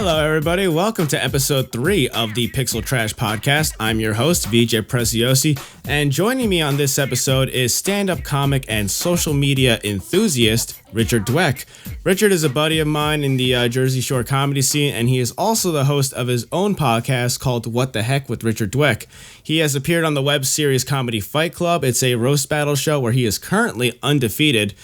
Hello, everybody. Welcome to episode 3 of the Pixel Trash Podcast. I'm your host, VJ Preziosi, and joining me on this episode is stand-up comic and social media enthusiast, Richard Dweck. Richard is a buddy of mine in the Jersey Shore comedy scene, and he is also the host of his own podcast called What the Heck with Richard Dweck. He has appeared on the web series Comedy Fight Club. It's a roast battle show where he is currently undefeated.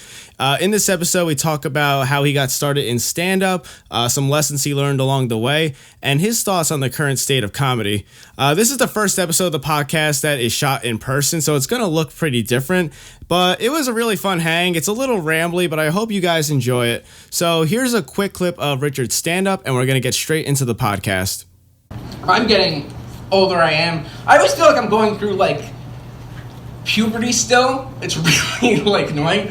In this episode, we talk about how he got started in stand-up, some lessons he learned along the way, and his thoughts on the current state of comedy. This is the first episode of the podcast that is shot in person, so it's going to look pretty different, but it was a really fun hang. It's a little rambly, but I hope you guys enjoy it. So here's a quick clip of Richard's stand-up, and we're going to get straight into the podcast. I'm getting older, I always feel like I'm going through, puberty still. It's really, annoying.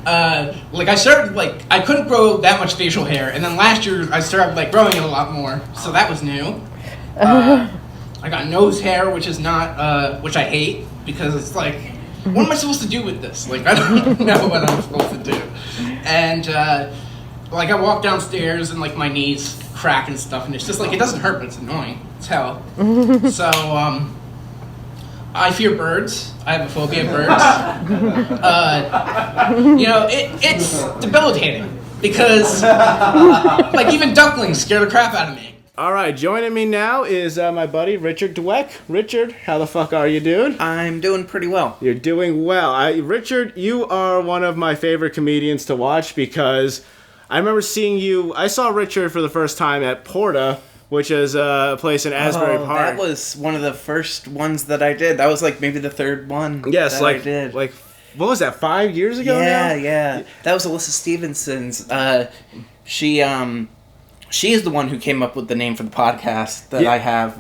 I couldn't grow that much facial hair, and then last year I started, growing it a lot more, so that was new. I got nose hair, which is not, which I hate, because it's what am I supposed to do with this? I don't know what I'm supposed to do. And, I walk downstairs, and, my knees crack and stuff, and it's just, it doesn't hurt, but it's annoying. It's hell. So, I fear birds. I have a phobia of birds. It's debilitating because, even ducklings scare the crap out of me. All right, joining me now is my buddy Richard Dweck. Richard, how the fuck are you, dude? I'm doing pretty well. You're doing well. Richard, you are one of my favorite comedians to watch because I remember seeing you. I saw Richard for the first time at Porta, which is a place in Asbury Park. That was one of the first ones that I did. That was maybe the third one. Yes, I did. What was that? 5 years ago now? Yeah. That was Alyssa Stevenson's. She is the one who came up with the name for the podcast that I have,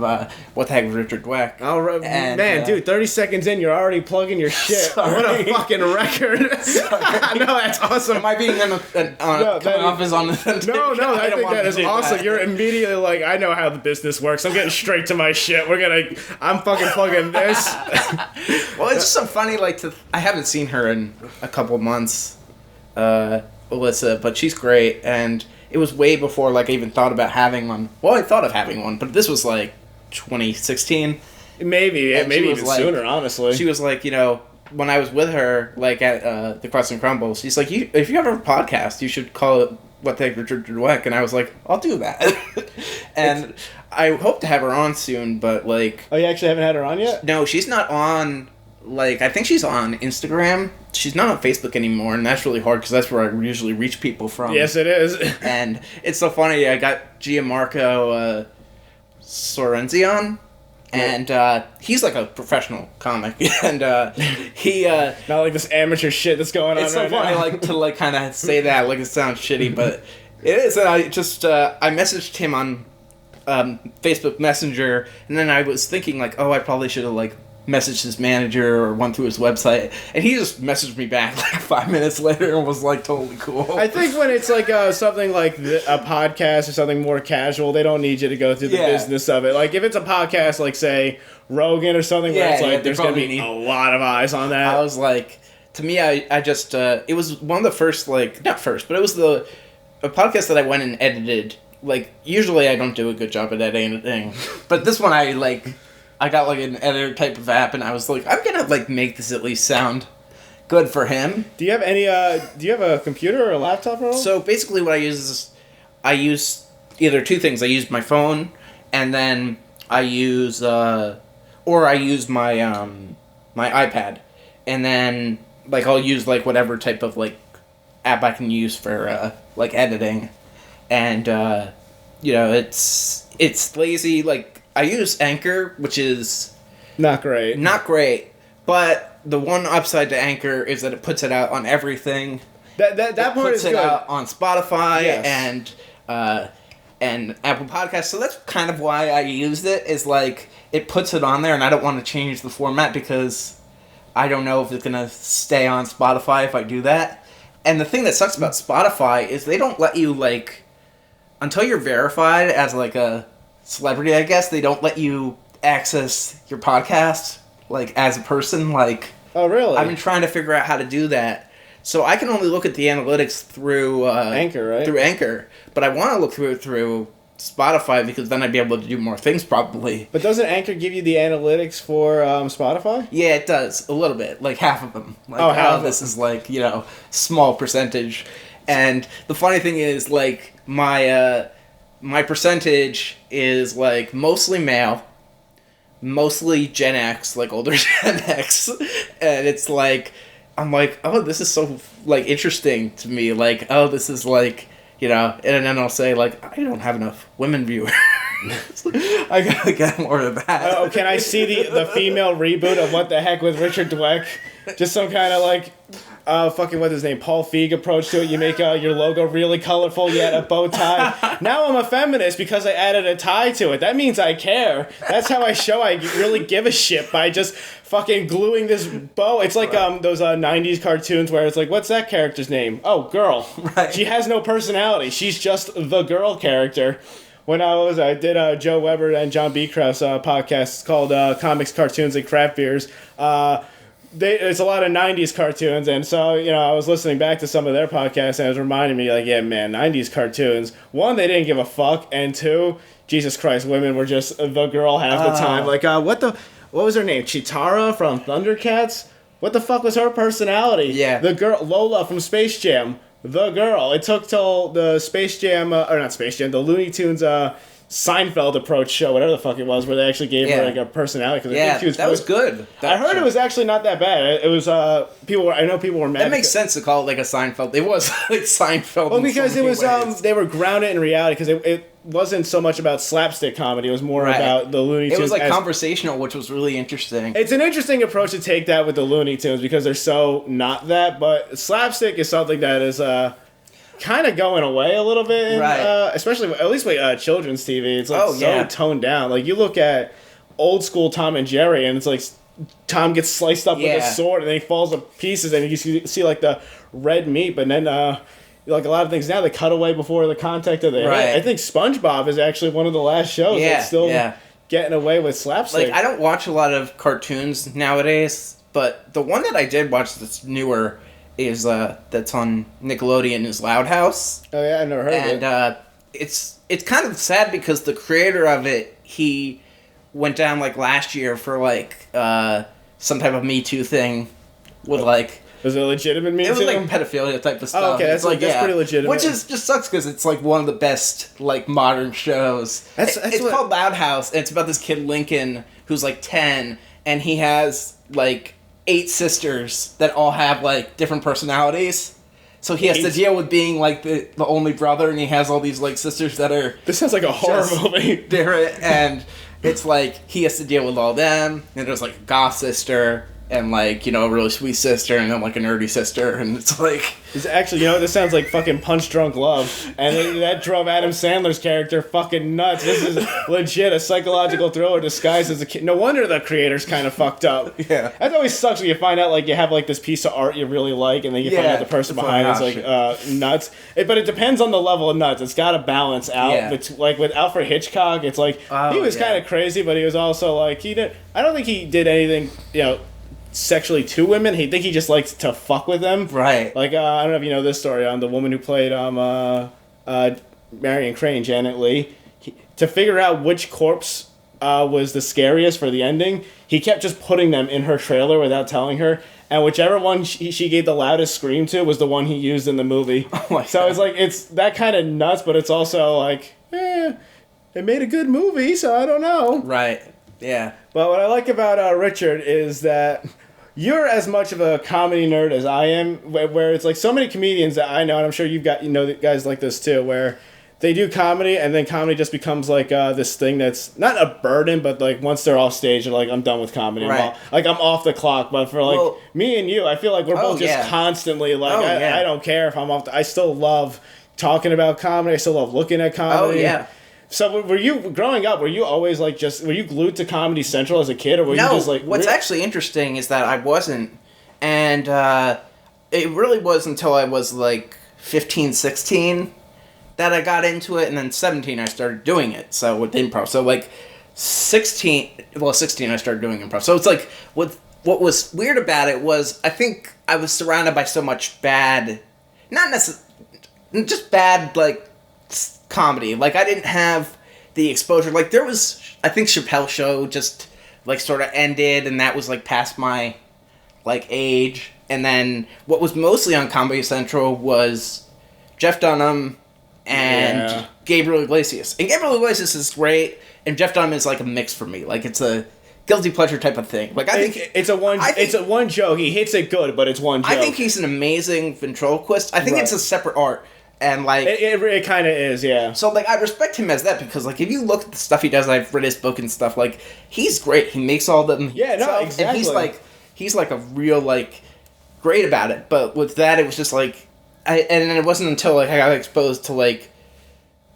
What the Heck with Richard Dweck. Oh, man, dude, 30 seconds in, you're already plugging your shit. Sorry. What a fucking record. No, that's awesome. Am I being coming off as on the... No, I think that is awesome. That. You're immediately I know how the business works. I'm getting straight to my shit. I'm fucking plugging this. Well, it's just so funny, I haven't seen her in a couple months, Alyssa, but she's great, and... It was way before, I even thought about having one. Well, I thought of having one, but this was, 2016. Maybe even sooner, honestly. She was when I was with her, at the Crust and Crumble, she's like, if you have a podcast, you should call it What the Heck with Richard Dweck, and I was like, I'll do that. And I hope to have her on soon, but, Oh, you actually haven't had her on yet? No, she's not on... I think she's on Instagram. She's not on Facebook anymore, and that's really hard because that's where I usually reach people from. Yes, it is. And it's so funny. I got Gianmarco Sorenzion, and he's a professional comic, and he not this amateur shit that's going on. It's so funny, to kind of say that it sounds shitty, but it is. And I just I messaged him on Facebook Messenger, and then I was thinking I probably should have messaged his manager or went through his website, and he just messaged me back 5 minutes later and was totally cool. I think when it's something like a podcast or something more casual, they don't need you to go through the business of it. If it's a podcast say Rogan or something where it's there's going to be a lot of eyes on that. I was to me, I just, it was one of the first, not first, but it was a podcast that I went and edited. Usually I don't do a good job at editing, but this one I got an editor type of app, and I was I'm gonna make this at least sound good for him. Do you have any? Do you have a computer or a laptop at all? So basically, what I use either two things. I use my phone, and then I use my my iPad, and then I'll use whatever type of app I can use for editing, and it's lazy I use Anchor, which is... Not great. But the one upside to Anchor is that it puts it out on everything. That part is good. It puts it out on Spotify and Apple Podcasts. So that's kind of why I used it, is it puts it on there, and I don't want to change the format because I don't know if it's going to stay on Spotify if I do that. And the thing that sucks about Spotify is they don't let you, until you're verified as, a... celebrity, I guess, they don't let you access your podcast, as a person, Oh, really? I've been trying to figure out how to do that. So I can only look at the analytics through... Anchor, right? Through Anchor. But I want to look through Spotify because then I'd be able to do more things probably. But doesn't Anchor give you the analytics for Spotify? Yeah, it does a little bit, like half of them. Like, half. This is like small percentage, and the funny thing is like my percentage is like mostly male, mostly Gen X, like older Gen X, and it's like I'm like, oh, this is so like interesting to me, like, oh, this is like. And then I'll say, like, I don't have enough women viewers. I gotta get more of that. Oh, can I see the female reboot of What the Heck with Richard Dweck? Just some kind of, like, what's his name? Paul Feig approach to it. You make your logo really colorful, yet a bow tie. Now I'm a feminist because I added a tie to it. That means I care. That's how I show I really give a shit, by just fucking gluing this bow. It's like those 90s cartoons where it's like, what's that character's name? Oh, girl. Right. She has no personality. She's just the girl character. When I did Joe Weber and John B. Krause podcast called Comics, Cartoons, and Craft Beers. It's a lot of 90s cartoons, and so, I was listening back to some of their podcasts, and it was reminding me, like, yeah, man, 90s cartoons, one, they didn't give a fuck, and two, Jesus Christ, women were just the girl half the time. Like, what was her name? Chitara from Thundercats? What the fuck was her personality? Yeah. The girl, Lola from Space Jam. The girl. It took till the Space Jam, or not Space Jam, the Looney Tunes Seinfeld approach show, whatever the fuck it was, where they actually gave her like a personality. That was good. I heard it was actually not that bad. It was I know people were mad. That makes sense to call it like a Seinfeld. It was like Seinfeld. Well, because it was they were grounded in reality, because it wasn't so much about slapstick comedy. It was more about the Looney Tunes. It was like conversational, which was really interesting. It's an interesting approach to take that with the Looney Tunes because they're so not that, but slapstick is something that is kind of going away a little bit, in, especially at least with children's TV. It's like toned down. Like you look at old school Tom and Jerry, and it's like Tom gets sliced up with a sword, and then he falls to pieces, and you see like the red meat. But then like a lot of things now, they cut away before the contact of the head. I think SpongeBob is actually one of the last shows that's still getting away with slapstick. Like I don't watch a lot of cartoons nowadays, but the one that I did watch that's newer is that's on Nickelodeon is Loud House. Oh yeah, I never heard of it. And it's kind of sad because the creator of it, he went down like last year for like some type of Me Too thing with like. Was it a legitimate Me Too? It was like pedophilia type of stuff. Oh, okay, that's pretty legitimate. Which is just sucks because it's like one of the best like modern shows. It's called Loud House, and it's about this kid Lincoln who's like 10, and he has like 8 sisters that all have like different personalities. So he has to deal with being like the only brother, and he has all these like sisters that are. This sounds like a horror movie. Different, and it's like he has to deal with all them. And there's like a goth sister, and like a really sweet sister, and then like a nerdy sister, and it's like. It's actually, this sounds like fucking Punch Drunk Love, and that drove Adam Sandler's character fucking nuts. This is legit a psychological thriller disguised as a kid. No wonder the creators kind of fucked up. Yeah, that always sucks when you find out like you have like this piece of art you really like, and then you find out the person behind is like nuts. But it depends on the level of nuts. It's got to balance out. Yeah. Like with Alfred Hitchcock, it's like he was kind of crazy, but he was also like I don't think he did anything sexually to women. He just liked to fuck with them. Right. Like I don't know if you know this story on the woman who played Marion Crane, Janet Leigh. To figure out which corpse was the scariest for the ending, he kept just putting them in her trailer without telling her, and whichever one she gave the loudest scream to was the one he used in the movie. Oh my so God. It's like it's that kind of nuts, but it's also like it made a good movie, so I don't know. Right. Yeah. But what I like about Richard is that you're as much of a comedy nerd as I am, where it's like so many comedians that I know, and I'm sure you've got, guys like this too, where they do comedy and then comedy just becomes like this thing that's not a burden, but like once they're off stage, they're like, I'm done with comedy. Right. I'm off the clock. But for like me and you, I feel like we're both just constantly like, I don't care if I'm off. I still love talking about comedy. I still love looking at comedy. Oh, yeah. So were you, growing up, were you always like were you glued to Comedy Central as a kid, or were you just like... What's actually interesting is that I wasn't, and it really was until I was like 15, 16 that I got into it, and then 17 I started doing it, so with improv. So like 16 I started doing improv. So it's like, what was weird about it was, I think I was surrounded by so much bad, not necessarily, just bad like comedy. Like, I didn't have the exposure. Like, there was, I think Chappelle's Show just, like, sort of ended, and that was, like, past my, like, age. And then what was mostly on Comedy Central was Jeff Dunham and Gabriel Iglesias. And Gabriel Iglesias is great, and Jeff Dunham is, like, a mix for me. Like, it's a guilty pleasure type of thing. Like, I think it's a one joke. He hits it good, but it's one joke. I think he's an amazing ventriloquist. I think it's a separate art. And, like... It kind of is, yeah. So, like, I respect him as that because, like, if you look at the stuff he does, I've read his book and stuff, like, he's great. He makes all them... Yeah, no, exactly. And he's, like, a real, like, great about it. But with that, it was just, like... and then it wasn't until, like, I got exposed to, like,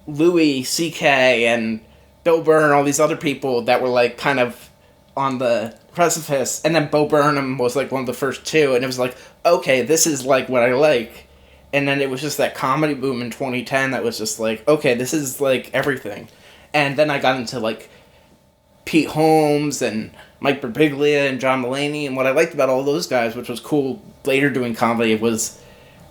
Louis C.K. and Bill Burr and all these other people that were, like, kind of on the precipice. And then Bo Burnham was, like, one of the first two. And it was like, okay, this is, like, what I like. And then it was just that comedy boom in 2010 that was just like, okay, this is, like, everything. And then I got into, like, Pete Holmes and Mike Birbiglia and John Mulaney. And what I liked about all those guys, which was cool later doing comedy, was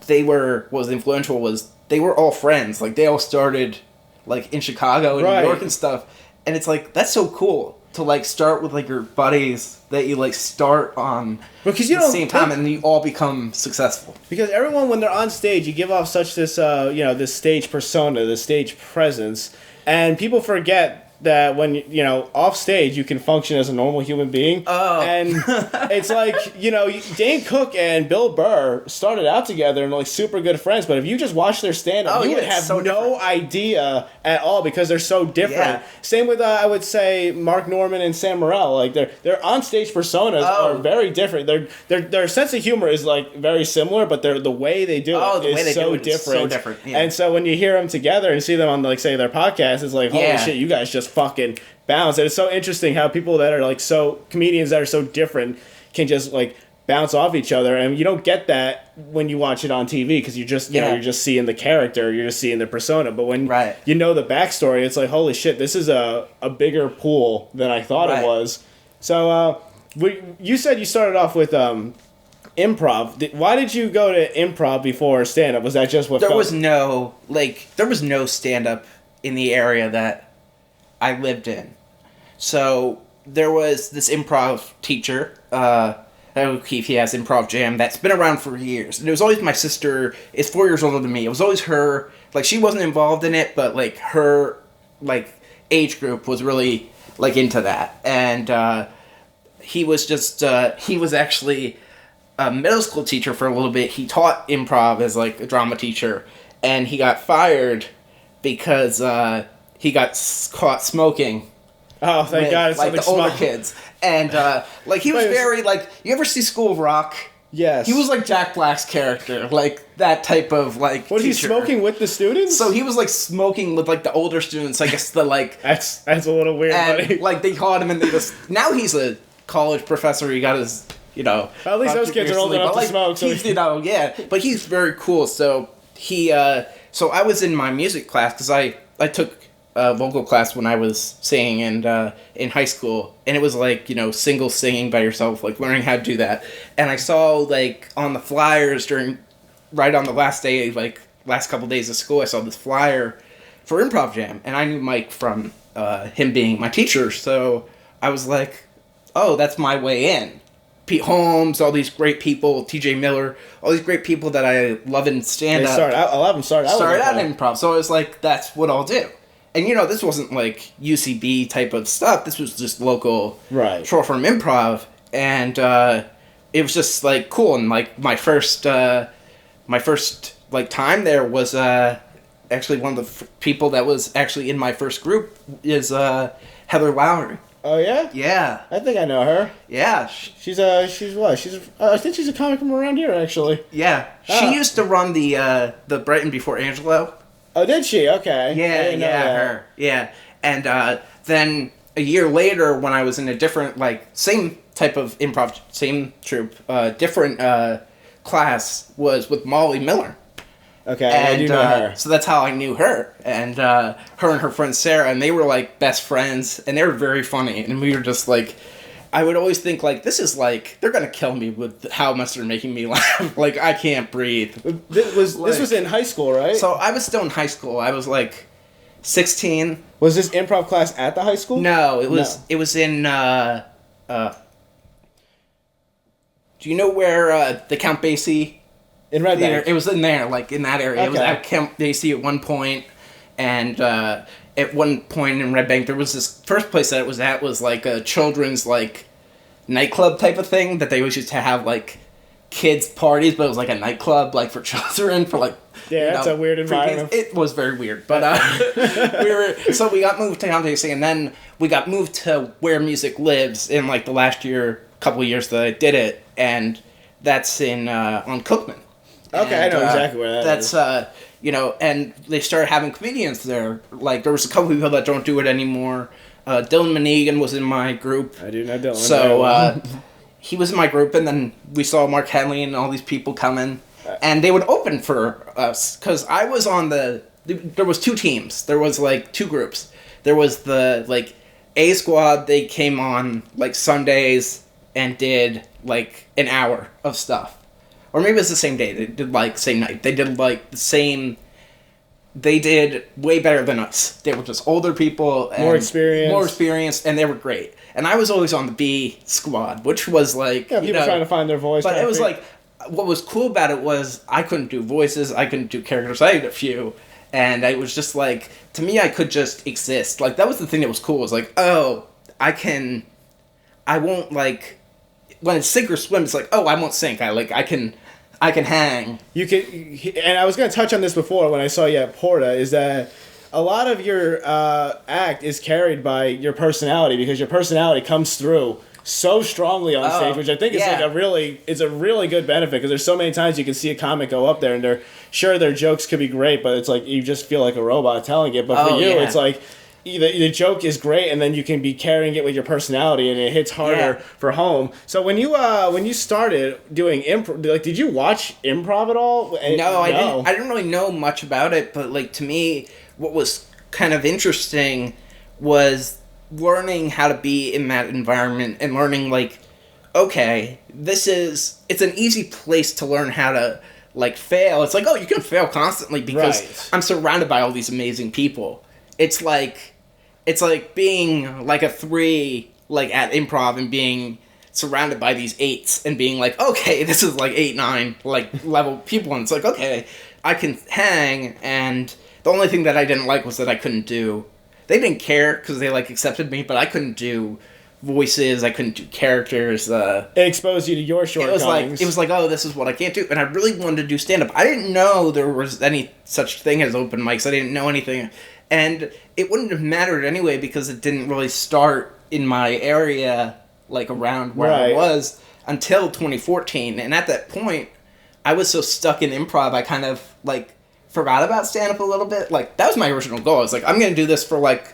they were all friends. Like, they all started, like, in Chicago and New York and stuff. And it's like, that's so cool to, like, start with, like, your buddies that you, like, start on because you the same time and you all become successful. Because everyone, when they're on stage, you give off such this, this stage persona, this stage presence, and people forget that when, off stage, you can function as a normal human being. Oh. And it's like, Dane Cook and Bill Burr started out together and, like, super good friends, but if you just watch their stand-up, you would have no idea at all because they're so different. Yeah. Same with, I would say, Mark Norman and Sam Morril. Like, their on-stage personas are very different. Their sense of humor is, like, very similar, but the way they do it is so different. Is so different. Yeah. And so when you hear them together and see them on, like, say, their podcast, it's like, holy shit, you guys just fucking bounce. And it's so interesting how people that are, like, comedians that are so different can just, like, bounce off each other, and you don't get that when you watch it on TV because you're just you're just seeing the character, you're just seeing the persona. But when you know the backstory, it's like, holy shit, this is a bigger pool than I thought it was. So you said you started off with improv. Why did you go to improv before stand-up? Was that just what there was no stand-up in the area that I lived in. So there was this improv teacher, Keith, he has Improv Jam, that's been around for years. And it was always my sister, is 4 years older than me. It was always her, like, she wasn't involved in it, but, like, her, like, age group was really, like, into that. And he was actually a middle school teacher for a little bit. He taught improv as, like, a drama teacher. And he got fired because he got caught smoking. Oh, thank God! It's like the older kids, and like he was very like. You ever see School of Rock? Yes. He was like Jack Black's character, like that type of like. Was he smoking with the students? So he was like smoking with like the older students. I guess the like. That's a little weird, buddy. Like they caught him and they just. Now he's a college professor. He got his, Well, at least those kids are old enough to smoke. So he's, but he's very cool. So he, so I was in my music class because I took vocal class when I was singing and in high school, and it was like single singing by yourself, like learning how to do that. And I saw like on the flyers right on the last day, like last couple days of school, I saw this flyer for Improv Jam, and I knew Mike from him being my teacher, so I was like, oh, that's my way in. Pete Holmes, all these great people, TJ Miller, all these great people that I love in stand-up. A lot of them started out in improv, so I was like, that's what I'll do. And, this wasn't, like, UCB type of stuff. This was just local short-form improv. And it was just, like, cool. And, like, my first like, time there was actually one of the people that was actually in my first group is Heather Lowry. Oh, yeah? Yeah. I think I know her. Yeah. She's what? I think she's a comic from around here, actually. Yeah. She used to run the Brighton Before Angelo. Oh, did she? Okay. Yeah, her. Yeah. And then a year later, when I was in a different, like, same type of improv, same troupe, different class, was with Molly Miller. Okay, I do know her. So that's how I knew her. And her and her friend Sarah, and they were, like, best friends, and they were very funny. And we were just, like... I would always think, like, this is, like, they're going to kill me with how much they're making me laugh. Like, I can't breathe. This was in high school, right? So I was still in high school. I was, like, 16. Was this improv class at the high school? No, it was in do you know where the Count Basie in Red Bank? It was in there, like in that area. Okay. It was at Count Basie at one point, and at one point in Red Bank, there was this first place that it was at was like a children's like nightclub type of thing that they always used to have like kids parties, but it was like a nightclub like for children for like. Yeah, that's a weird environment. It was very weird, but we got moved to Count Basie, and then we got moved to Where Music Lives in like the last couple of years that I did it, and that's in on Cookman. Okay, and, I know exactly where that is. That's and they started having comedians there. Like there was a couple people that don't do it anymore. Dylan Monegan was in my group. I do know Dylan. So he was in my group, and then we saw Mark Henley and all these people coming. And they would open for us, because I was on there was two teams. There was, like, two groups. There was the, like, A squad, they came on, like, Sundays and did, like, an hour of stuff. Or maybe it was the same day. They did, like, same night. They did, like, the same... They did way better than us. They were just older people. And more experienced, and they were great. And I was always on the B squad, which was, like, yeah, people trying to find their voice. But it was, like... What was cool about it was I couldn't do voices, I couldn't do characters, I had a few, and I was just like, to me I could just exist. Like, that was the thing that was cool, was like, oh, I won't, like, when it's sink or swim, it's like, oh, I won't sink, I can hang. You can, and I was going to touch on this before when I saw you at Porta, is that a lot of your act is carried by your personality, because your personality comes through so strongly on stage, which I think is like a really good benefit, because there's so many times you can see a comic go up there and their jokes could be great, but it's like you just feel like a robot telling it. But for you, it's like the joke is great, and then you can be carrying it with your personality, and it hits harder for home. So when you started doing improv, like, did you watch improv at all? No, I didn't really know much about it, but like to me, what was kind of interesting was learning how to be in that environment and learning, like, okay, it's an easy place to learn how to, like, fail. It's like, oh, you can fail constantly because I'm surrounded by all these amazing people. It's like being, like, a 3, like, at improv and being surrounded by these 8s and being like, okay, this is, like, 8, 9, like, level people. And it's like, okay, I can hang, and the only thing that I didn't like was that I couldn't do... They didn't care because they, like, accepted me, but I couldn't do voices, I couldn't do characters. It exposed you to your shortcomings. It was like, oh, this is what I can't do. And I really wanted to do stand-up. I didn't know there was any such thing as open mics. I didn't know anything. And it wouldn't have mattered anyway because it didn't really start in my area, like, around where I was until 2014. And at that point, I was so stuck in improv, I kind of, like... forgot about stand-up a little bit. Like, that was my original goal. I was like, I'm going to do this for, like,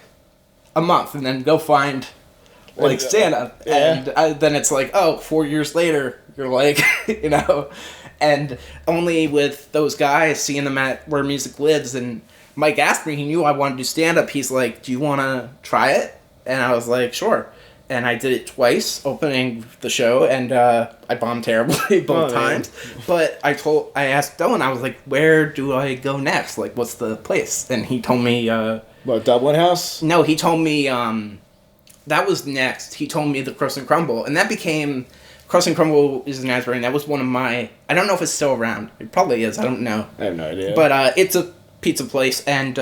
a month and then go find, like, stand-up. Yeah. And then it's like, oh, 4 years later, you're like, you know. And only with those guys, seeing them at Where Music Lives, and Mike asked me, he knew I wanted to do stand-up. He's like, do you want to try it? And I was like, sure. And I did it twice, opening the show, and I bombed terribly both times. But I asked Dylan, I was like, where do I go next? Like, what's the place? And he told me... what, Dublin House? No, he told me... that was next. He told me the Crust and Crumble. And that became... Crust and Crumble is in Asbury, and that was one of my... I don't know if it's still around. It probably is. I don't know. I have no idea. But it's a pizza place, and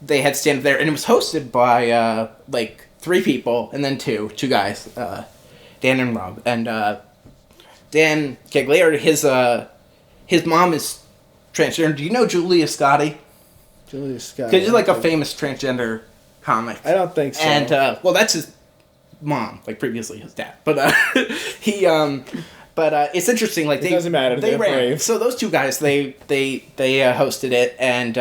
they had stand-up there. And it was hosted by, like... 3 people, and then two guys, Dan and Rob. And Dan Cagliari, his mom is transgender. Do you know Julia Scotti? Julia Scotti. Because he's like a famous transgender comic. I don't think so. And, well, that's his mom, like previously his dad. But it's interesting, like, it doesn't matter, they ran. Brave. So those two guys, they hosted it, and,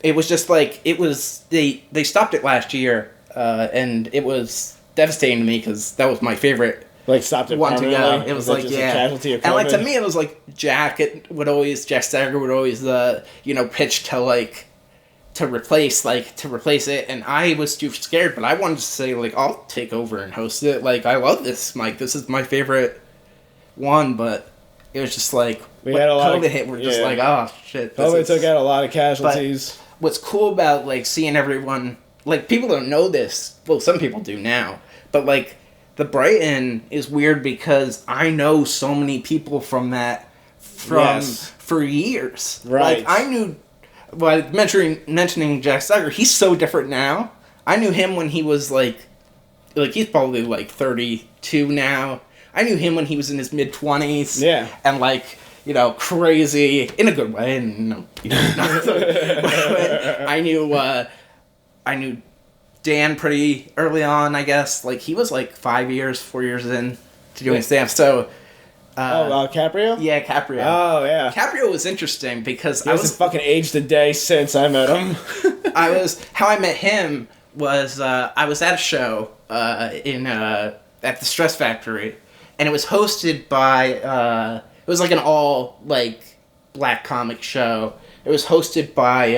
it was just like, it was, they stopped it last year, and it was devastating to me because that was my favorite. Like, stopped it one to go. It was like, just a casualty of COVID? And like, to me, it was like, Jack Stagger would always, pitch to replace it, and I was too scared, but I wanted to say, like, I'll take over and host it. Like, I love this, Mike. This is my favorite one, but it was just like, we had a lot COVID hit, we're just like, oh, shit. COVID took out a lot of casualties. what's cool about, like, seeing everyone, like, people don't know this. Well, some people do now. But, like, the Brighton is weird because I know so many people from that for years. Right. Like, I knew, like, mentioning Jack Steiger, he's so different now. I knew him when he was, like, he's probably, like, 32 now. I knew him when he was in his mid-20s. Yeah. And, like, you know, crazy, in a good way, and, you know, not I knew Dan pretty early on, I guess. Like, he was, like, 4 years in to doing stand-up, so... Caprio? Yeah, Caprio. Oh, yeah. Caprio was interesting because He hasn't fucking aged a day since I met him. How I met him was, I was at a show at the Stress Factory, and it was hosted by... it was like an all, like, black comic show. It was hosted by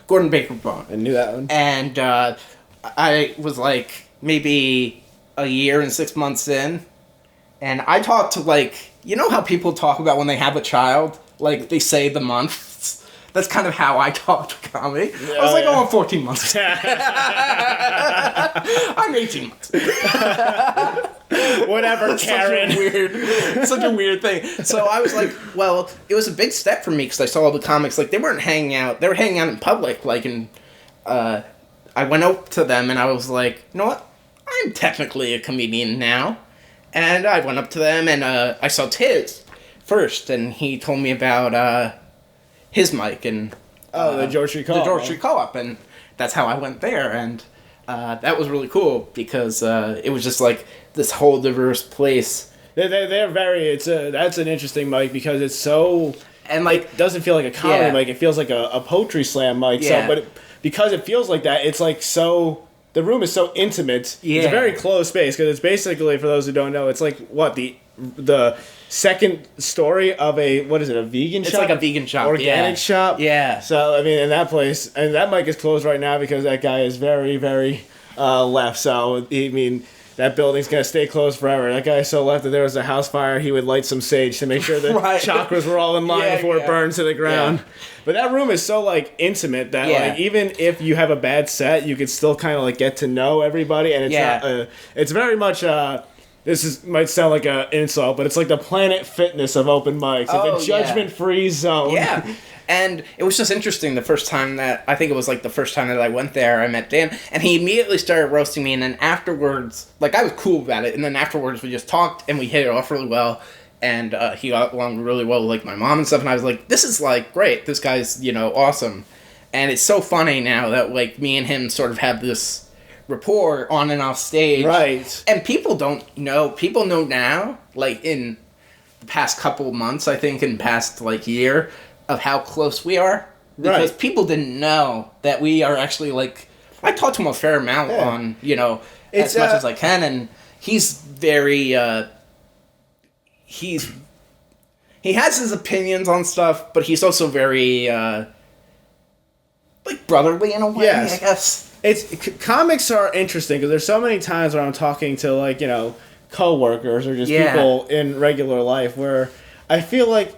Gordon Baker-Bone. I knew that one. And I was, like, maybe a year and 6 months in. And I talked to, like, you know how people talk about when they have a child? Like, they say the months. That's kind of how I talk to comedy. I was like, I'm 14 months. I'm 18 months. Whatever, Karen. Such a weird thing. So I was like, well, it was a big step for me because I saw all the comics. Like, they weren't hanging out. They were hanging out in public. Like, and I went up to them and I was like, you know what? I'm technically a comedian now. And I went up to them and I saw Tiz first. And he told me about his mic and... the George Street Co-op. The George Street Co-op. And that's how I went there. And that was really cool because it was just like this whole diverse place. They're very... that's an interesting mic because it's so... And like... It doesn't feel like a comedy mic. It feels like a poetry slam mic. Yeah. So, because it feels like that, it's like so... The room is so intimate. Yeah. It's a very closed space because it's basically, for those who don't know, it's like what the second story of a vegan shop? It's like a vegan shop, organic shop. Yeah. So I mean, in that place, and that mic is closed right now because that guy is very, very left. So I mean, that building's gonna stay closed forever. That guy is so left that there was a house fire, he would light some sage to make sure the chakras were all in line before it burned to the ground. Yeah. But that room is so, like, intimate that, like, even if you have a bad set, you could still kind of, like, get to know everybody. And it's not, it's very much, might sound like an insult, but it's like the Planet Fitness of open mics. Like the judgment-free zone. Yeah. And it was just interesting the first time that, I think it was, like, the first time that I went there, I met Dan, and he immediately started roasting me, and then afterwards, like, I was cool about it, and then afterwards we just talked, and we hit it off really well. And he got along really well with, like, my mom and stuff, and I was like, this is, like, great. This guy's, you know, awesome. And it's so funny now that, like, me and him sort of have this rapport on and off stage. Right. And people don't know. People know now, like, in the past couple of months, I think, in the past, like, year, of how close we are. Because people didn't know that we are actually, like... I talk to him a fair amount on, you know, as much as I can, and he's very... He has his opinions on stuff, but he's also very, like, brotherly in a way, I guess. Comics are interesting, because there's so many times where I'm talking to, like, you know, co-workers or just people in regular life where I feel like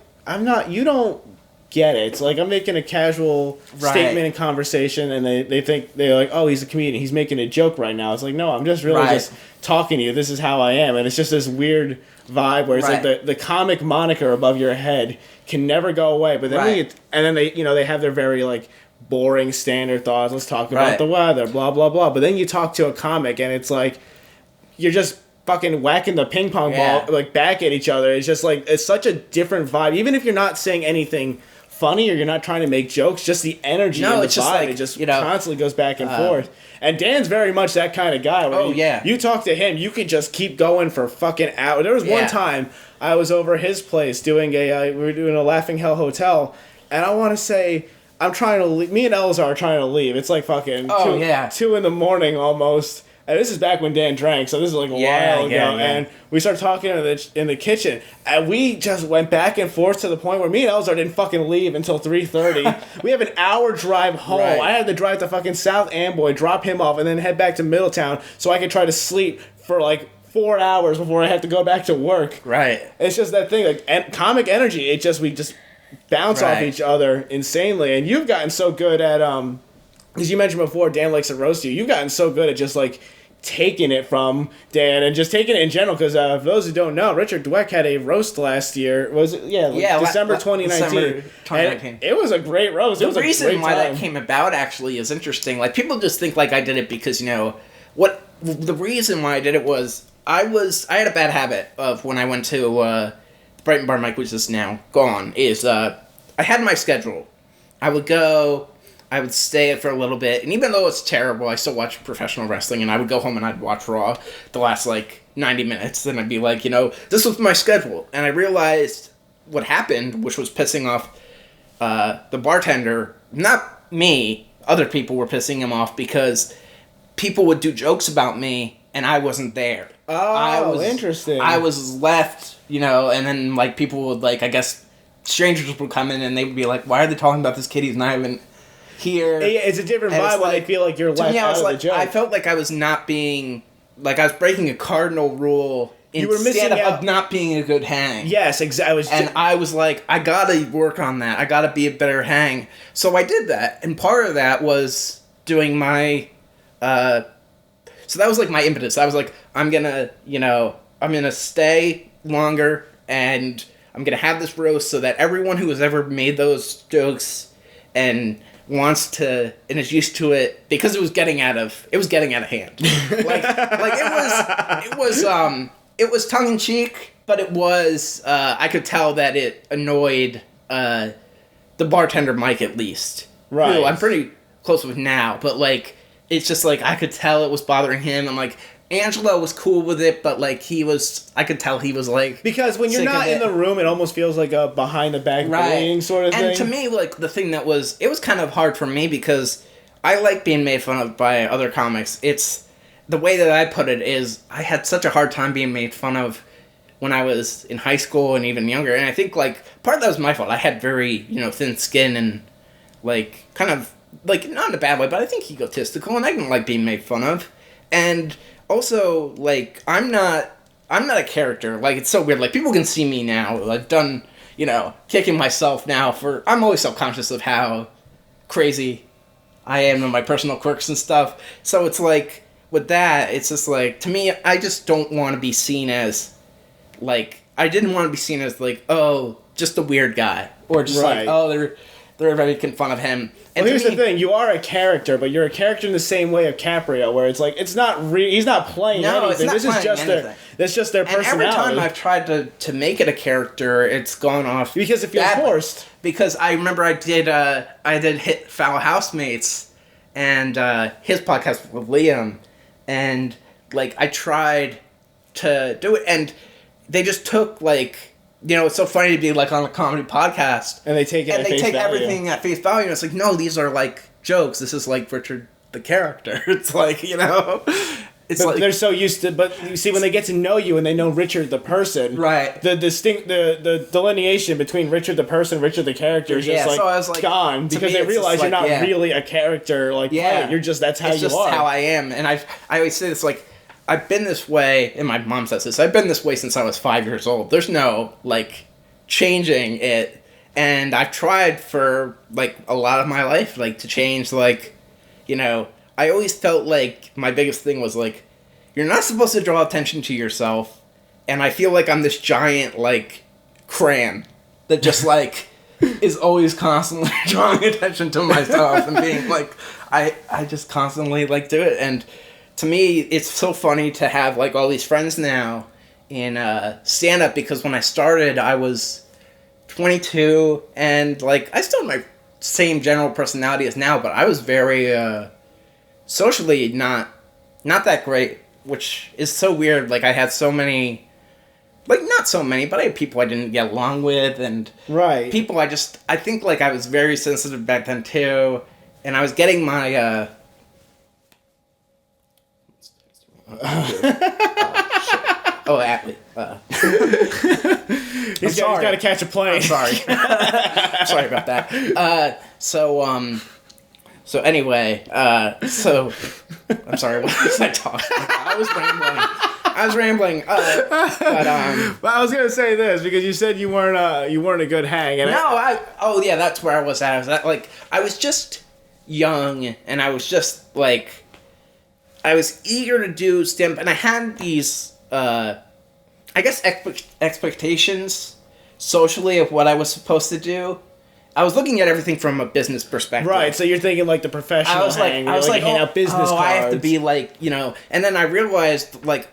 you don't get it. It's like I'm making a casual statement in conversation, and they think, they're like, oh, he's a comedian, he's making a joke right now. It's like, no, I'm just really just talking to you. This is how I am. And it's just this weird vibe where it's like the comic moniker above your head can never go away. But then they have their very, like, boring standard thoughts. Let's talk about the weather, blah blah blah. But then you talk to a comic and it's like you're just fucking whacking the ping pong ball like back at each other. It's just like it's such a different vibe. Even if you're not saying anything funny or you're not trying to make jokes, just the energy and the vibe, like, it just constantly goes back and forth. And Dan's very much that kind of guy where you talk to him, you can just keep going for fucking hours. There was one time I was over his place doing we were doing a Laughing Hell Hotel, and I want to say I'm trying to leave. Me and Elzar are trying to leave. It's like fucking 2 in the morning almost. And this is back when Dan drank, so this is like a while ago. And we started talking in the kitchen, and we just went back and forth to the point where me and Elzar didn't fucking leave until 3:30. We have an hour drive home. I had to drive to fucking South Amboy, drop him off, and then head back to Middletown so I could try to sleep for like 4 hours before I had to go back to work. Right. It's just that thing, like comic energy. We bounce off each other insanely. And you've gotten so good at, as you mentioned before, Dan likes to roast you. You've gotten so good at just like taking it from Dan and just taking it in general. Because for those who don't know, Richard Dweck had a roast last year. Was it? Yeah, December 2019. December 2019. It was a great roast. The reason why that came about actually is interesting. Like, people just think like I did it because, you know, the reason why I did it was I had a bad habit of when I went to Brighton Bar Mike, which is now gone, is I had my schedule. I would go, I would stay it for a little bit, and even though it's terrible, I still watch professional wrestling, and I would go home and I'd watch Raw the last, 90 minutes, and I'd be like, this was my schedule. And I realized what happened, which was pissing off the bartender. Not me, other people were pissing him off because people would do jokes about me, and I wasn't there. Oh, interesting. I was left, and then, people would, I guess, strangers would come in, and they would be like, why are they talking about this kid? He's not even here. It's a different vibe when they feel like you're left out of the joke. I felt like I was not being, I was breaking a cardinal rule instead of not being a good hang. Yes, exactly. I was like, I gotta work on that. I gotta be a better hang. So I did that, and part of that was doing my, so that was my impetus. I was like, I'm gonna stay longer, and I'm gonna have this roast so that everyone who has ever made those jokes and wants to and is used to it, because it was getting out of hand. It was tongue in cheek, but it was I could tell that it annoyed the bartender Mike, at least. Right. Who I'm pretty close with now, but it's just I could tell it was bothering him. And Angelo was cool with it, but I could tell he was because when you're not in the room, it almost feels like a behind the back bullying sort of thing. And to me, the thing that was kind of hard for me, because I like being made fun of by other comics. It's the way that I put it is I had such a hard time being made fun of when I was in high school and even younger. And I think part of that was my fault. I had very thin skin and kind of not in a bad way, but I think egotistical, and I didn't like being made fun of. And also, I'm not a character. It's so weird. People can see me now. I've done, kicking myself now I'm always self-conscious of how crazy I am and my personal quirks and stuff. So it's with that, it's just to me, I just don't want to be seen as, I didn't want to be seen as oh, just a weird guy. Or just right. Oh, they're making fun of him. And here's the thing: you are a character, but you're a character in the same way of Caprio, where it's it's not he's not playing anything. This is just their personality. And every time I've tried to make it a character, it's gone off because it feels forced. Because I remember I did hit Foul Housemates, and his podcast with Liam, and I tried to do it, and they just took it's so funny to be on a comedy podcast, and they take everything at face value. And it's no, these are jokes. This is Richard the character. It's it's but they're so used to. But you see, when they get to know you and they know Richard the person, right? The delineation between Richard the person, Richard the character is just so I was gone, because they realize you're not really a character. You're just that's how you are. It's just how I am, and I always say this I've been this way, and my mom says this, I've been this way since I was 5 years old. There's no, changing it. And I've tried for, a lot of my life, to change, I always felt my biggest thing was, you're not supposed to draw attention to yourself. And I feel I'm this giant, crayon that just, is always constantly drawing attention to myself and being, I just constantly, do it. And to me, it's so funny to have, all these friends now in stand-up, because when I started, I was 22, and, I still had my same general personality as now, but I was very, socially not that great, which is so weird. I had so many, not so many, but I had people I didn't get along with, and right. people I think, I was very sensitive back then, too, and I was getting my, Atlee. He's got to catch a plane. I'm sorry. Sorry about that. So anyway, I'm sorry, what was I talking about? I was rambling. I was rambling. But I was gonna say this because you said you weren't a good hang. And that's where I was at. I was just young, and I was just like, I was eager to do stand-up, and I had these, I guess, expectations socially of what I was supposed to do. I was looking at everything from a business perspective. Right, so you're thinking like the professional hang. I was like, hand out business cards. I have to be like, and then I realized like,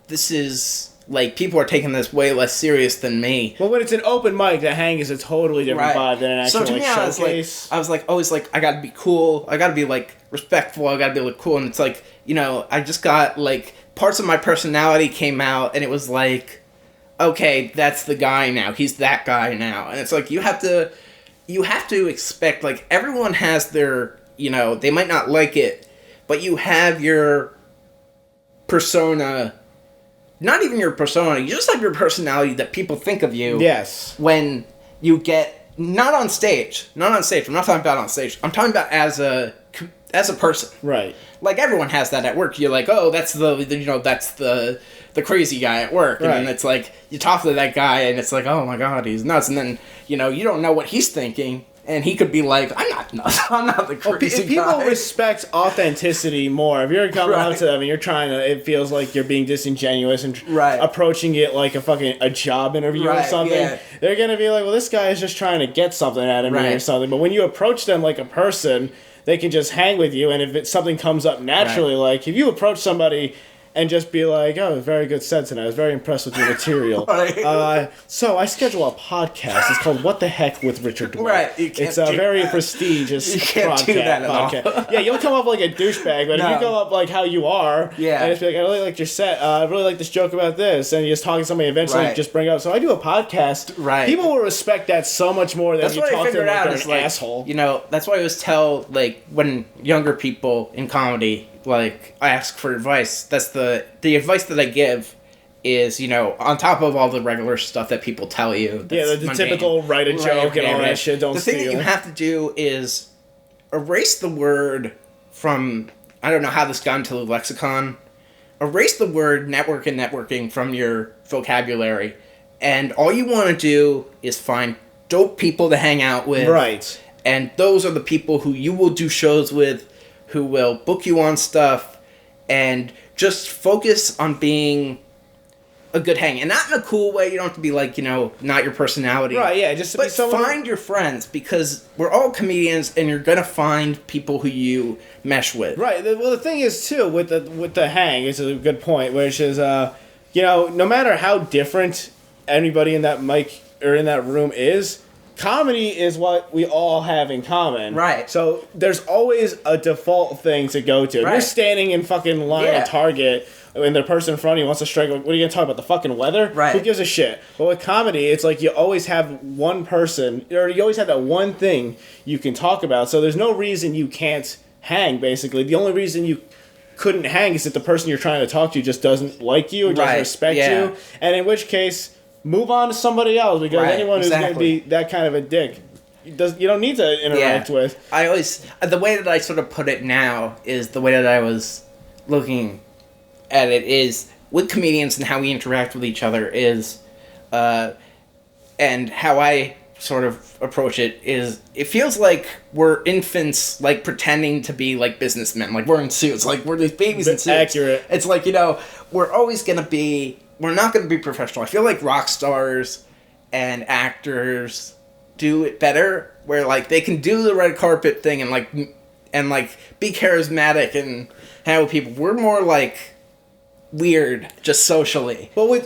this is like people are taking this way less serious than me. Well, when it's an open mic, the hang is a totally different vibe than an actual showcase. I was always like, I gotta be cool. I gotta be like respectful. I gotta be like cool. And it's like, I just got like parts of my personality came out, and it was like, okay, that's the guy now. He's that guy now. And it's like you have to expect, like, everyone has their, they might not like it, but you have your persona. Not even your persona, you just have your personality that people think of you. Yes. When you get, not on stage, I'm not talking about on stage, I'm talking about as a person. Right. Like, everyone has that at work. You're like, oh, that's the crazy guy at work. And then it's like, you talk to that guy, and it's like, oh my god, he's nuts. And then, you don't know what he's thinking. And he could be like, I'm not nuts. I'm not the crazy guy. People respect authenticity more. If you're coming up to them and you're trying to, it feels like you're being disingenuous and approaching it like a job interview or something. Yeah. They're going to be like, well, this guy is just trying to get something out of me or something. But when you approach them like a person, they can just hang with you. And if something comes up naturally, like if you approach somebody and just be like, oh, very good sense, and I was very impressed with your material. So I schedule a podcast. It's called What the Heck with Richard Dweck. Right. It's a very prestigious podcast. Yeah, you'll come up like a douchebag, but if you go up like how you are, and just be like, I really liked your set, I really like this joke about this, and you just talk to somebody, eventually just bring up, so I do a podcast. Right. People will respect that so much more than if you talk to them like they're an asshole. That's why I always tell, like, when younger people in comedy, like, I ask for advice, that's the advice that I give is, on top of all the regular stuff that people tell you. The typical write a joke and all that shit, don't steal. The thing that you have to do is erase the word from, I don't know how this got into the lexicon, erase the word network and networking from your vocabulary, and all you want to do is find dope people to hang out with. Right. And those are the people who you will do shows with, who will book you on stuff, and just focus on being a good hang. And not in a cool way, you don't have to be like, not your personality. Right, yeah, just to be someone. But find your friends, because we're all comedians, and you're gonna find people who you mesh with. Right, well, the thing is, too, with the hang, is a good point, which is, no matter how different anybody in that mic, or in that room is, comedy is what we all have in common. Right. So there's always a default thing to go to. If you're standing in fucking line at Target and the person in front of you wants to strike, what are you going to talk about? The fucking weather? Right. Who gives a shit? But with comedy, it's like you always have one person, or you always have that one thing you can talk about. So there's no reason you can't hang, basically. The only reason you couldn't hang is that the person you're trying to talk to just doesn't like you or doesn't respect you. And in which case, move on to somebody else, because anyone who's going to be that kind of a dick, you don't need to interact with. The way that I sort of put it now is the way that I was looking at it is with comedians and how we interact with each other is, and how I sort of approach it is, it feels like we're infants, like pretending to be like businessmen, like we're in suits, like we're these babies in suits. Accurate. It's like, we're always going to be. We're not going to be professional. I feel like rock stars and actors do it better, where like they can do the red carpet thing and like be charismatic and hang with people. We're more like weird, just socially. Well, with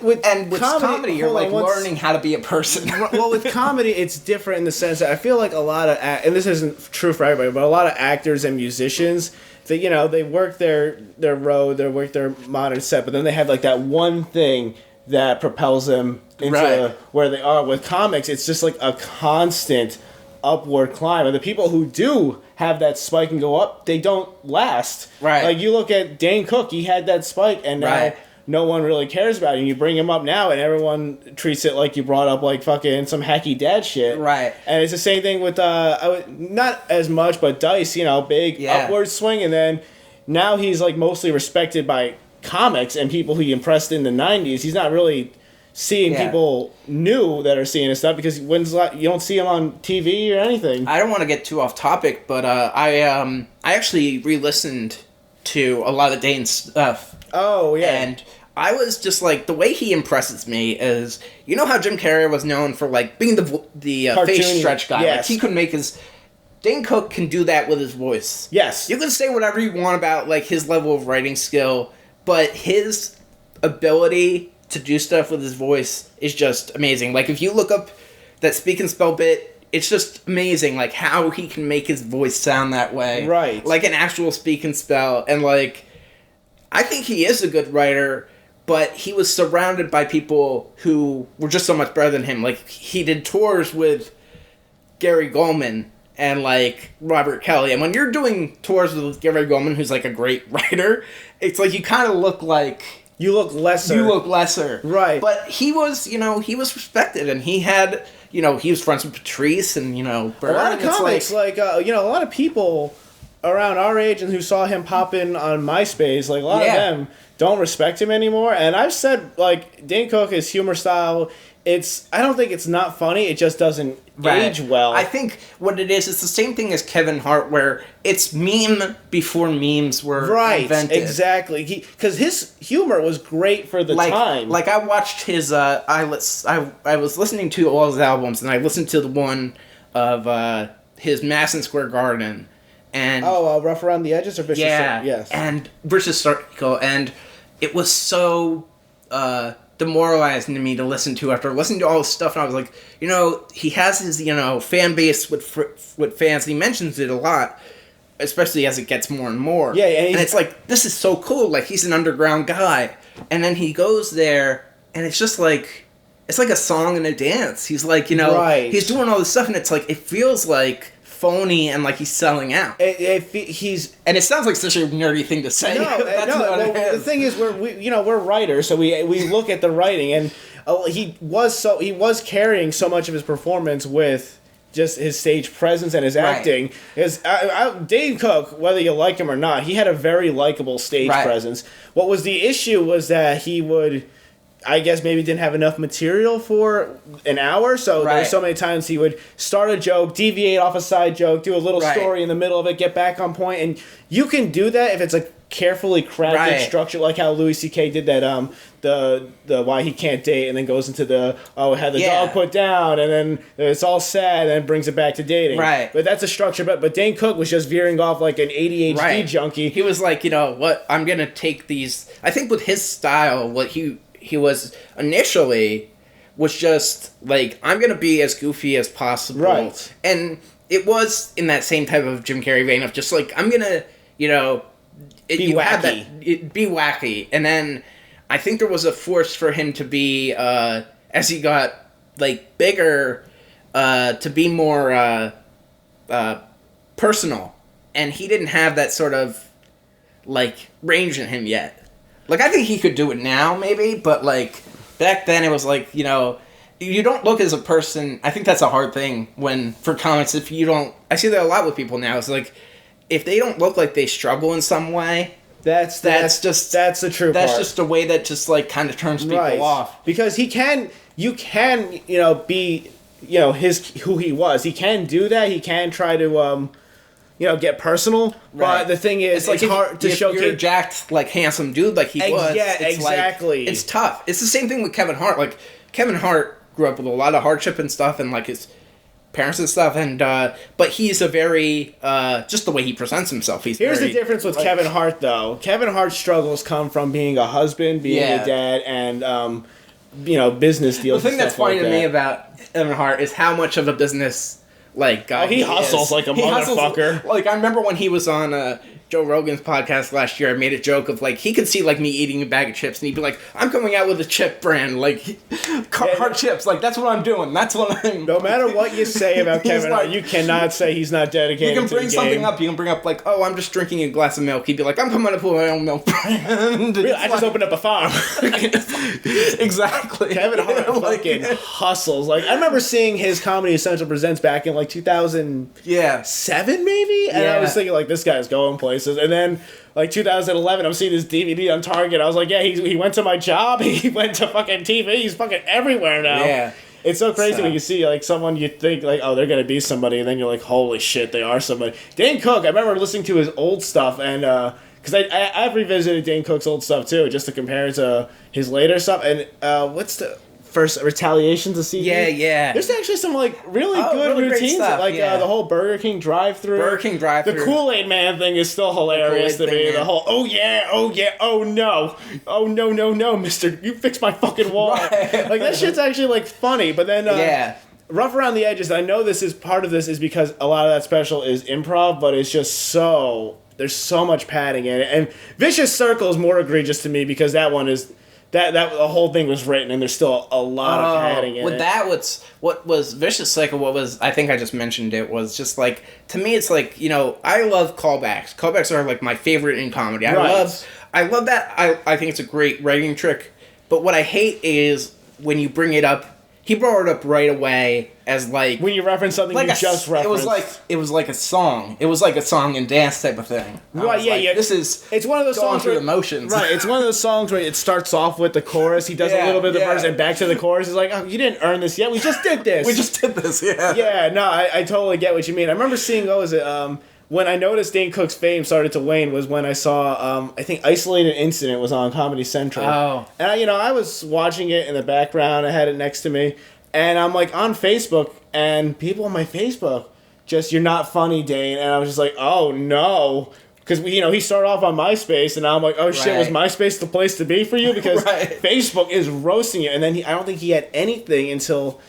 comedy, you're like learning how to be a person. Well, with comedy, it's different in the sense that I feel like a lot of and this isn't true for everybody, but a lot of actors and musicians, they work their road, they work their modern set, but then they have like that one thing that propels them into where they are. With comics, it's just like a constant upward climb, and the people who do have that spike and go up, they don't last. Right. Like you look at Dane Cook, he had that spike, and now no one really cares about it. And you bring him up now, and everyone treats it like you brought up like fucking some hacky dad shit. Right. And it's the same thing with not as much, but Dice. Big upward swing, and then now he's like mostly respected by comics and people who he impressed in the 90s. He's not really seeing people new that are seeing his stuff because you don't see him on TV or anything. I don't want to get too off topic, but I actually re-listened to a lot of Dane's stuff. Oh, yeah. And I was just like, the way he impresses me is, you know how Jim Carrey was known for like being the face stretch guy? Yes. Like he could make his... Dane Cook can do that with his voice. Yes. You can say whatever you want about like his level of writing skill, but his ability to do stuff with his voice is just amazing. Like if you look up that Speak and Spell bit, it's just amazing like how he can make his voice sound that way. Right. Like an actual Speak and Spell. And like, I think he is a good writer, but he was surrounded by people who were just so much better than him. Like he did tours with Gary Goldman and like Robert Kelly, and when you're doing tours with Gary Goldman, who's like a great writer, it's like you kind of look like you look lesser, right? But he was, he was respected, and he had, he was friends with Patrice, and Byrne, a lot of comics, a lot of people around our age and who saw him pop in on MySpace, like a lot of them don't respect him anymore. And I've said like Dane Cook, his humor style, I don't think it's not funny. It just doesn't age well. I think what it is, it's the same thing as Kevin Hart, where it's meme before memes were invented. Exactly. Because his humor was great for the time. Like I watched his. I was listening to all his albums, and I listened to the one of his Madison Square Garden, and Rough Around the Edges or Vicious Circle? Yes. And Vicious Circle, and it was so demoralizing to me to listen to after listening to all this stuff, and I was like, he has his fan base with fans, and he mentions it a lot, especially as it gets more and more. Yeah, and it's like, this is so cool. Like he's an underground guy, and then he goes there, and it's just like, it's like a song and a dance. He's like, he's doing all this stuff, and it's like, it feels like phony and like he's selling out. And it sounds like such a nerdy thing to say. The thing is, we're writers, so we look at the writing, and he was carrying so much of his performance with just his stage presence and his acting. Dane Cook, whether you like him or not, he had a very likable stage presence. What was the issue was that he would, I guess, maybe didn't have enough material for an hour, so there were so many times he would start a joke, deviate off a side joke, do a little story in the middle of it, get back on point, and you can do that if it's a carefully crafted structure, like how Louis C.K. did that, the Why He Can't Date, and then goes into had the dog put down, and then it's all sad, and then brings it back to dating. Right. But that's a structure, but Dane Cook was just veering off like an ADHD junkie. He was like, what, I'm gonna take these, I think with his style, what he was initially was just like, I'm gonna be as goofy as possible, and it was in that same type of Jim Carrey vein of just like, I'm gonna be wacky, and then I think there was a force for him to be as he got like bigger to be more personal, and he didn't have that sort of like range in him yet. Like, I think he could do it now, maybe, but, like, back then it was like, you don't look as a person. I think that's a hard thing for comics, if you don't... I see that a lot with people now. It's like, if they don't look like they struggle in some way, that's the true part. That's just a way that just, like, kind of turns people off. Because you can, be, who he was. He can do that. He can try to... get personal, but the thing is, it's hard to showcase. You're a jacked, like, handsome dude like he was. Yeah, exactly. It's tough. It's the same thing with Kevin Hart. Like, Kevin Hart grew up with a lot of hardship and stuff, and, like, his parents and stuff, and, but he's a very, just the way he presents himself. Here's the difference with Kevin Hart, though. Kevin Hart's struggles come from being a husband, being a dad, and, business deals. The thing that's funny to me about Kevin Hart is how much of a business... he hustles like a motherfucker. Like, I remember when he was on Joe Rogan's podcast last year, I made a joke of, like, he could see, like, me eating a bag of chips, and he'd be like, I'm coming out with a chip brand, like, hard chips, like, that's what I'm doing, that's what I'm... No matter what you say about Kevin Hart, you cannot say he's not dedicated to the game. You can bring something up, you can bring up, like, I'm just drinking a glass of milk, he'd be like, I'm coming up with my own milk brand. Really, I just opened up a farm. Exactly. Kevin Hart fucking hustles. Like, I remember seeing his Comedy Central Presents back in, like, 2007, maybe? And I was thinking, like, this guy's going places. places. And then, like, 2011, I'm seeing this DVD on Target. I was like, yeah, he went to my job. He went to fucking TV. He's fucking everywhere now. Yeah. It's so crazy when you see, like, someone you think, like, oh, they're going to be somebody, and then you're like, holy shit, they are somebody. Dane Cook, I remember listening to his old stuff, and, because I've revisited Dane Cook's old stuff, too, just to compare it to his later stuff, and, what's the first Retaliation's a CD? Yeah. There's actually some, like, really good really great routines, stuff, like, the whole Burger King drive-thru. The Kool-Aid Man thing is still hilarious to me. The whole, oh no, mister, you fixed my fucking wall. Right. Like, that shit's actually, like, funny, but then, Rough Around the Edges, I know this is part of this is because a lot of that special is improv, but it's just so, there's so much padding in it. And Vicious Circle is more egregious to me because that one is, that the whole thing was written and there's still a lot of padding in it. What was Vicious Cycle, I think I just mentioned it, was just like, to me it's like, you know, I love callbacks. Callbacks are like my favorite in comedy. I love that. I think it's a great writing trick. But what I hate is when you bring it up. He brought it up right away as like when you reference something like you just referenced. It was like a song. It was like a song and dance type of thing. Right? Yeah, like, yeah. It's one of those songs through the motions. Right. It's one of those songs where it starts off with the chorus. He does a little bit of the verse and back to the chorus. It's like, oh, you didn't earn this yet. We just did this. Yeah. Yeah. No, I totally get what you mean. I remember seeing when I noticed Dane Cook's fame started to wane was when I saw, I think Isolated Incident was on Comedy Central. Oh. And, I was watching it in the background. I had it next to me. And I'm, like, on Facebook, and people on my Facebook just, you're not funny, Dane. And I was just like, oh, no. Because, he started off on MySpace, and now I'm like, oh, shit, was MySpace the place to be for you? Because Facebook is roasting you. And then I don't think he had anything until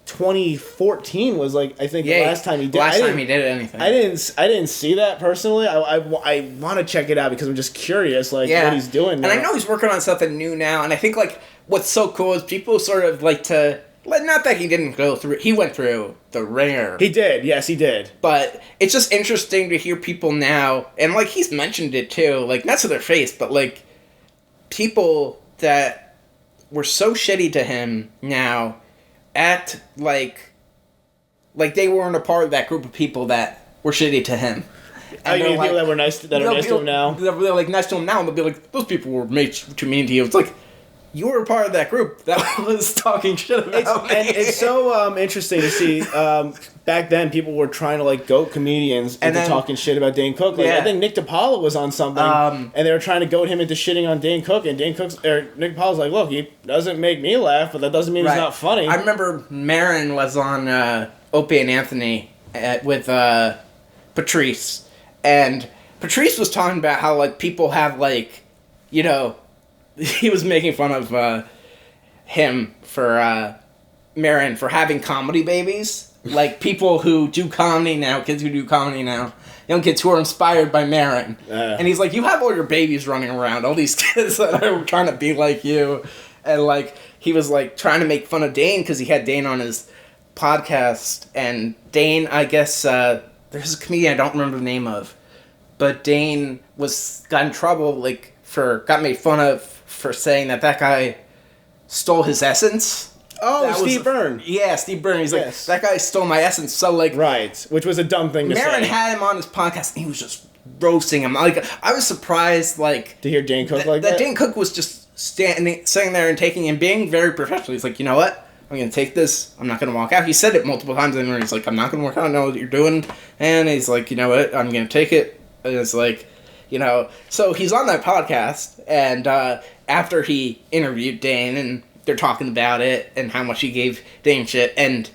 2014 was like I think the last time he did. Last time he did anything. I didn't see that personally. I want to check it out because I'm just curious what he's doing now. And I know he's working on something new now. And I think like what's so cool is people sort of like to not that he didn't go through. He went through the ringer. He did. Yes, he did. But it's just interesting to hear people now, and like he's mentioned it too. Like not to their face, but like people that were so shitty to him now. Act like they weren't a part of that group of people that were shitty to him. And you mean people that were nice to him now? They're like nice to him now, and they'll be like, those people were made too mean to you. It's like, you were a part of that group that was talking shit about me. And it's so interesting to see, back then people were trying to like goat comedians into talking shit about Dane Cook. Like, I think Nick DiPaolo was on something, and they were trying to goat him into shitting on Dane Cook, and Nick DiPaolo's like, look, he doesn't make me laugh, but that doesn't mean he's not funny. I remember Marin was on Opie and Anthony with Patrice, and Patrice was talking about how like people have like, he was making fun of him for Marin for having comedy babies. Like people who do comedy now, kids who do comedy now, young kids who are inspired by Marin. And he's like, you have all your babies running around, all these kids that are trying to be like you. And like, he was like trying to make fun of Dane because he had Dane on his podcast. And Dane, I guess, there's a comedian I don't remember the name of, but Dane got in trouble, got made fun of for saying that guy stole his essence. Oh, Steve Byrne. Yeah, Steve Byrne. He's like, that guy stole my essence. So like, right, which was a dumb thing to say. Marin had him on his podcast, and he was just roasting him. Like, I was surprised, like, to hear Dane Cook like that. That Dane Cook was just sitting there and taking and being very professional. He's like, you know what? I'm gonna take this. I'm not gonna walk out. He said it multiple times, and he's like, I'm not gonna walk out. I know what you're doing. And he's like, you know what? I'm gonna take it. And it's like, so he's on that podcast, and after he interviewed Dane, and they're talking about it, and how much he gave Dane shit, and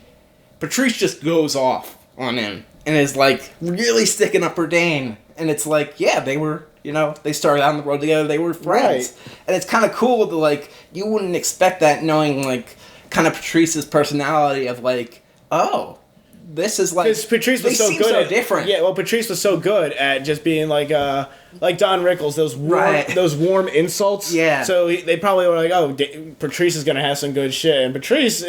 Patrice just goes off on him, and is like, really sticking up for Dane, and it's like, yeah, they were, they started out on the road together, they were friends, and it's kind of cool to, like, you wouldn't expect that knowing, like, kind of Patrice's personality of, like, oh, this is like, because Patrice was so good at different. Yeah, well, Patrice was so good at just being like Don Rickles, those warm insults. Yeah. So they probably were like, oh, Patrice is gonna have some good shit, and Patrice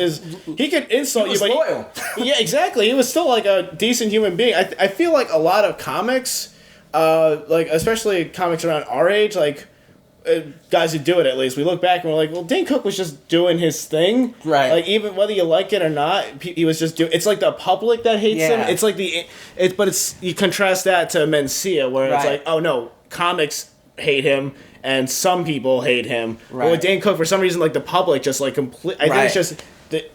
he could insult you, but loyal. Yeah, exactly. He was still like a decent human being. I feel like a lot of comics, like especially comics around our age, like guys who do it, at least, we look back and we're like, well, Dane Cook was just doing his thing. Right. Like, even whether you like it or not, he was just doing... It's like the public that hates him. It's like you contrast that to Mencia, where it's like, oh, no, comics hate him, and some people hate him. Right. But with Dane Cook, for some reason, like, the public just, like, I think it's just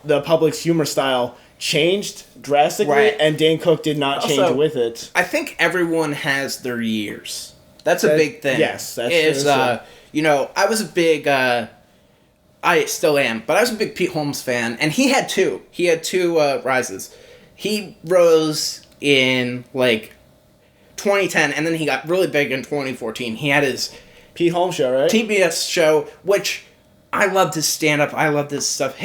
the public's humor style changed drastically, and Dane Cook did not change with it. I think everyone has their years. That's a big thing. Yes, that's true. You know, I was a big, I still am, but I was a big Pete Holmes fan, and he had two. He had two rises. He rose in, like, 2010, and then he got really big in 2014. He had his Pete Holmes show, right? TBS show, which I loved his stand-up. I loved his stuff.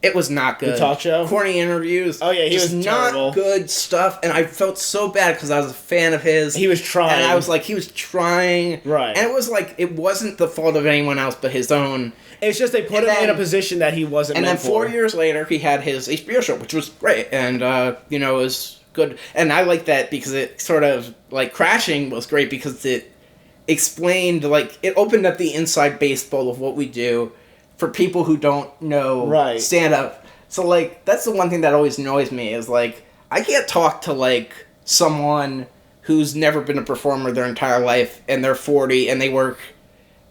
It was not good. The talk show? Corny interviews. Oh, yeah, he was terrible. Not good stuff, and I felt so bad because I was a fan of his. He was trying. And I was like, he was trying. Right. And it was like, it wasn't the fault of anyone else but his own. It's just they put him in a position that he wasn't meant for. And then 4 years later, he had his HBO show, which was great, and, you know, it was good. And I like that because it sort of, like, Crashing was great because it explained, like, it opened up the inside baseball of what we do for people who don't know stand-up. So, like, that's the one thing that always annoys me is, like, I can't talk to, like, someone who's never been a performer their entire life, and they're 40, and they work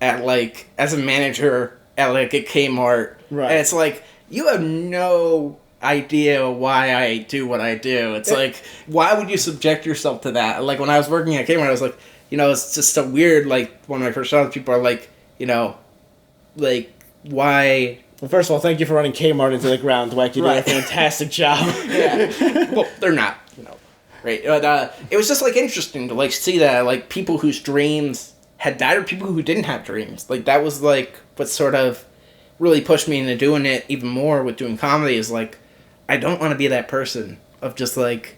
at, like, as a manager at, like, a Kmart. Right. And it's like, you have no idea why I do what I do. It's like, why would you subject yourself to that? Like, when I was working at Kmart, I was like, you know, it's just so weird. Like, one of my first jobs, people are like, you know, like, why... Well, first of all, thank you for running Kmart into the ground, Dweck. You did a fantastic job. Well, they're not, you know, right? But it was just, like, interesting to, like, see that, like, people whose dreams had died or people who didn't have dreams. Like, that was, like, what sort of really pushed me into doing it even more with doing comedy is, like, I don't want to be that person of just, like,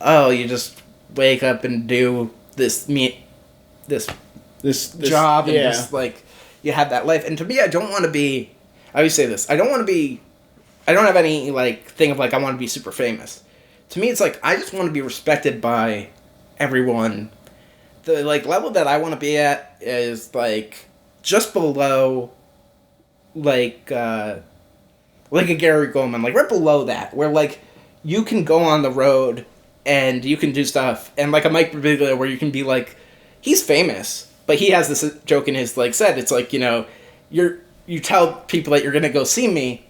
oh, you just wake up and do this job and just, like, you have that life. And to me, I don't want to be... I always say this. I don't have any, like, thing of, like, I want to be super famous. To me, it's, like, I just want to be respected by everyone. The, like, level that I want to be at is, like, just below, like a Gary Goldman. Like, right below that. Where, like, you can go on the road and you can do stuff. And, like, a Mike Birbiglia where you can be, like, he's famous. But he has this joke in his, like, set. It's, like, you know, you tell people that you're going to go see me,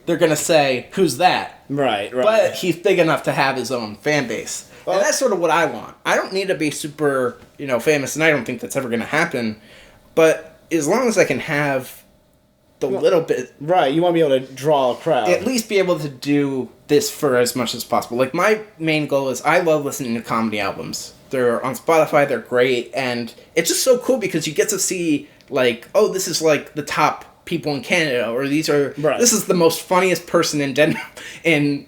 they're going to say, who's that? Right. But he's big enough to have his own fan base. Well, and that's sort of what I want. I don't need to be super, you know, famous, and I don't think that's ever going to happen. But as long as I can have the little bit... Right, you want to be able to draw a crowd. At least be able to do this for as much as possible. Like, my main goal is I love listening to comedy albums. They're on Spotify, they're great, and it's just so cool because you get to see, like, oh, this is, like, the top people in Canada, or these are this is the most funniest person in Denver, Denver,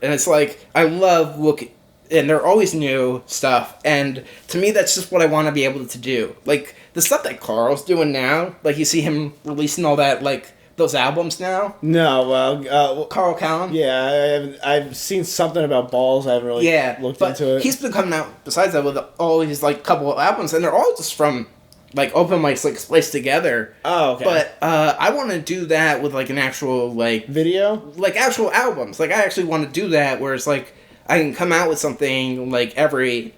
and it's like I love looking, and they're always new stuff, and to me that's just what I want to be able to do. Like the stuff that Carl's doing now, like you see him releasing all that, like those albums now. No, well, Carl Callum. Yeah, I've seen something about Balls. I haven't really looked into it. He's been coming out besides that with all his like couple of albums, and they're all just from like open mics, like spliced together. Oh, okay. But I want to do that with like an actual like video, like actual albums. Like I actually want to do that where it's like I can come out with something like every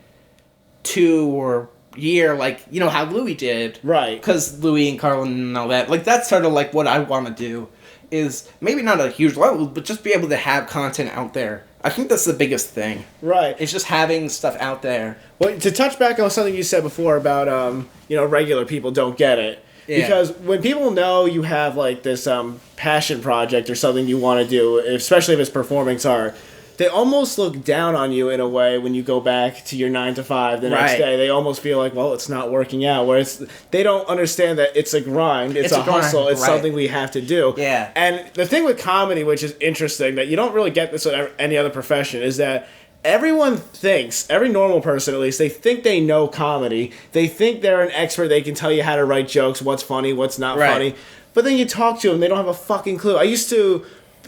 2 or year, like you know how Louis did, right? Because Louis and Carlin and all that. Like that's sort of like what I want to do. Is maybe not a huge level, but just be able to have content out there. I think that's the biggest thing. Right. It's just having stuff out there. Well, to touch back on something you said before about, regular people don't get it. Yeah. Because when people know you have, like, this passion project or something you want to do, especially if it's performing art, they almost look down on you in a way when you go back to your 9 to 5 the next day. They almost feel like, well, it's not working out. Whereas they don't understand that it's a grind, it's a hustle, it's something we have to do. Yeah. And the thing with comedy, which is interesting, that you don't really get this with any other profession, is that everyone thinks, every normal person at least, they think they know comedy. They think they're an expert. They can tell you how to write jokes, what's funny, what's not funny. But then you talk to them, they don't have a fucking clue. I used to...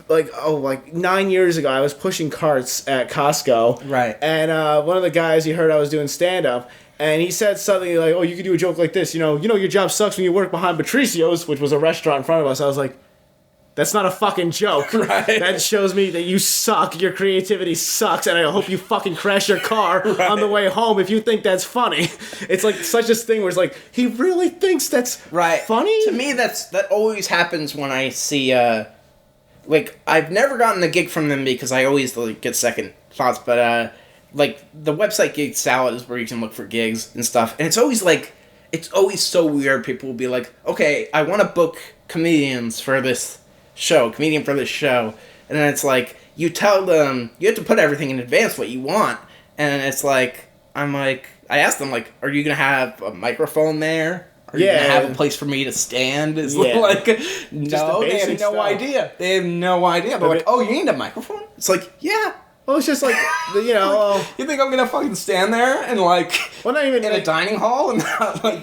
like 9 years ago, I was pushing carts at Costco. Right. And one of the guys, he heard I was doing stand-up, And he said something like, "Oh, you can do a joke like this. You know, your job sucks when you work behind Patricio's, which was a restaurant in front of us." I was like, "That's not a fucking joke. Right. That shows me that you suck. Your creativity sucks, and I hope you fucking crash your car on the way home if you think that's funny." It's like such a thing where it's like he really thinks that's funny. To me, that always happens when I see like I've never gotten a gig from them because I always like get second thoughts, but like the website Gig Salad is where you can look for gigs and stuff, and it's always so weird. People will be like, "Okay, I want to book comedian for this show," and then it's like you tell them you have to put everything in advance what you want, and it's like I asked them like, "Are you gonna have a microphone there? Are you gonna have a place for me to stand?" It's like no, they have no idea. They have no idea. They're like, "Oh, you need a microphone?" It's like, yeah. Well, it's just like, you think I'm gonna fucking stand there and like, well, not even in a dining hall and not like,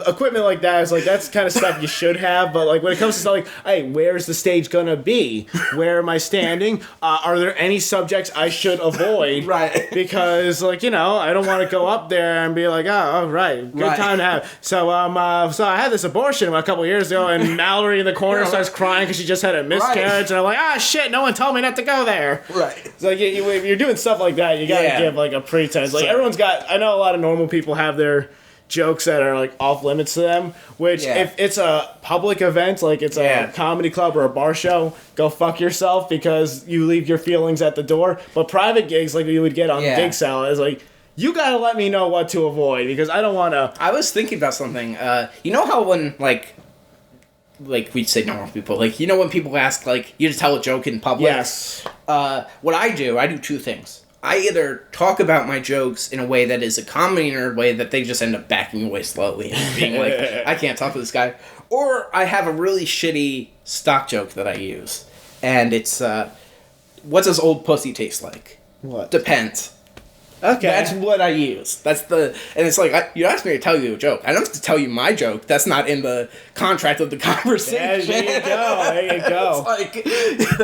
equipment like that is like, that's kind of stuff you should have, but like when it comes to stuff like, hey, where's the stage gonna be? Where am I standing? Are there any subjects I should avoid? Right. Because like, I don't want to go up there and be like, oh, right, good time to have. So so I had this abortion a couple years ago, and Mallory in the corner starts crying because she just had a miscarriage, and I'm like, shit, no one told me not to go there. Right. It's like if you're doing stuff like that, you gotta give like a pretense. Like everyone's got. I know a lot of normal people have their jokes that are like off limits to them. Which if it's a public event, like it's a comedy club or a bar show, go fuck yourself because you leave your feelings at the door. But private gigs, like you would get on Gig Salad, is like you gotta let me know what to avoid because I don't want to. I was thinking about something. You know how when like we'd say normal people, like, when people ask, like, you just tell a joke in public? Yes. What I do two things. I either talk about my jokes in a way that is a comedy or a way that they just end up backing away slowly and being like, I can't talk to this guy. Or I have a really shitty stock joke that I use. And it's, what does old pussy taste like? What? Depends. Okay. That's what I use. And it's like, you asked me to tell you a joke. I don't have to tell you my joke. That's not in the contract of the conversation. There you go. It's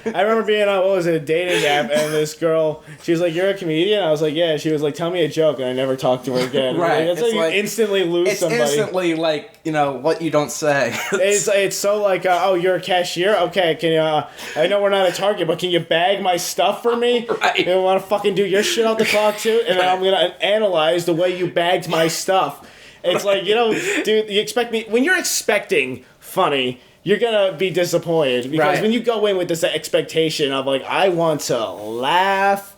like, I remember being on, a dating app, and this girl, she was like, "You're a comedian?" I was like, "Yeah." She was like, "Tell me a joke," and I never talked to her again. Right. That's how you instantly lose somebody. It's instantly like, what you don't say. It's so like, oh, you're a cashier? Okay, can you, I know we're not a Target, but can you bag my stuff for me? Right. You want to fucking do your shit off the clock too? And then I'm going to analyze the way you bagged my stuff. It's like, dude, you expect me, when you're expecting funny, you're going to be disappointed. Because when you go in with this expectation of like, I want to laugh,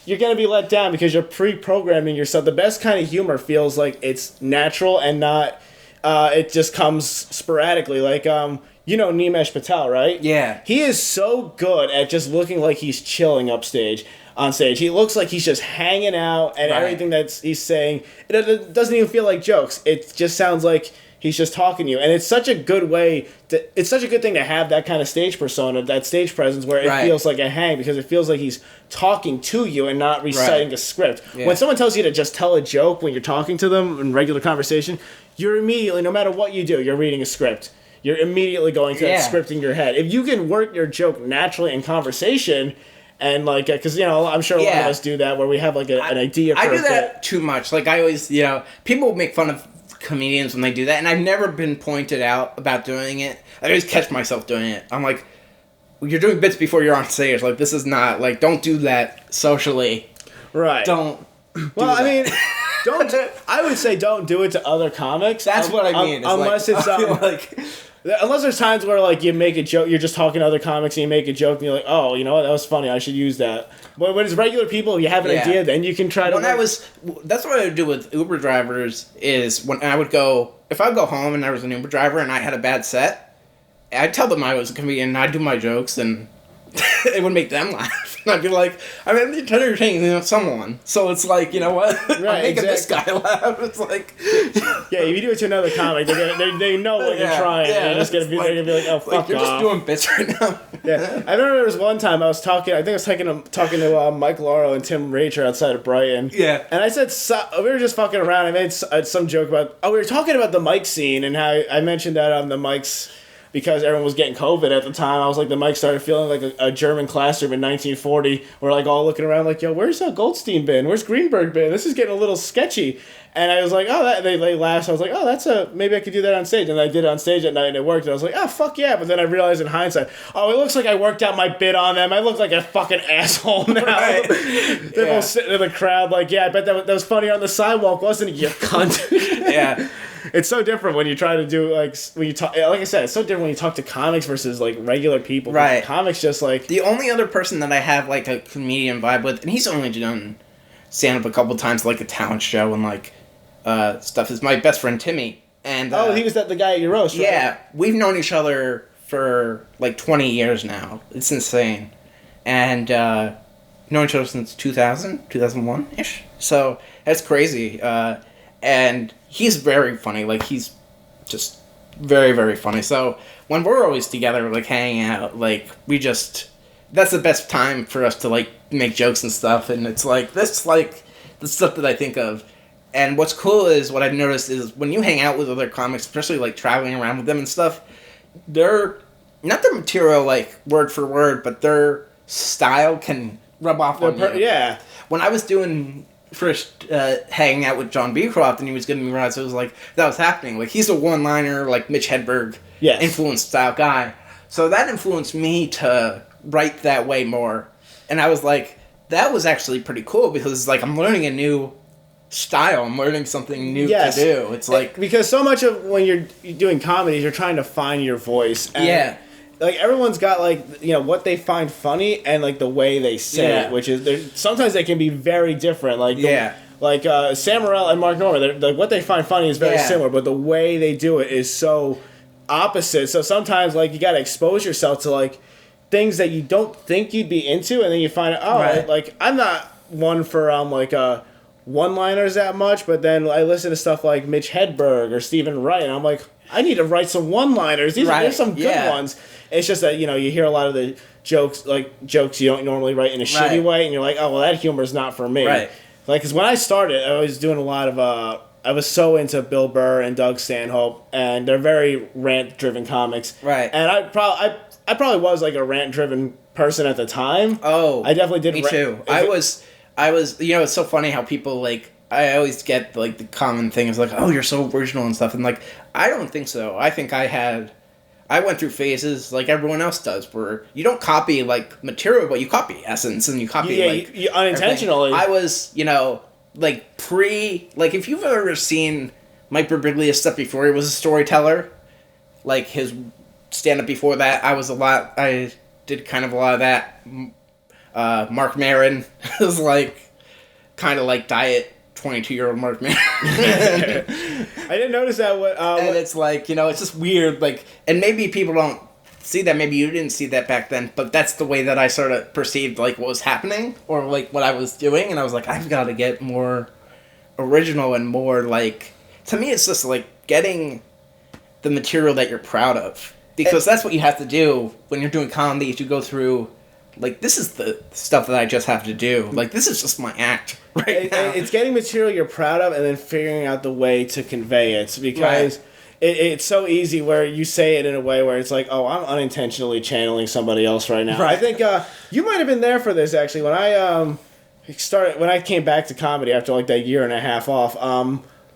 you're going to be let down because you're pre-programming yourself. The best kind of humor feels like it's natural and not, it just comes sporadically. Like, Nimesh Patel, right? Yeah. He is so good at just looking like he's chilling on stage. He looks like he's just hanging out, and everything that he's saying, it doesn't even feel like jokes. It just sounds like he's just talking to you. And it's such a good it's such a good thing to have that kind of stage persona, that stage presence where it feels like a hang, because it feels like he's talking to you and not reciting a script. Yeah. When someone tells you to just tell a joke when you're talking to them in regular conversation, you're immediately, no matter what you do, you're reading a script. You're immediately going to that script in your head. If you can work your joke naturally in conversation, and like, because I'm sure a lot of us do that, where we have like an idea. I do that too much. Like I always, people make fun of comedians when they do that, and I've never been pointed out about doing it. I always catch myself doing it. I'm like, well, you're doing bits before you're on stage. Like this is not like, don't do that socially. Right. Don't. Well, I mean. I would say don't do it to other comics. That's what I mean. Unless it's unless there's times where like you make a joke, you're just talking to other comics and you make a joke and you're like, oh, you know what, that was funny, I should use that. But when it's regular people, you have an idea, then you can try to. That's what I would do with Uber drivers. Is when I would go, if I would go home and there was an Uber driver and I had a bad set, I'd tell them I was a comedian and I'd do my jokes and it would make them laugh. And I'd be like, I'm entertaining someone. So it's like, you know what? I'm making this guy laugh. It's like... Yeah, if you do it to another comic, they know what you're trying. Yeah, they're just going to be like, oh, fuck you're off. Just doing bits right now. Yeah. I remember there was one time I was talking to Mike Lauro and Tim Racher outside of Brighton. Yeah. And I said, we were just fucking around. I made some joke about... we were talking about the Mike scene and how I mentioned that the Mike's... because everyone was getting COVID at the time. I was like, the mic started feeling like a German classroom in 1940. We're like all looking around like, yo, where's Goldstein been? Where's Greenberg been? This is getting a little sketchy. And I was like, oh, they laughed. I was like, oh, maybe I could do that on stage. And I did it on stage at night, and it worked. And I was like, oh, fuck yeah. But then I realized in hindsight, oh, it looks like I worked out my bit on them. I look like a fucking asshole now. Right. They're both sitting in the crowd like, yeah, I bet that was funny on the sidewalk, wasn't it, you cunt? Yeah. It's so different when you try to do, like, when you talk, like I said, it's so different when you talk to comics versus, like, regular people. Right. Comics just, like... The only other person that I have, like, a comedian vibe with, and he's only done stand-up a couple times, like, a talent show and, like... stuff is my best friend Timmy, and he was the guy at your roast, right? Yeah, we've known each other for like 20 years now. It's insane, and known each other since 2001 ish. So that's crazy. And he's very funny. Like he's just very, very funny. So when we're always together, like hanging out, like that's the best time for us to like make jokes and stuff. And it's like that's like the stuff that I think of. And what's cool is, what I've noticed is, when you hang out with other comics, especially, like, traveling around with them and stuff, not their material, like, word for word, but their style can rub off on you. Yeah. When I was first hanging out with John Beecroft, and he was giving me rides, it was like, that was happening. Like, he's a one-liner, like, Mitch Hedberg influenced style guy. So that influenced me to write that way more. And I was like, that was actually pretty cool, because, like, I'm learning a new... style. I'm learning something new to do. It's like because so much of when you're doing comedy, you're trying to find your voice. And like everyone's got like what they find funny and like the way they say it, which is sometimes they can be very different. Like Sam Morril and Mark Norman, like what they find funny is very similar, but the way they do it is so opposite. So sometimes like you got to expose yourself to like things that you don't think you'd be into, and then you find out like I'm not one for one-liners that much, but then I listen to stuff like Mitch Hedberg or Stephen Wright, and I'm like, I need to write some one-liners. There's some good ones. It's just that, you hear a lot of the jokes you don't normally write in a shitty way, and you're like, oh, well, that humor is not for me. Right. Like, because when I started, I was doing a lot of, I was so into Bill Burr and Doug Stanhope, and they're very rant-driven comics. Right. And I probably was, like, a rant-driven person at the time. Oh, I definitely did. Me too. I was, it's so funny how people, like, I always get, like, the common thing is, like, oh, you're so original and stuff. And, like, I don't think so. I think I went through phases, like everyone else does, where you don't copy, like, material, but you copy essence and you copy, you unintentionally. Everything. I was, like, if you've ever seen Mike Birbiglia's stuff before, he was a storyteller. Like, his stand-up before that, I did kind of a lot of that. Mark Maron was kind of like diet 22-year-old Mark Maron. I didn't notice that. And it's like, it's just weird. Like, and maybe people don't see that. Maybe you didn't see that back then, but that's the way that I sort of perceived like what was happening or like what I was doing. And I was like, I've got to get more original and more like. To me, it's just like getting the material that you're proud of, because that's what you have to do when you're doing comedy. Is you go through. Like, this is the stuff that I just have to do. Like, this is just my act right now. It's getting material you're proud of and then figuring out the way to convey it. Because it's so easy where you say it in a way where it's like, oh, I'm unintentionally channeling somebody else right now. Right. I think you might have been there for this, actually. When I came back to comedy after, like, that year and a half off,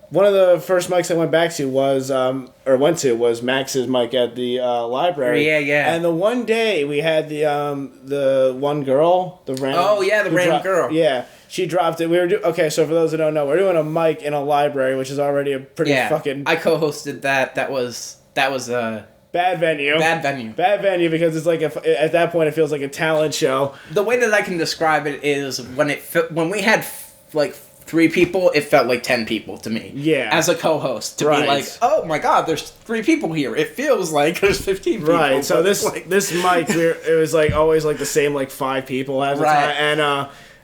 one of the first mics I went back to was Max's mic at the library. Yeah. And the one day we had the one girl, the random girl. Yeah, she dropped it. Okay, so for those that don't know, we're doing a mic in a library, which is already a pretty fucking. I co-hosted that. That was bad venue. Bad venue because it's like at that point it feels like a talent show. The way that I can describe it is when we had like 3 people, it felt like 10 people to me. Yeah. As a co-host. To be like, oh my god, there's 3 people here. It feels like there's 15 people. Right, so this mic, it was like always like the same like 5 people at the time. And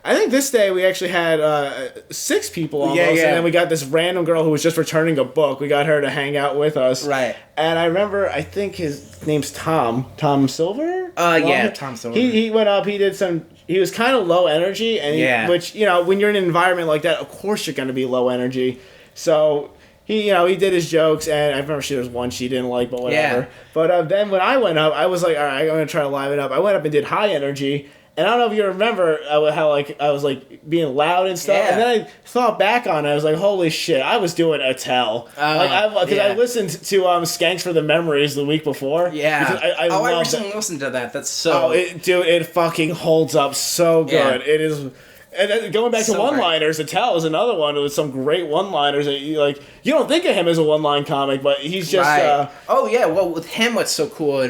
I think this day we actually had 6 people almost. Yeah. And then we got this random girl who was just returning a book. We got her to hang out with us. Right. And I remember, I think his name's Tom. Tom Silver? Tom Silver. He went up, he was kind of low energy, and which, when you're in an environment like that, of course you're going to be low energy. So he did his jokes, and I remember there was one she didn't like, but whatever. Yeah. But then when I went up, I was like, all right, I'm gonna try to liven up. I went up and did high energy, and I don't know if you remember how like I was like being loud and stuff. Yeah. And then I thought back on it, I was like, holy shit, I was doing a tell. Because I listened to Skanks for the Memories the week before. Yeah. I I recently listened to that. That's so. It fucking holds up so good. Yeah. It is. And then going back to one-liners, Attell is another one with some great one-liners that you don't think of him as a one-line comic, but he's just. Right. Oh yeah, well with him, what's so cool?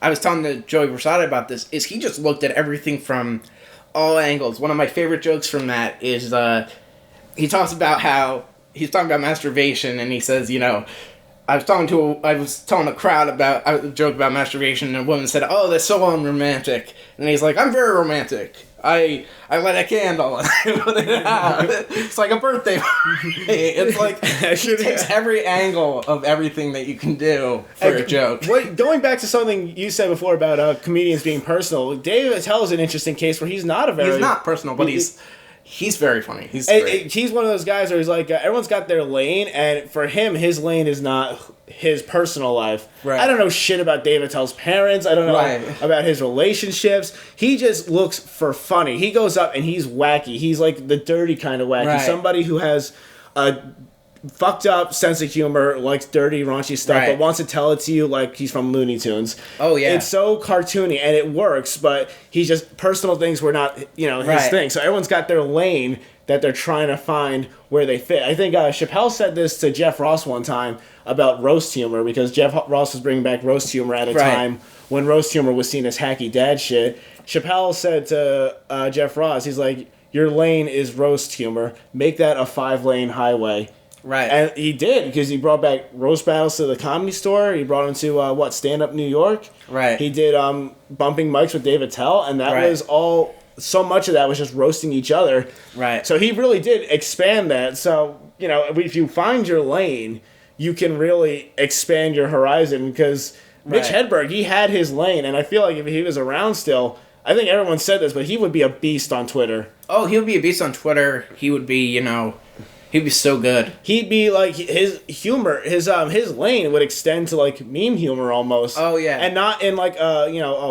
I was talking to Joey Versada about this. Is he just looked at everything from all angles? One of my favorite jokes from that is he talks about how he's talking about masturbation, and he says, I was telling a crowd about a joke about masturbation, and a woman said, "Oh, that's so unromantic," and he's like, "I'm very romantic. I light a candle and I put it out. It's like a birthday party." It's like it takes every angle of everything that you can do for a joke. Going back to something you said before about comedians being personal, Dave Attell is an interesting case where he's not personal, but he's very funny. He's one of those guys where he's like, everyone's got their lane, and for him, his lane is not his personal life. Right. I don't know shit about Dave Attell's parents. I don't know about his relationships. He just looks for funny. He goes up and he's wacky. He's like the dirty kind of wacky. Right. Somebody who has a fucked up sense of humor, likes dirty, raunchy stuff, but wants to tell it to you like he's from Looney Tunes. Oh, yeah. It's so cartoony, and it works, but he's just, personal things were not, his thing. So everyone's got their lane that they're trying to find where they fit. I think Chappelle said this to Jeff Ross one time about roast humor, because Jeff Ross was bringing back roast humor at a time when roast humor was seen as hacky dad shit. Chappelle said to Jeff Ross, he's like, your lane is roast humor. Make that a 5-lane highway. Right. And he did, because he brought back roast battles to the Comedy Store. He brought him to, Stand Up New York. Right. He did Bumping Mics with Dave Attell, and that was all, so much of that was just roasting each other. Right. So he really did expand that. So, if you find your lane, you can really expand your horizon, because Mitch Hedberg, he had his lane, and I feel like if he was around still, I think everyone said this, but he would be a beast on Twitter. Oh, he would be a beast on Twitter. He would be, he'd be so good. He'd be like, his humor, his lane would extend to like meme humor almost. Oh yeah. And not in like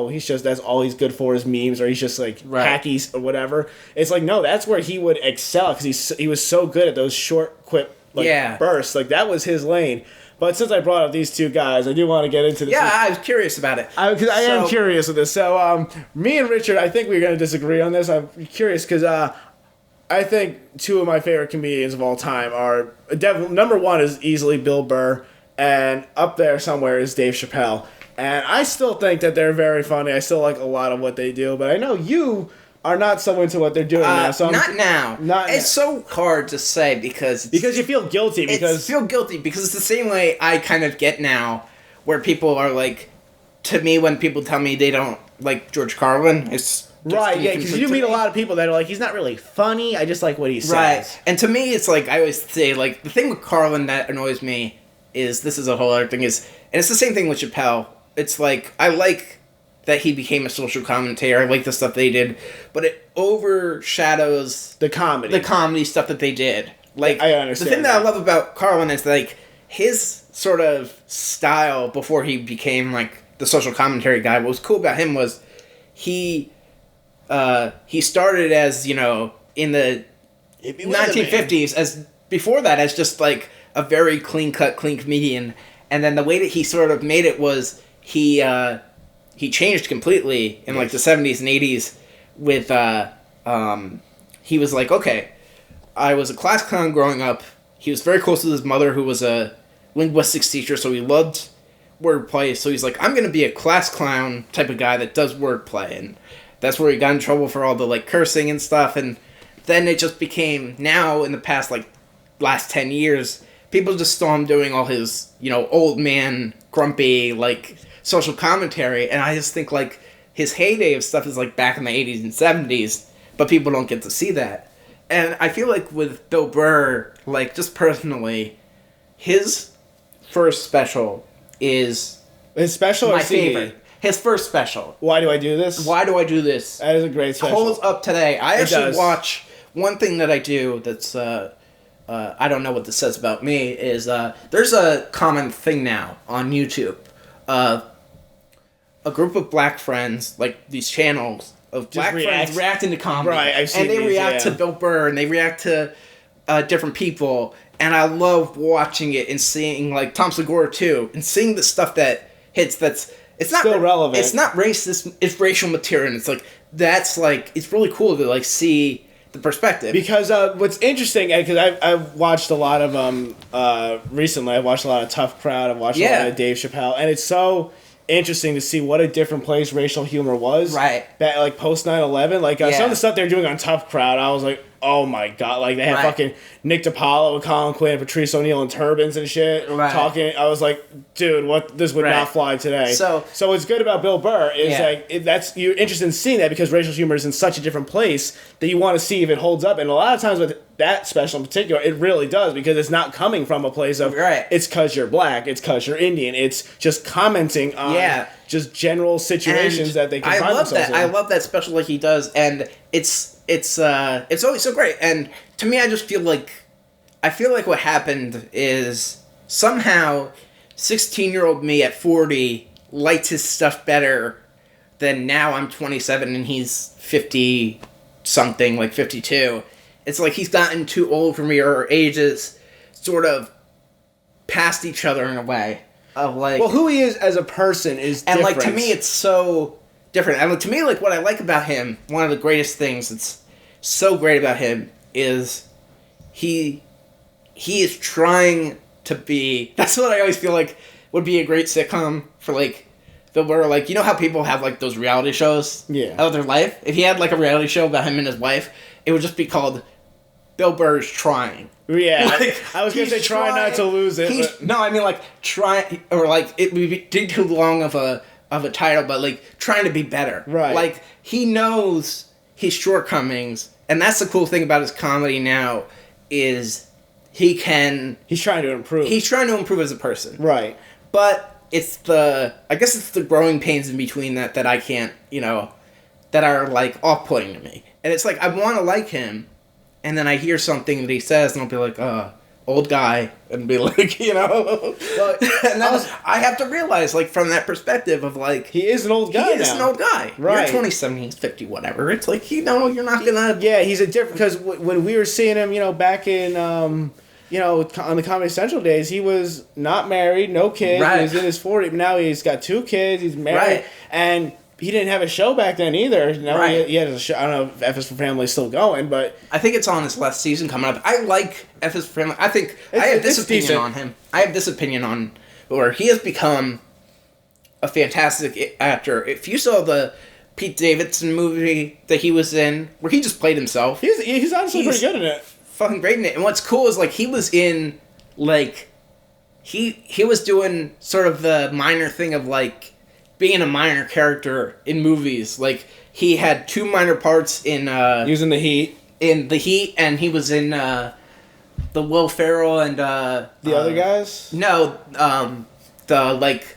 he's just, that's all he's good for is memes, or he's just like hacky or whatever. It's like, no, that's where he would excel, because he was so good at those short quip bursts. Like that was his lane. But since I brought up these two guys, I do want to get into this. Yeah, I was curious about it. Because I am curious with this. So me and Richard, I think we're going to disagree on this. I'm curious because I think two of my favorite comedians of all time are, number one is easily Bill Burr, and up there somewhere is Dave Chappelle. And I still think that they're very funny. I still like a lot of what they do, but I know you are not so into what they're doing now. So not now. It's so hard to say because you feel guilty. Because it's the same way I kind of get now, where people are like, to me, when people tell me they don't like George Carlin, it's right, yeah, because you meet a lot of people that are like, he's not really funny, I just like what he says. Right, and to me, it's like, I always say, like, the thing with Carlin that annoys me is, this is a whole other thing, and it's the same thing with Chappelle. It's like, I like that he became a social commentator, I like the stuff they did, but it overshadows the comedy stuff that they did. Like, I understand. The thing that I love about Carlin is, like, his sort of style before he became, like, the social commentary guy, what was cool about him was he started as, in the 1950s, as before that, as just like a very clean comedian, and then the way that he sort of made it was he changed completely in like the 70s and 80s with he was like, okay, I was a class clown growing up. He was very close to his mother, who was a linguistics teacher, so he loved wordplay. So he's like, I'm gonna be a class clown type of guy that does wordplay, and that's where he got in trouble for all the, like, cursing and stuff, and then it just became, now, in the past, like, last 10 years, people just saw him doing all his, old man, grumpy, like, social commentary, and I just think, like, his heyday of stuff is, like, back in the 80s and 70s, but people don't get to see that. And I feel like with Bill Burr, like, just personally, his first special is his special my favorite. His first special. Why Do I Do This? Why Do I Do This? That is a great special. Holds up today. I actually watch one thing that I do that's I don't know what this says about me, is there's a common thing now on YouTube. A group of black friends, like these channels of black friends reacting to comedy. Right, I've seen and they these, react to Bill Burr, and they react to different people. And I love watching it and seeing, like, Tom Segura, too, and seeing the stuff that hits it's not still relevant. It's not racist, it's racial material, and it's like, that's, like, it's really cool to, like, see the perspective. Because what's interesting, because I've watched a lot of recently. I've watched a lot of Tough Crowd. I've watched a lot of Dave Chappelle, and it's so interesting to see what a different place racial humor was. Right. Back, like post 9/11, like some of the stuff they're doing on Tough Crowd, I was like, oh my god! Like they had fucking Nick DiPaolo, Colin Quinn, Patrice O'Neal in turbans and shit talking. I was like, dude, what? This would not fly today. So what's good about Bill Burr is like you're interested in seeing that because racial humor is in such a different place that you want to see if it holds up. And a lot of times with that special in particular, it really does because it's not coming from a place of it's because you're black, it's because you're Indian. It's just commenting on just general situations that they can find themselves in. I love that special like he does, and it's always so great. And to me, I feel like what happened is somehow 16-year-old me at 40 liked his stuff better than now I'm 27 and he's 50 something, like 52. It's like he's gotten too old for me, or our ages sort of past each other in a way of like. Well, who he is as a person is different. And like to me, it's so different. And to me, like what I like about him, one of the greatest things that's so great about him is he is trying to be. That's what I always feel like would be a great sitcom for like Bill Burr. Like, you know how people have like those reality shows of their life? If he had like a reality show about him and his wife, it would just be called Bill Burr's Trying. Yeah, like, I was gonna say try not to lose it. No, I mean like try, or like it would be too long of a title, but like trying to be better. Right. Like he knows his shortcomings, and that's the cool thing about his comedy now is he's trying to improve. He's trying to improve as a person. Right. But I guess it's the growing pains in between that I can't, that are like off-putting to me. And it's like I want to like him, and then I hear something that he says, and I'll be like, old guy, and be like, Well, and I have to realize, like, from that perspective of, like. He is an old guy. He is an old guy. Right. You're 27, he's 50, whatever. It's like, you're not gonna. Yeah, he's a different. Because when we were seeing him, back in. On the Comedy Central days, he was not married, no kids. Right. He was in his 40s. Now he's got 2 kids. He's married, and he didn't have a show back then either. Now he had a show. I don't know if F is for Family is still going, but I think it's on his last season coming up. I like F is for Family. I think I have this opinion on him. I have this opinion on, or he has become a fantastic actor. If you saw the Pete Davidson movie that he was in, where he just played himself, he's honestly pretty good in it. Fucking great in it. And what's cool is like he was in like he was doing sort of the minor thing of like being a minor character in movies. Like he had 2 minor parts in he was in The Heat. In The Heat, and he was in the Will Ferrell and the other guys? No, the like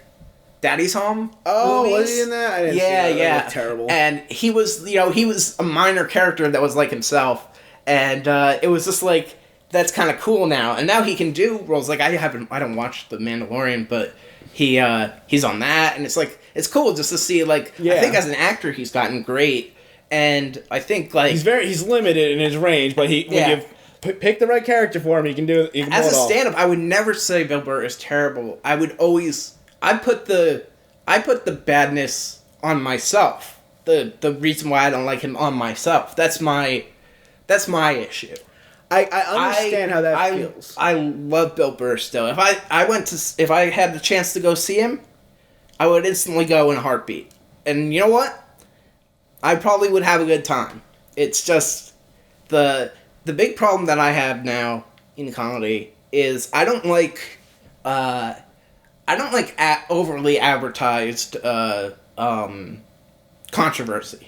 Daddy's Home. Oh, movies. Was he in that? I didn't see that. That looked terrible. And he was a minor character that was like himself. And it was just like, that's kind of cool now. And now he can do roles like I don't watch The Mandalorian, but he's on that, and it's like it's cool just to see like I think as an actor he's gotten great, and I think like he's limited in his range, but when you pick the right character for him, he can do it. As a stand-up, I would never say Bill Burr is terrible. I put the badness on myself. The reason why I don't like him on myself. That's my issue. I understand how that feels. I love Bill Burr still. If I had the chance to go see him, I would instantly go in a heartbeat. And you know what? I probably would have a good time. It's just the big problem that I have now in comedy is I don't like overly advertised controversy.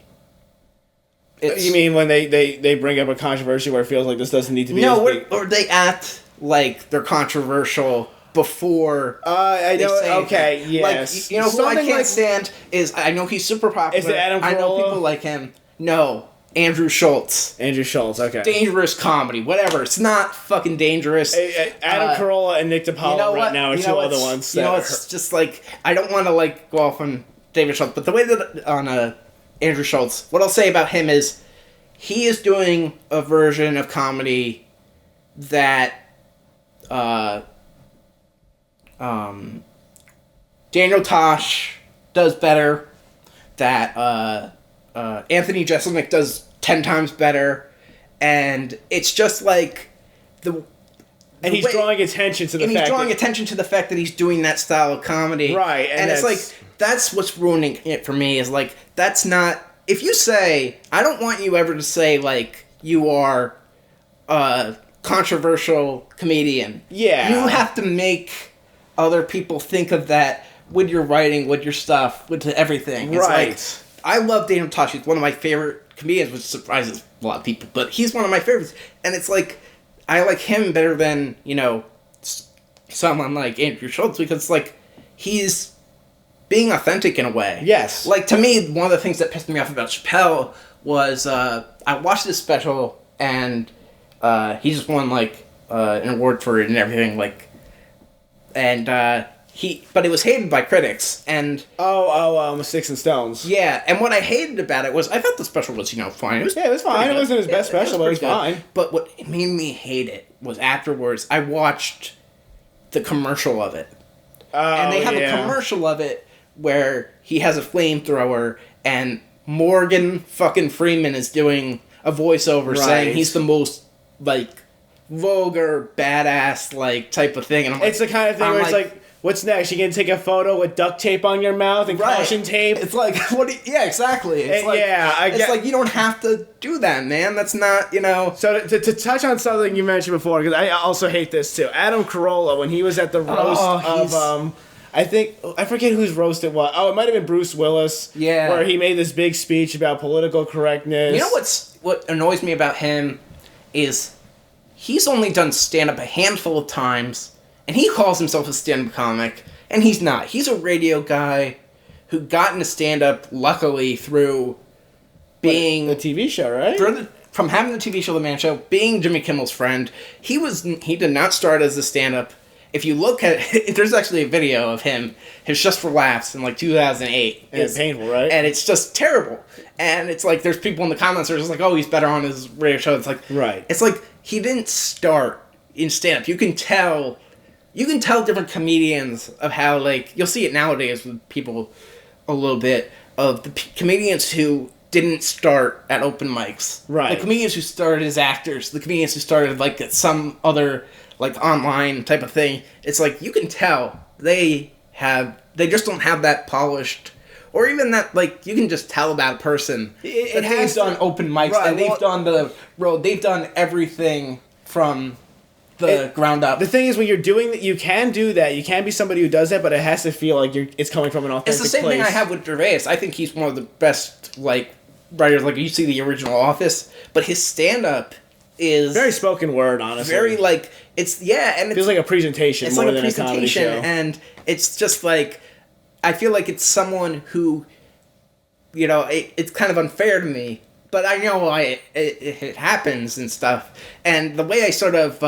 You mean when they bring up a controversy where it feels like this doesn't need to be? No, or they act like they're controversial before. I know. Okay, yes. Like, who I can't stand is I know he's super popular. Is it Adam Carolla? I know people like him. No, Andrew Schultz. Andrew Schultz, okay. Dangerous comedy, whatever. It's not fucking dangerous. Adam Carolla and Nick DiPaolo right now are two other ones. It's just like, I don't want to like go off on David Schultz, but the way that on Andrew Schultz, what I'll say about him is he is doing a version of comedy that Daniel Tosh does better, that Anthony Jeselnik does 10 times better, and it's just like and he's drawing attention to the fact that he's doing that style of comedy, right? And it's like, that's what's ruining it for me, is like, that's not, if you say, I don't want you ever to say like you are a controversial comedian, you have to make other people think of that with your writing, with your stuff, with everything. It's right. Like, I love Daniel Tosh. He's one of my favorite comedians, which surprises a lot of people, but he's one of my favorites. And it's like, I like him better than, you know, someone like Andrew Schultz, because, like, he's being authentic in a way. Yes. Like, to me, one of the things that pissed me off about Chappelle was, I watched this special, and he just won, like, an award for it and everything, like, and, but it was hated by critics, and... Sticks and Stones. Yeah, and what I hated about it was, I thought the special was, you know, fine. It was fine. It wasn't his best special, but it was fine. But what made me hate it was afterwards, I watched the commercial of it. And they have a commercial of it where he has a flamethrower, and Morgan fucking Freeman is doing a voiceover saying he's the most, like, vulgar, badass, like, type of thing. And I'm like, it's the kind of thing where it's like, what's next? You gonna take a photo with duct tape on your mouth and caution tape? It's like, yeah, exactly. It's like, it's like, you don't have to do that, man. That's not, you know. So to touch on something you mentioned before, because I also hate this too. Adam Carolla, when he was at the roast of, I forget whose roast it was. Oh, it might have been Bruce Willis. Yeah. Where he made this big speech about political correctness. You know what annoys me about him is he's only done stand-up a handful of times. And he calls himself a stand-up comic, and he's not. He's a radio guy who got into stand-up, luckily, through being... The TV show, right? From having the TV show, The Man Show, being Jimmy Kimmel's friend. He did not start as a stand-up. If you look at it, there's actually a video of him, his Just for Laughs, in like 2008. And it's painful, right? And it's just terrible. And it's like, there's people in the comments that are just like, oh, he's better on his radio show. It's like... Right. It's like, he didn't start in stand-up. You can tell different comedians of how, like, you'll see it nowadays with people a little bit, of the comedians who didn't start at open mics. Right. The comedians who started as actors, the comedians who started, like, at some other, like, online type of thing. It's like, you can tell they just don't have that polished, or even that, like, you can just tell about a person. It has done open mics, right, and they've done the road, they've done everything from... the ground up. The thing is, when you're doing that, you can do that. You can be somebody who does that, but it has to feel like it's coming from an authentic place. It's the same thing I have with Gervais. I think he's one of the best, like, writers. Like, you see the original Office, but his stand-up is... very spoken word, honestly. Very, like, it's... Yeah, and it feels like a presentation more than a comedy show. And it's just, like... I feel like it's someone who... You know, it's kind of unfair to me, but I know why it happens and stuff. And the way I sort of...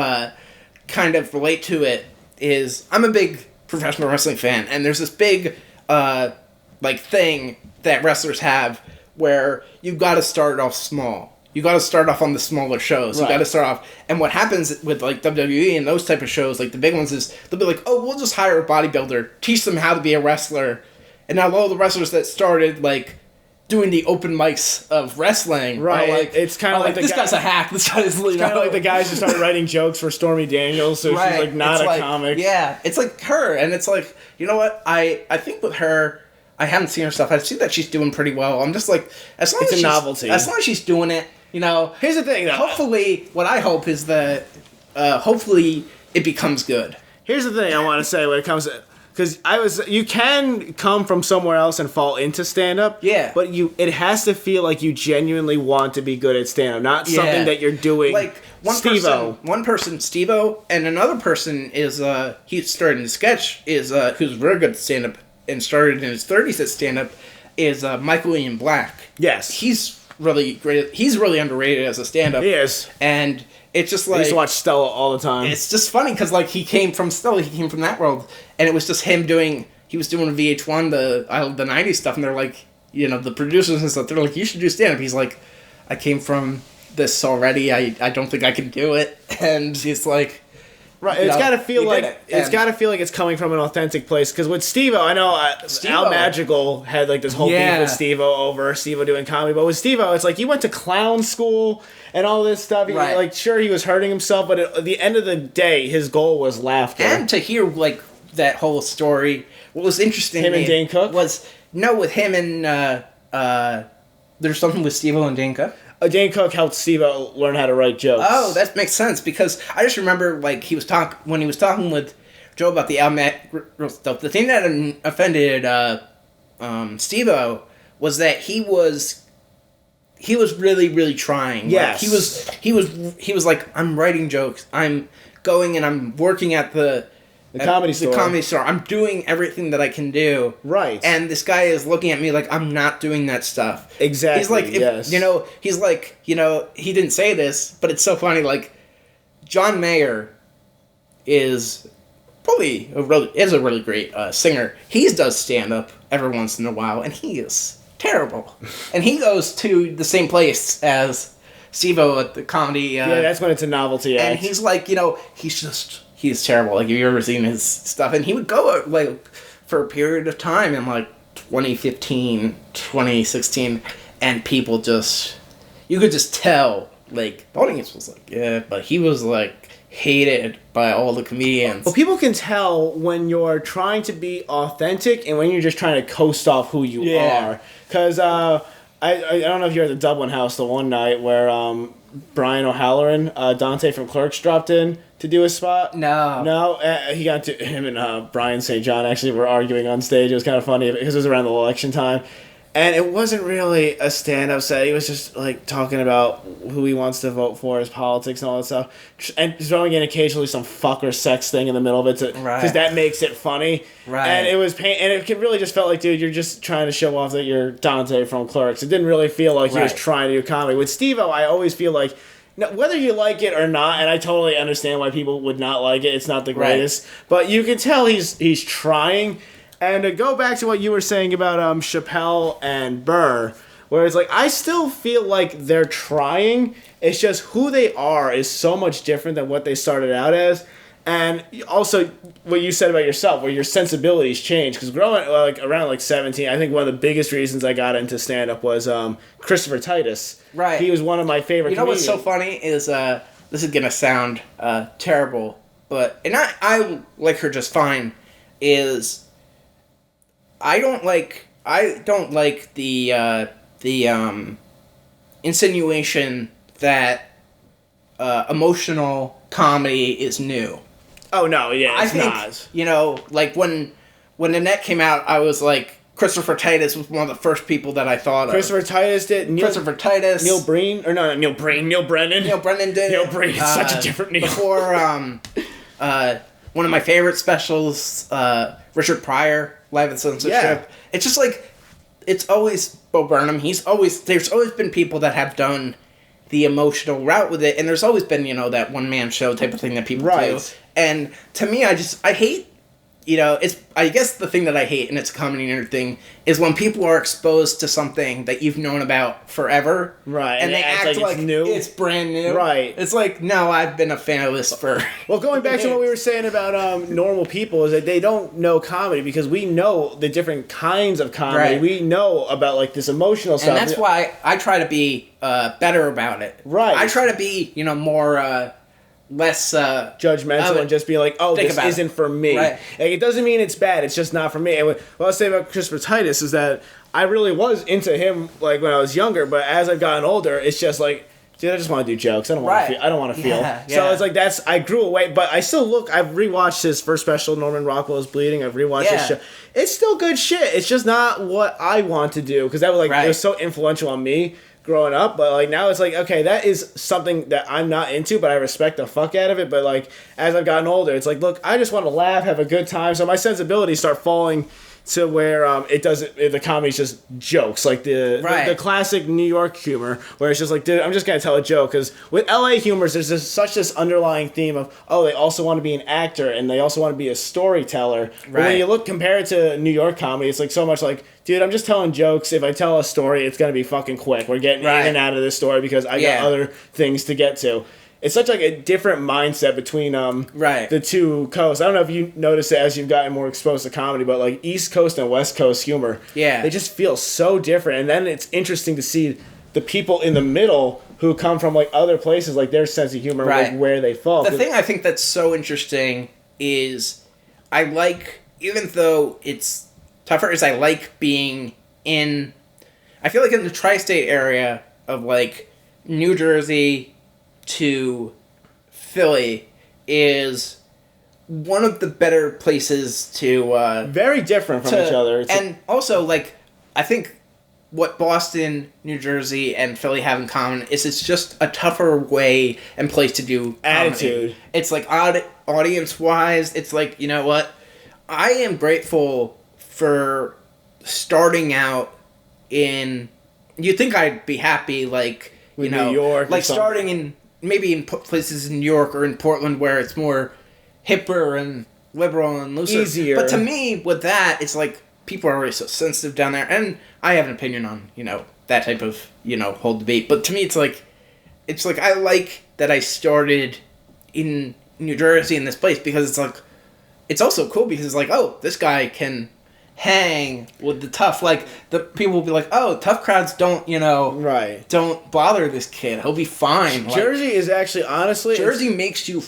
kind of relate to it is, I'm a big professional wrestling fan, and there's this big like thing that wrestlers have where you've got to start off small. You got to start off on the smaller shows. Right. You got to start off, and what happens with like WWE and those type of shows, like the big ones, is they'll be like, oh, we'll just hire a bodybuilder, teach them how to be a wrestler, and now all the wrestlers that started like doing the open mics of wrestling. Right. Like, it's kind of like this guy's a hack. This guy's kind of like the guys who started writing jokes for Stormy Daniels, so she's like not a comic. Yeah, it's like her, and it's like, you know what? I think with her, I haven't seen her stuff. I see that she's doing pretty well. I'm just like, as long as novelty. As long as she's doing it, you know. Here's the thing, though. Hopefully, what I hope is that, hopefully, it becomes good. Here's the thing I want to say when it comes to... Because you can come from somewhere else and fall into stand-up. Yeah. But it has to feel like you genuinely want to be good at stand-up, not something that you're doing. Like one person, Steve-O, and another person is he started in sketch is who's very good at stand-up and started in his 30s at stand-up is Michael Ian Black. Yes. He's really great. He's really underrated as a stand-up. He is. And it's just like... I used to watch Stella all the time. It's just funny because, like, he came from Stella. He came from that world. And it was just him doing... He was doing VH1, the 90s stuff, and they're like, you know, the producers and stuff, they're like, you should do stand-up. He's like, I came from this already. I don't think I can do it. And he's like... Right, it's got to feel like it's coming from an authentic place. Because with Steve-O, I know Al Madrigal had like this whole beef with Steve-O over Steve-O doing comedy, but with Steve-O, it's like he went to clown school and all this stuff. Right. Like, sure, he was hurting himself, but at the end of the day, his goal was laughter. And to hear like that whole story, what was interesting him and Dane Cook was with him and there's something with Steve-O and Dane Cook. Dane Cook helped Steve-O learn how to write jokes. Oh, that makes sense because I just remember like when he was talking with Joe about the Al stuff. The thing that offended Steve-O was that he was really, really trying. Yes, like, he was like, I'm writing jokes. I'm going and I'm working at the comedy store. The comedy store. I'm doing everything that I can do. Right. And this guy is looking at me like I'm not doing that stuff. Exactly. He's like, yes. He's like, he didn't say this, but it's so funny. Like, John Mayer is probably a really great singer. He does stand up every once in a while, and he is terrible. And he goes to the same place as Steve-O at the comedy. Yeah, that's when it's a novelty act. And he's like, he's terrible. Like, have you ever seen his stuff? And he would go, like, for a period of time in, like, 2015, 2016, and people just... You could just tell, like, the audience was like, yeah, but he was, like, hated by all the comedians. Well, people can tell when you're trying to be authentic and when you're just trying to coast off who you are. Because, I don't know if you're at the Dublin House the one night where, Brian O'Halloran, Dante from Clerks, dropped in to do a spot. No, he got to him and Brian St. John actually were arguing on stage. It was kind of funny because it was around the election time, and it wasn't really a stand-up set. He was just like talking about who he wants to vote for, his politics and all that stuff, and throwing in occasionally some fuck or sex thing in the middle of it because that makes it funny. Right. And it was and it really just felt like, dude, you're just trying to show off that you're Dante from Clerks. It didn't really feel like he was trying to do comedy. With Steve-O, I always feel like, now, whether you like it or not, and I totally understand why people would not like it, it's not the greatest, but you can tell he's trying. And to go back to what you were saying about Chappelle and Burr, where it's like, I still feel like they're trying, it's just who they are is so much different than what they started out as. And also, what you said about yourself, where your sensibilities change. Because growing around 17, I think one of the biggest reasons I got into stand-up was Christopher Titus. Right. He was one of my favorite comedians. What's so funny is, this is going to sound terrible, but, and I like her just fine, is I don't like the insinuation that emotional comedy is new. Oh, no, yeah, I think, like, when Annette came out, I was like, Christopher Titus was one of the first people that I thought Christopher of. Titus did. Christopher Titus. Neil Breen. Or no, Neil Breen. Neil Brennan. Neil Brennan did. Neil Breen. Such a different Neil. Before, one of my favorite specials, Richard Pryor, Live at Censorship. Yeah. It's just like, it's always Bo Burnham. There's always been people that have done the emotional route with it, and there's always been, that one-man show type of thing that people do. And to me, I hate, I guess the thing that I hate, and it's a comedy nerd thing, is when people are exposed to something that you've known about forever. Right. And they act like it's new. It's brand new. Right. It's like, no, I've been a fan of this for... Well, going back to what we were saying about normal people, is that they don't know comedy because we know the different kinds of comedy. Right. We know about, this emotional stuff. And that's why I try to be better about it. Right. I try to be, more... less judgmental and just be like, oh, this isn't for me. Right. Like, it doesn't mean it's bad. It's just not for me. And what I'll say about Christopher Titus is that I really was into him when I was younger, but as I've gotten older, it's just like, dude, I just want to do jokes. I don't want to feel. I don't want to feel. Yeah. So it's like I grew away, but I still look. I've rewatched his first special, Norman Rockwell's Bleeding. I've rewatched his show. It's still good shit. It's just not what I want to do because that was it was so influential on me growing up, but now it's like, okay, that is something that I'm not into, but I respect the fuck out of it. But as I've gotten older, it's like, look, I just want to laugh, have a good time, so my sensibilities start falling to where the comedy's just jokes, like the classic New York humor, where it's just like, dude, I'm just gonna tell a joke. Because with LA humors, there's such this underlying theme of, they also want to be an actor and they also want to be a storyteller. Right. But when you look compared to New York comedy, it's like so much like, dude, I'm just telling jokes. If I tell a story, it's gonna be fucking quick. We're getting in and out of this story because I got other things to get to. It's such like a different mindset between the two coasts. I don't know if you noticed it as you've gotten more exposed to comedy, but like East Coast and West Coast humor, they just feel so different. And then it's interesting to see the people in the middle who come from like other places, like their sense of humor, like where they fall. The thing I think that's so interesting is I like, even though it's tougher, is I like being in, I feel like in the tri-state area of like New Jersey to Philly is one of the better places to very different from each other. And also, like, I think what Boston, New Jersey, and Philly have in common is it's just a tougher way and place to do comedy. Attitude. It's like audience wise, it's like, you know what? I am grateful for starting out in, you'd think I'd be happy, like, with New York, like starting in maybe in places in New York or in Portland where it's more hipper and liberal and looser. Easier. But to me, with that, it's like people are already so sensitive down there, and I have an opinion on that type of whole debate. But to me, it's like I like that I started in New Jersey in this place because it's like it's also cool because it's like, oh, this guy can hang with the tough, like the people will be like, oh, tough crowds don't don't bother this kid, he'll be fine. Jersey is actually, honestly, Jersey makes you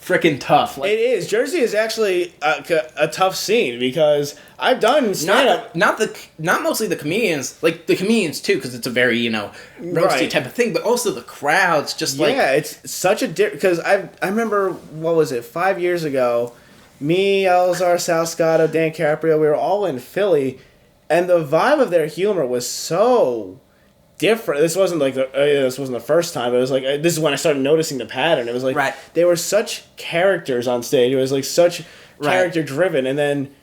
freaking tough. Like, it is. Jersey is actually a tough scene because I've done stand-up. Not mostly the comedians, like the comedians too, because it's a very roasty type of thing, but also the crowds just like it's such a because I remember, what was it, 5 years ago, me, Elzar, Sal Scotto, Dan Caprio, we were all in Philly, and the vibe of their humor was so different. This wasn't like this wasn't the first time. It was like this is when I started noticing the pattern. It was like they were such characters on stage. It was like such character driven, and then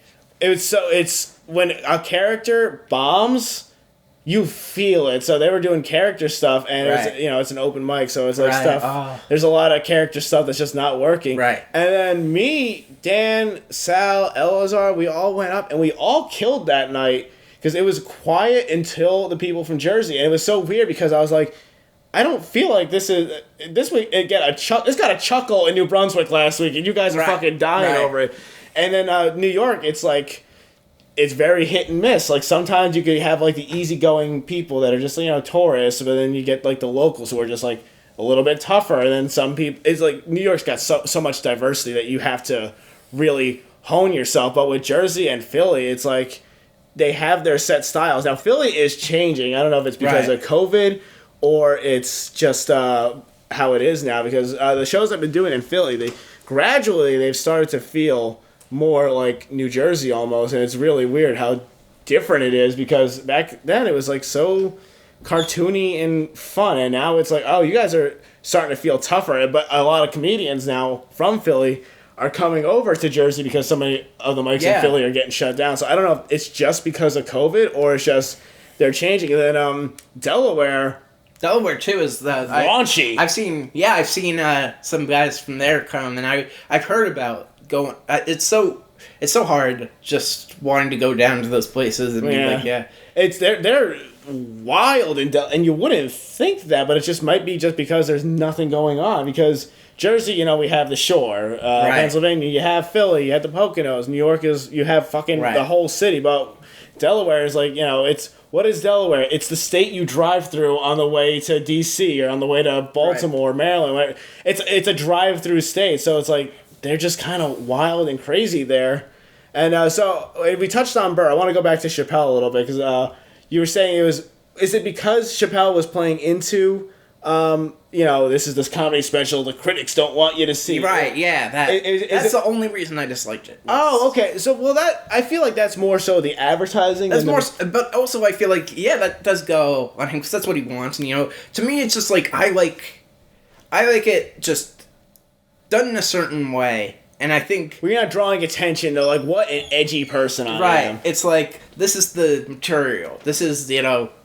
it's when a character bombs, you feel it. So they were doing character stuff, and it's an open mic, so it's like stuff. Oh. There's a lot of character stuff that's just not working. Right. And then me, Dan, Sal, Elazar, we all went up, and we all killed that night because it was quiet until the people from Jersey, and it was so weird because I was like, I don't feel like this week. This got a chuckle in New Brunswick last week, and you guys are fucking dying over it. And then New York, it's like, it's very hit and miss. Like sometimes you could have like the easygoing people that are just tourists, but then you get like the locals who are just like a little bit tougher. And then some people, it's like New York's got so much diversity that you have to really hone yourself. But with Jersey and Philly, it's like they have their set styles. Now Philly is changing. I don't know if it's because of COVID or it's just how it is now. Because the shows I've been doing in Philly, they've started to feel more like New Jersey almost, and it's really weird how different it is because back then it was like so cartoony and fun, and now it's like, oh, you guys are starting to feel tougher. But a lot of comedians now from Philly are coming over to Jersey because so many of the mics in Philly are getting shut down. So I don't know if it's just because of COVID or it's just they're changing. And then Delaware too is the raunchy. I've seen some guys from there come, and I've heard about going. It's so hard just wanting to go down to those places and be like, it's they're wild and you wouldn't think that, but it just might be just because there's nothing going on. Because Jersey, we have the shore, Pennsylvania, you have Philly, you have the Poconos, New York you have fucking the whole city, but Delaware is like, it's. What is Delaware? It's the state you drive through on the way to D.C. or on the way to Baltimore, Maryland. It's a drive-through state, so it's like they're just kind of wild and crazy there. And so we touched on Burr. I want to go back to Chappelle a little bit because you were saying is it because Chappelle was playing into, this is this comedy special the critics don't want you to see. Right, yeah. That's the only reason I disliked it. Oh, okay. So, I feel like that's more so the advertising. But also I feel like, that does go on him because that's what he wants. And, to me it's just like, I like it just done in a certain way. And I think... We're not drawing attention to, like, what an edgy person I am. Right. It's like, this is the material. This is,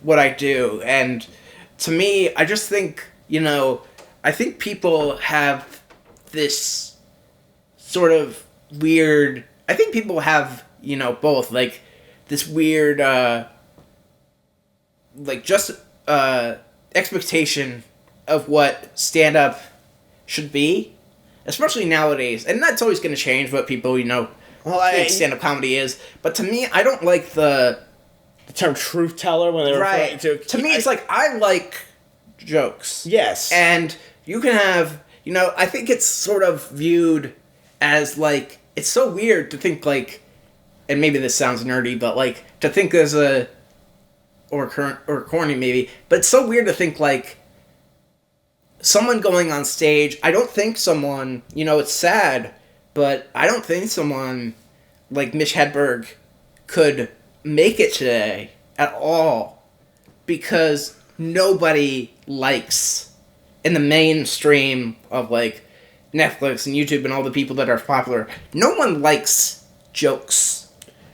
what I do. And to me, I just think, I think people have this sort of weird... I think people have, both, like, this weird, expectation of what stand-up should be, especially nowadays. And that's always going to change what people, think stand-up comedy is. But to me, I don't like the term truth teller when they're right. To me, it's like, I like jokes. Yes. And you can have, I think it's sort of viewed as, like, it's so weird to think, like, and maybe this sounds nerdy, but, like, to think as a, or corny maybe, but it's so weird to think, like, someone going on stage, I don't think someone, it's sad, but I don't think someone like Mitch Hedberg could make it today at all, because nobody likes, in the mainstream of, like, Netflix and YouTube and all the people that are popular, no one likes jokes.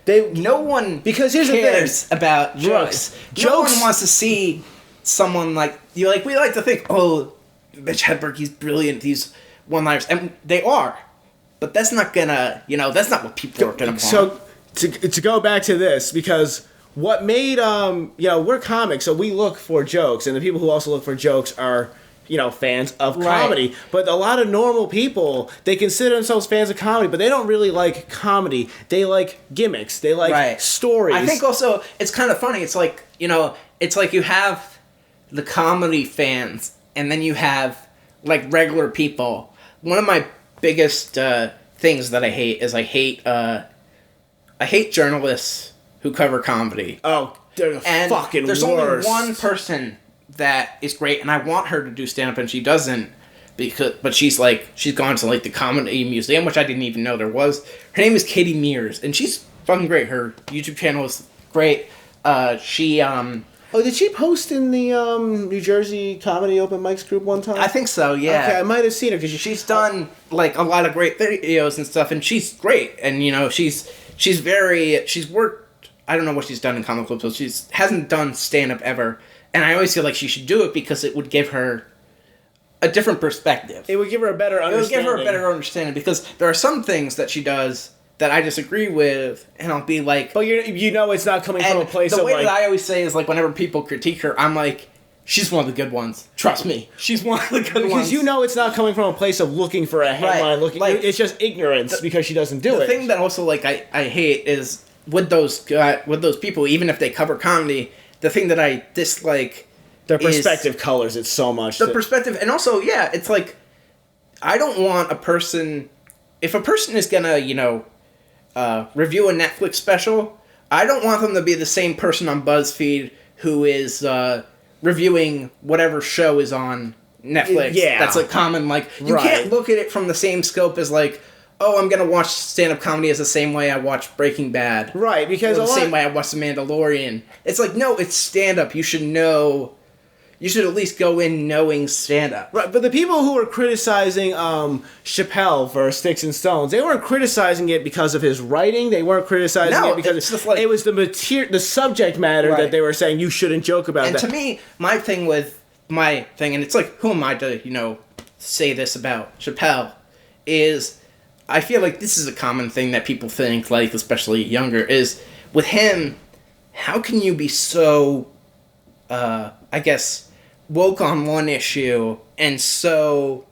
No one because here's cares about jokes. Right. No one wants to see someone like... we like to think, oh, Mitch Hedberg, he's brilliant, these one-liners. And they are. But that's not gonna... that's not what people are gonna want. So, to go back to this, because what made... we're comics, so we look for jokes. And the people who also look for jokes are... fans of comedy. Right. But a lot of normal people, they consider themselves fans of comedy, but they don't really like comedy. They like gimmicks. They like stories. I think also, it's kind of funny. It's like, it's like you have the comedy fans, and then you have, like, regular people. One of my biggest things that I hate is I hate journalists who cover comedy. Oh, they're and fucking there's worst. only one person that is great, and I want her to do stand-up, and she doesn't, but she's gone to, like, the Comedy Museum, which I didn't even know there was. Her name is Katie Mears, and she's fucking great. Her YouTube channel is great. Oh, did she post in the New Jersey Comedy Open Mics group one time? I think so, yeah. Okay, I might have seen her, because she's done, like, a lot of great videos and stuff, and she's great, and, she's worked, I don't know what she's done in comic clips, but she hasn't done stand-up ever. And I always feel like she should do it because it would give her a different perspective. It would give her a better understanding. Because there are some things that she does that I disagree with, and I'll be like... But it's not coming from a place of, the way like... that I always say is, like, whenever people critique her, I'm like, she's one of the good ones. Trust me. She's one of the good ones. Because it's not coming from a place of looking for a headline, it's just ignorance because she doesn't do it. The thing that also, like, I hate is with those people, even if they cover comedy... The thing that I dislike... Their perspective colors it so much. The perspective... And also, yeah, it's like... I don't want a person... If a person is gonna, review a Netflix special, I don't want them to be the same person on BuzzFeed who is reviewing whatever show is on Netflix. Yeah. That's, like, common. Like, you can't look at it from the same scope as, like... Oh, I'm gonna watch stand-up comedy as the same way I watch Breaking Bad. Right, because or the same way I watch The Mandalorian. It's like, no, it's stand-up. You should know... You should at least go in knowing stand-up. Right, but the people who were criticizing Chappelle for Sticks and Stones, they weren't criticizing it because of his writing. They weren't criticizing it because it was the subject matter that they were saying you shouldn't joke about. And to me, my thing, and it's like, who am I to, say this about Chappelle, is... I feel like this is a common thing that people think, like, especially younger, is, with him, how can you be so, I guess, woke on one issue and so,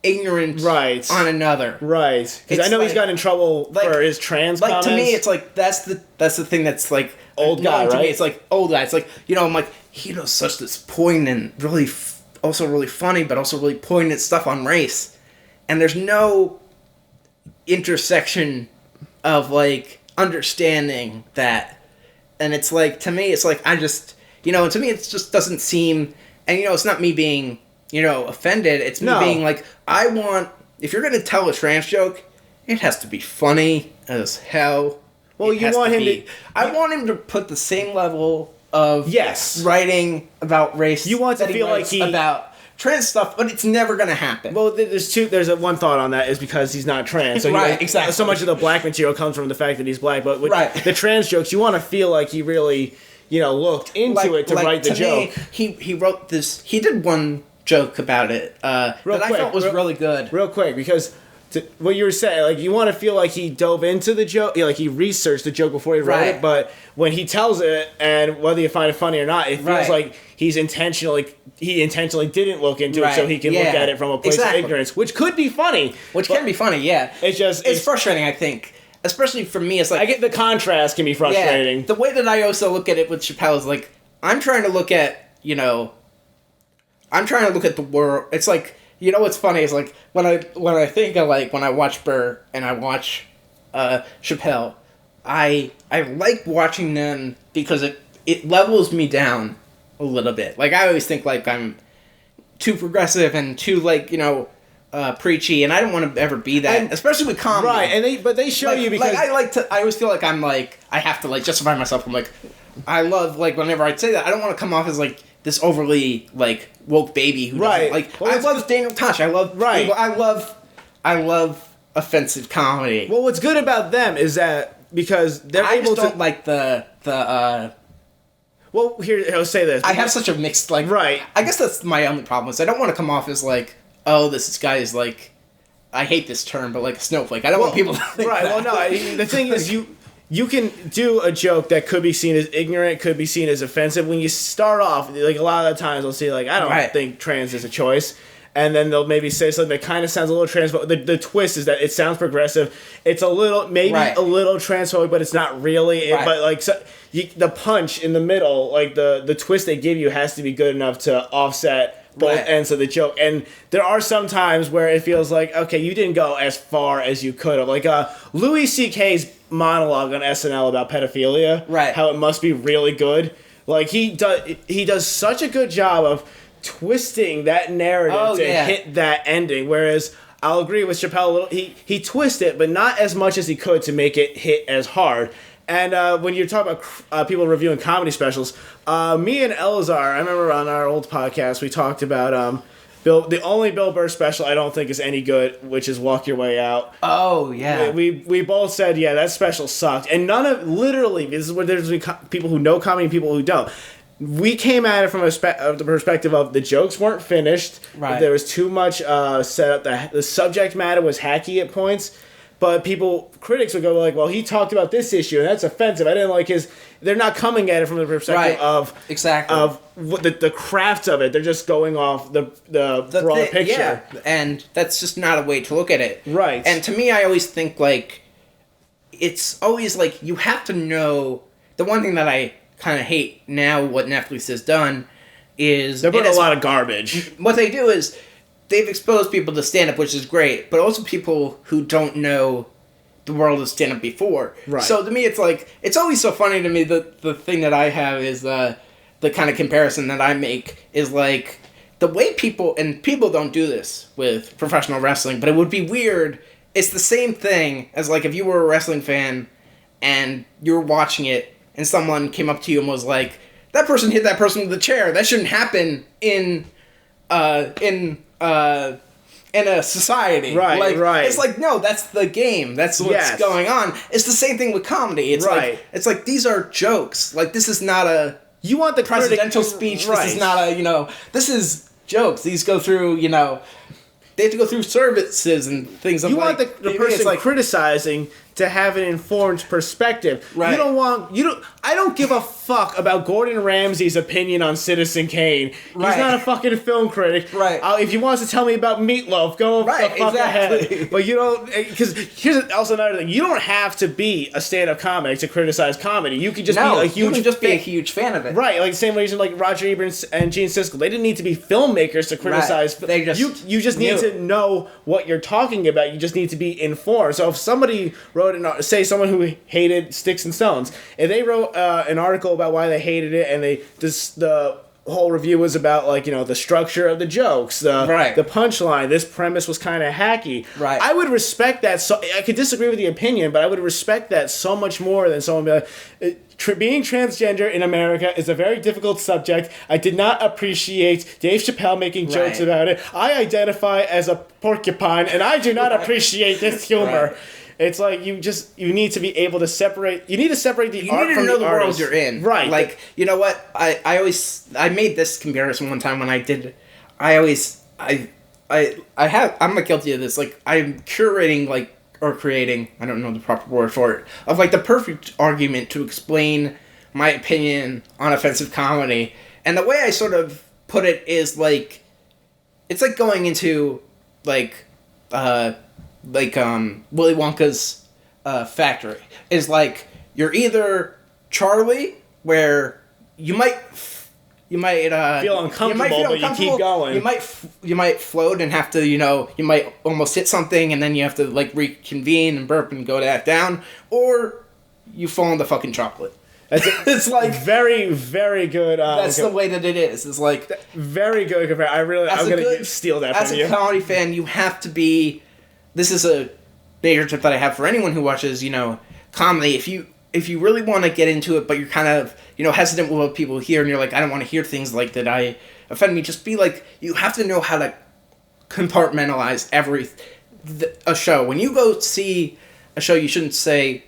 ignorant on another? Right. Because I know he's gotten in trouble for his trans comments. To me, it's like, that's the thing that's, like... Old guy, right? To me, it's like, old guy. It's like, I'm like, he does such this poignant, really, also really funny, but also really poignant stuff on race. And there's no intersection of, like, understanding that. And it's like, to me, it's like, I just, to me, it just doesn't seem, and, it's not me being, offended. It's me being like, if you're going to tell a trans joke, it has to be funny as hell. Well, I want him to put the same level of writing about race. You want to feel like trans stuff, but it's never gonna happen. Well, there's one thought on that is because he's not trans. So right, exactly. So much of the black material comes from the fact that he's black, but with right. the trans jokes, you want to feel like he really, looked into it to write the joke. He wrote this. He did one joke about it I thought was really good. Real quick, because what you were saying, like you want to feel like he dove into the joke, like he researched the joke before he wrote it. But when he tells it, and whether you find it funny or not, it feels like he intentionally didn't look into it so he can look at it from a place of ignorance, which could be funny. Can be funny, yeah. It's frustrating, I think. Especially for me, it's like... I get the contrast can be frustrating. Yeah, the way that I also look at it with Chappelle is like, I'm trying to look at, I'm trying to look at the world. It's like, what's funny is like, when I think of like, when I watch Burr and I watch Chappelle, I like watching them because it levels me down a little bit. Like, I always think like I'm too progressive and too like, preachy, and I don't want to ever be that, and, especially with comedy. Right, and they show you because I always feel like I'm like I have to like justify myself. I'm like I love like whenever I say that I don't want to come off as like this overly like woke baby who doesn't like. Well, I love Daniel Tosh. I love offensive comedy. Well, what's good about them is that because they're able to don't like the. Well, here I'll say this. I have such a mixed like. Right. I guess that's my only problem is I don't want to come off as like. Oh, this guy is like, I hate this term, but like a snowflake. I don't want people to think that. Well, no, the thing is you can do a joke that could be seen as ignorant, could be seen as offensive. When you start off, like a lot of the times they'll say like, I don't think trans is a choice. And then they'll maybe say something that kind of sounds a little transphobic. The twist is that it sounds progressive. It's a little, maybe a little transphobic, but it's not really. But like the punch in the middle, like the twist they give you has to be good enough to offset both ends of the joke. And there are some times where it feels like, okay, you didn't go as far as you could have. Like Louis C.K.'s monologue on SNL about pedophilia, how it must be really good. Like he does such a good job of twisting that narrative to hit that ending. Whereas I'll agree with Chappelle a little. He twisted it, but not as much as he could to make it hit as hard. And when you're talking about people reviewing comedy specials, me and Elazar, I remember on our old podcast, we talked about the only Bill Burr special I don't think is any good, which is Walk Your Way Out. Oh, yeah. We both said, yeah, that special sucked. And literally, this is where there's people who know comedy and people who don't. We came at it from the perspective of the jokes weren't finished. Right. There was too much set up. The subject matter was hacky at points. But critics would go like, well, he talked about this issue, and that's offensive. I didn't like his... They're not coming at it from the perspective of what the craft of it. They're just going off the broad picture. Yeah, and that's just not a way to look at it. Right. And to me, I always think, like, it's always, like, you have to know... The one thing that I kind of hate now, what Netflix has done, is... They're putting a lot of garbage. What they do is... They've exposed people to stand-up, which is great, but also people who don't know the world of stand-up before. Right. So to me, it's like, it's always so funny to me that the thing that I have is the kind of comparison that I make is like, the way people don't do this with professional wrestling, but it would be weird. It's the same thing as like if you were a wrestling fan and you were watching it and someone came up to you and was like, that person hit that person with a chair. That shouldn't happen in a society. Right. It's like, no, that's the game. That's what's going on. It's the same thing with comedy. It's like these are jokes. Like, this is not a... You want the presidential speech. Right. This is not a, this is jokes. These go through, they have to go through services and things like that. You want the person criticizing to have an informed perspective. Right. I don't give a fuck about Gordon Ramsay's opinion on Citizen Kane. He's not a fucking film critic. Right. If he wants to tell me about Meatloaf, go the fuck ahead. But you don't, because here's also another thing. You don't have to be a stand-up comic to criticize comedy. You could just be a huge fan of it. Right. Like the same reason like Roger Ebert and Gene Siskel. They didn't need to be filmmakers to criticize. Right. You just need to know what you're talking about. You just need to be informed. So if somebody wrote say someone who hated Sticks and Stones, if they wrote an article about why they hated it and the whole review was about, like, the structure of the jokes, the punchline. This premise was kind of hacky. Right. I would respect that. So I could disagree with the opinion, but I would respect that so much more than someone being like, being transgender in America is a very difficult subject. I did not appreciate Dave Chappelle making jokes about it. I identify as a porcupine, and I do not appreciate this humor. Right. It's like you need to be able to separate. You need to separate the art from the artist. You need to know the world you're in. Right. Like, you know what? I made this comparison one time when I did. I'm like guilty of this. Like, I'm curating, like, or creating, I don't know the proper word for it, of, like, the perfect argument to explain my opinion on offensive comedy. And the way I sort of put it is, like, it's like going into, like Willy Wonka's factory. Is like, you're either Charlie, where you might feel uncomfortable, but you keep going. You might float and have to, you might almost hit something and then you have to, like, reconvene and burp and go back down, or you fall into fucking chocolate. It's like very, very good. That's the way that it is. It's like very good. I'm gonna steal that from you. As a comedy fan, you have to be. This is a major tip that I have for anyone who watches, comedy. If you really want to get into it, but you're kind of, hesitant with what people hear, and you're like, I don't want to hear things like that I offend me. Just be like, you have to know how to compartmentalize a show. When you go see a show, you shouldn't say,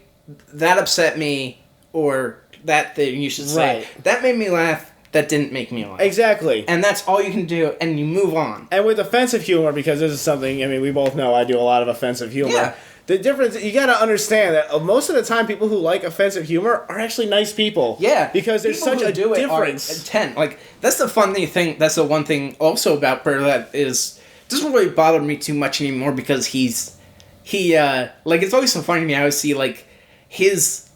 that upset me, or that thing. You should say, that made me laugh, that didn't make me laugh. Exactly. And that's all you can do, and you move on. And with offensive humor, because this is something, we both know I do a lot of offensive humor. Yeah. The difference, you got to understand that most of the time, people who like offensive humor are actually nice people. Yeah, because there's such a difference. Intent. Like, that's the funny thing. That's the one thing also about Burr that doesn't really bother me too much anymore, because it's always so funny to me. I always see, like, his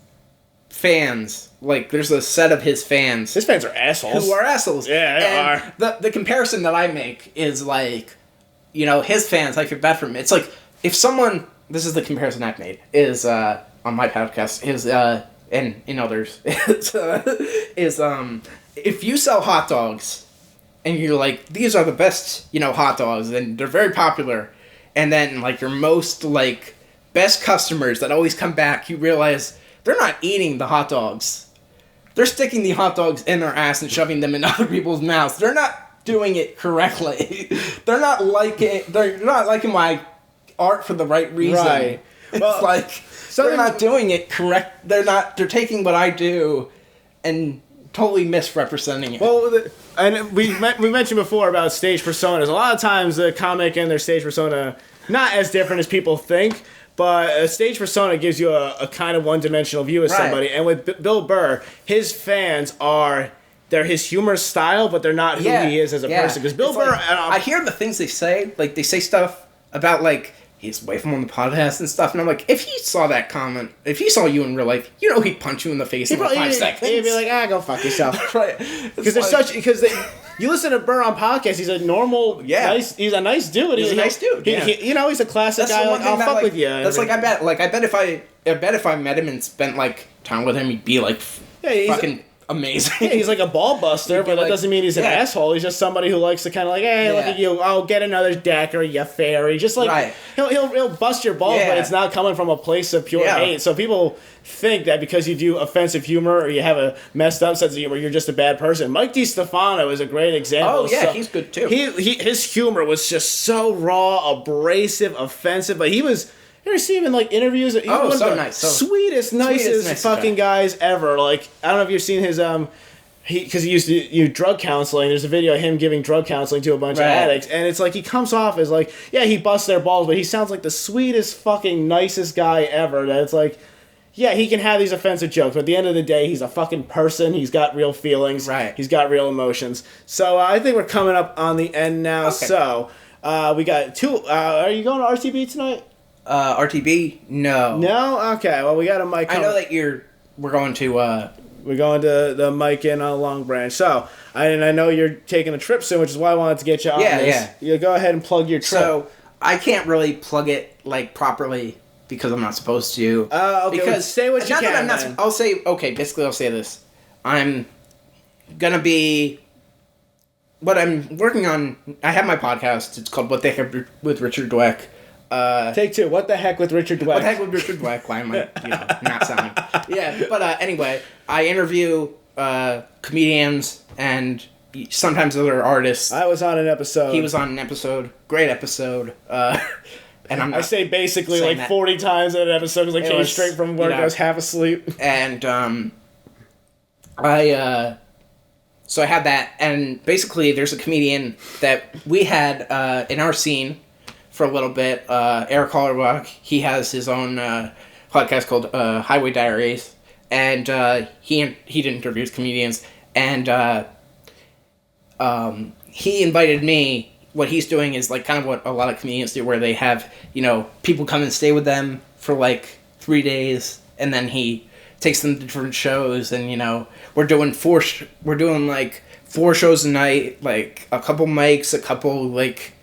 fans. Like, there's a set of his fans. His fans are assholes. Who are assholes. Yeah, they are. The comparison that I make is, like, his fans, I feel bad for him. It's like, if someone. This is the comparison I've made, is, on my podcast, and in others, if you sell hot dogs, and you're like, these are the best, hot dogs, and they're very popular, and then, like, your most, like, best customers that always come back, you realize they're not eating the hot dogs. They're sticking the hot dogs in their ass and shoving them in other people's mouths. They're not doing it correctly. They're not liking my art for the right reason. Right. Well, it's like, they're not doing it correct. They're taking what I do and totally misrepresenting it. Well, and we mentioned before about stage personas. A lot of times the comic and their stage persona, not as different as people think, but a stage persona gives you a kind of one-dimensional view of somebody. And with Bill Burr, his fans they're his humor style, but they're not who he is as a person. Because Bill Burr... I hear the things they say. Like, they say stuff about, like, he's away from on the podcast and stuff, and I'm like, if he saw that comment, if he saw you in real life, he'd punch you in the face in like 5 seconds. He'd be like, go fuck yourself. Right. Because you listen to Burr on podcasts, he's a normal, nice, he's a nice dude. He's a nice dude. He's a classic guy. Like, I'll fuck with you. That's like, I bet if I met him and spent, like, time with him, he'd be like, fucking amazing. Yeah, he's like a ball buster, but that doesn't mean he's an asshole. He's just somebody who likes to kind of like, hey, look at you. Oh, get another daiquiri, you fairy. Just like he'll bust your balls, but it's not coming from a place of pure hate. So people think that because you do offensive humor or you have a messed up sense of humor, you're just a bad person. Mike DiStefano is a great example. Oh yeah, he's good too. His humor was just so raw, abrasive, offensive, but he was. You ever see him in, like, interviews? He's one of the nice. Sweetest, nicest fucking guys ever. Like, I don't know if you've seen his, because he used to do drug counseling. There's a video of him giving drug counseling to a bunch of addicts. And it's like, he comes off as like, he busts their balls, but he sounds like the sweetest fucking nicest guy ever. That it's like, he can have these offensive jokes, but at the end of the day, he's a fucking person. He's got real feelings. Right. He's got real emotions. So I think we're coming up on the end now. Okay. So we got two. Are you going to RTB tonight? RTB? No. No? Okay, well, we got a mic. I know that we're going to... We're going to the mic in on Long Branch. So, I know you're taking a trip soon, which is why I wanted to get you on this. Yeah. You go ahead and plug your trip. So, I can't really plug it, like, properly because I'm not supposed to. Okay, because say what you can, I'll say this. I'm going to be what I'm working on, I have my podcast. It's called What the Heck with Richard Dweck. Take two. What the heck with Richard Dweck? What the heck with Richard Dweck? Why am I, not sounding? Yeah, but anyway, I interview comedians and sometimes other artists. I was on an episode. He was on an episode. Great episode. And I say basically like that. 40 times in an episode because I came straight from work. I was half asleep. And so I had that, and basically there's a comedian that we had in our scene for a little bit, Eric Hollerbach. He has his own podcast called Highway Diaries, and he interviews comedians, and he invited me. What he's doing is like kind of what a lot of comedians do, where they have, people come and stay with them for like 3 days, and then he takes them to different shows, and we're doing like 4 shows a night, like a couple mics, a couple like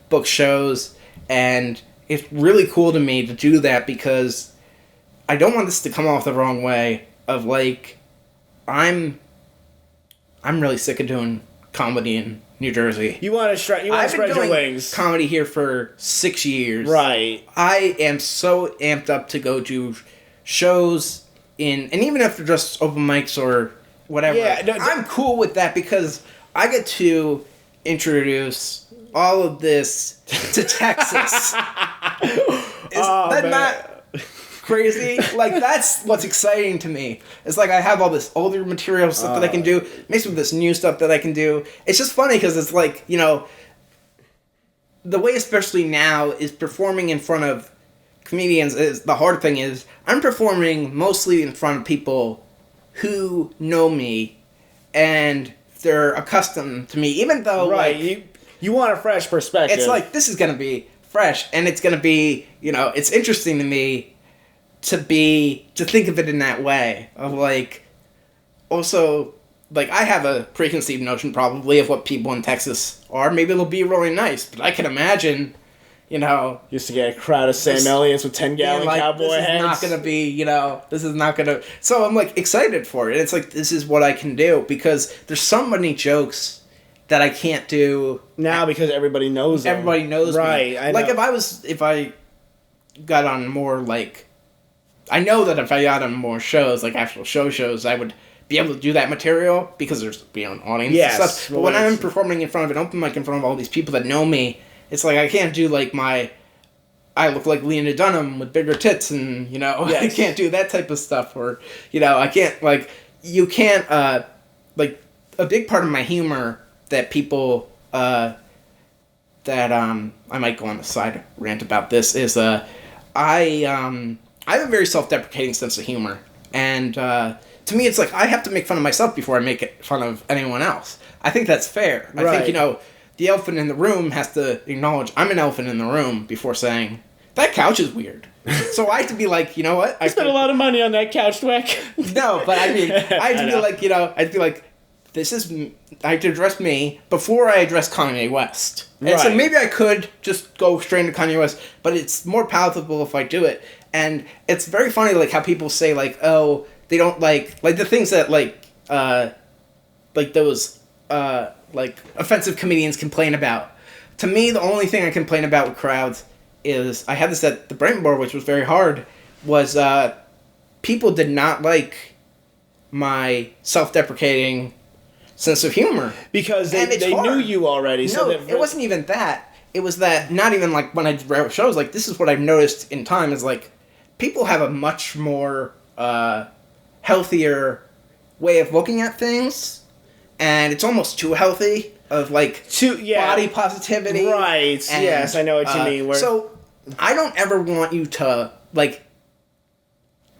book shows, and it's really cool to me to do that because I don't want this to come off the wrong way of like I'm really sick of doing comedy in New Jersey. You want to spread your wings. Comedy here for 6 years. Right. I am so amped up to go do shows and even if they're just open mics or whatever. Yeah, I'm cool with that because I get to introduce all of this to Texas. Is that not crazy? Like, that's what's exciting to me. It's like I have all this older material stuff that I can do, mixed with this new stuff that I can do. It's just funny because it's like, the way especially now is performing in front of comedians is the hard thing is I'm performing mostly in front of people who know me and they're accustomed to me, even though you want a fresh perspective. It's like this is gonna be fresh and it's gonna be it's interesting to me to think of it in that way of like also like I have a preconceived notion probably of what people in Texas are. Maybe it'll be really nice, but I can imagine. Used to get a crowd of Sam Elliott's with 10-gallon cowboy heads. This is not gonna be, this is not gonna. So I'm like excited for it. It's like this is what I can do because there's so many jokes that I can't do now because everybody knows them. Everybody knows me. Right. I know. Like if I got on more like, I know that if I got on more shows like actual shows, I would be able to do that material because there's an audience and stuff. But when I'm performing in front of an open mic in front of all these people that know me. It's like I can't do like I look like Lena Dunham with bigger tits and I can't do that type of stuff or I can't like you can't like a big part of my humor that people that I might go on a side rant about this is I have a very self-deprecating sense of humor and to me it's like I have to make fun of myself before I make fun of anyone else. I think that's fair. I think the elephant in the room has to acknowledge I'm an elephant in the room before saying, that couch is weird. So I have to be like, you know what? I spent a lot of money on that couch, Dweck. No, but I mean, I have to be like, I'd be like, I have to address me before I address Kanye West. And so maybe I could just go straight into Kanye West, but it's more palatable if I do it. And it's very funny, like, how people say, like, oh, they don't like the things that, like those, like offensive comedians complain about. To me, the only thing I complain about with crowds is I had this at the Brighton Bar, which was very hard. Was people did not like my self-deprecating sense of humor because they knew you already. No, so it wasn't even that. It was that not even like when I did shows. Like this is what I've noticed in time is like people have a much more healthier way of looking at things. And it's almost too healthy of like body positivity. Right. And, yes, I know what you mean. So I don't ever want you to like.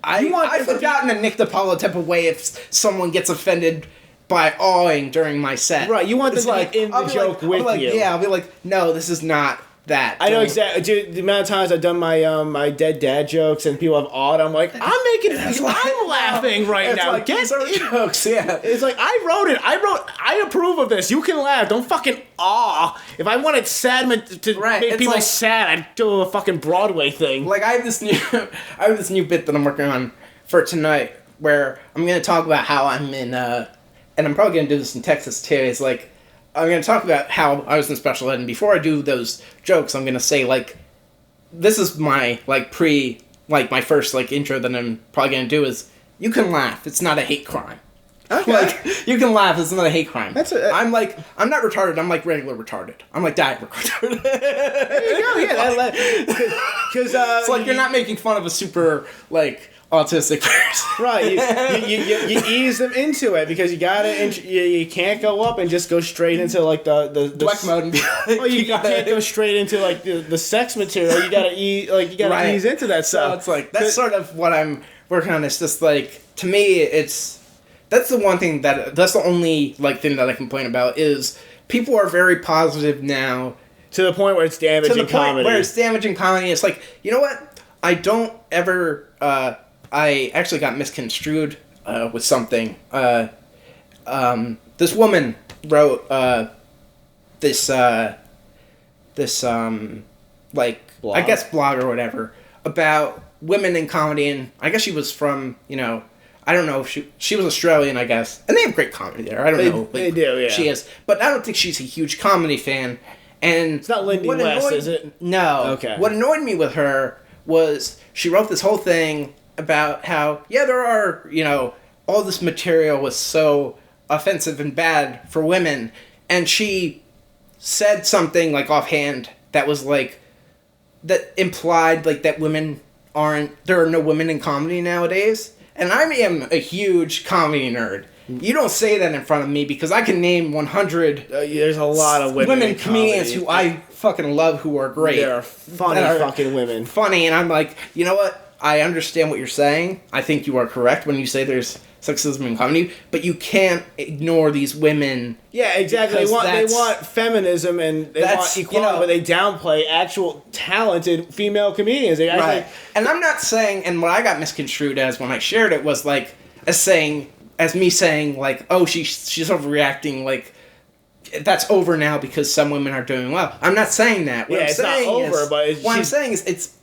I've forgotten a Nick DiPaolo type of way if someone gets offended by awing during my set. Right. You want them to be in the joke with you. Yeah, I'll be like, no, this is not that. I know exactly. Dude, the amount of times I've done my my dead dad jokes and people have awed, I'm like, I'm laughing right now. Like, these are jokes, yeah. It's like, I wrote it. I approve of this. You can laugh. Don't fucking awe. If I wanted sad to make people sad, I'd do a fucking Broadway thing. Like, I have this new bit that I'm working on for tonight where I'm going to talk about how I'm in, and I'm probably going to do this in Texas too. It's like, I'm going to talk about how I was in special ed, and before I do those jokes, I'm going to say, like, this is my, like, my first, like, intro that I'm probably going to do is, you can laugh. It's not a hate crime. Okay. Like, you can laugh. It's not a hate crime. I'm not retarded. I'm, like, regular retarded. I'm, like, diet retarded. There you go. Yeah. Because it's like you're not making fun of a super, like, autistic person. Right, you ease them into it because you can't go up and just go straight into like the Dweck mode and be like, oh, you can't go straight into like the sex material. You gotta ease into that stuff. So it's like that's sort of what I'm working on. It's just like, to me, that's the one thing that's the only like thing that I complain about is people are very positive now to the point where it's damaging comedy. It's like, you know what? I don't ever. I actually got misconstrued with something. This woman wrote this like blog? I guess blog or whatever about women in comedy, and I guess she was from, I don't know if she was Australian, I guess, and they have great comedy there. I don't know. Like, they do, yeah. She is, but I don't think she's a huge comedy fan. And it's not Lindy West, is it? No. Okay. What annoyed me with her was she wrote this whole thing about how, there are, all this material was so offensive and bad for women, and she said something, like, offhand that was, like, that implied, like, that there are no women in comedy nowadays, and I am a huge comedy nerd. You don't say that in front of me because I can name 100. There's a lot of women comedians who I fucking love who are great. They're funny fucking women. Funny, and I'm like, you know what? I understand what you're saying. I think you are correct when you say there's sexism in comedy, but you can't ignore these women. Yeah, exactly. They want feminism and they want equality, but they downplay actual talented female comedians. Right. And I'm not saying, and what I got misconstrued as when I shared it was like as me saying like, oh, she's overreacting, like that's over now because some women are doing well. I'm not saying that. It's not over, but what I'm saying is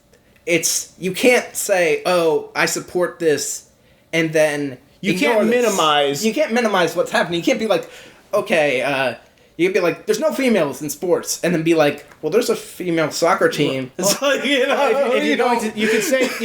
it's you can't say, oh, I support this, and then you can't minimize. You can't minimize what's happening. You can't be like, okay, you can be like, there's no females in sports, and then be like, well, there's a female soccer team. It's like, you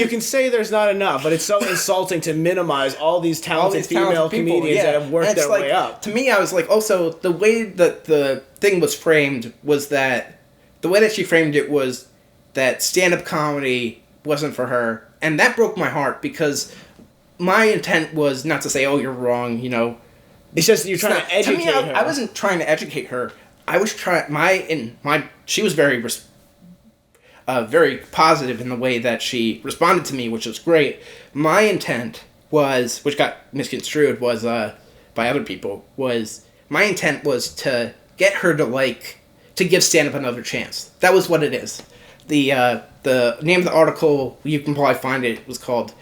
can say there's not enough, but it's so insulting to minimize all these talented female comedians that have worked their way up. To me, I was like, also the way that the thing was framed was that the way that she framed it was that stand-up comedy wasn't for her, and that broke my heart because my intent was not to say, oh, you're wrong, It's just you're trying to educate her. I wasn't trying to educate her. I was trying she was very very positive in the way that she responded to me, which was great. My intent was, which got misconstrued, was by other people, was my intent was to get her to give stand-up another chance. That was what it is. The name of the article, you can probably find it, was called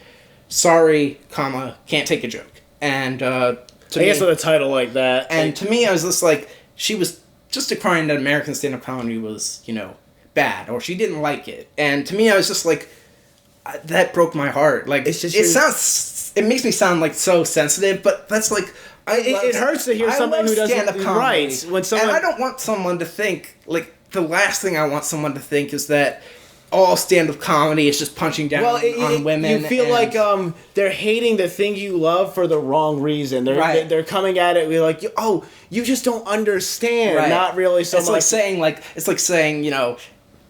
"Sorry, Can't Take a Joke," and I guess with a title like that. And to me, I was just like, she was just decrying that American stand-up comedy was, bad, or she didn't like it. And to me, I was just like, that broke my heart. Like, it makes me sound like so sensitive, but that's like, it hurts to hear someone who doesn't right. And I don't want someone to think, like, the last thing I want someone to think is that all stand-up comedy is just punching down on women. You feel like they're hating the thing you love for the wrong reason. They're coming at it with like, oh, you just don't understand. Right. Not really so much. It's like saying,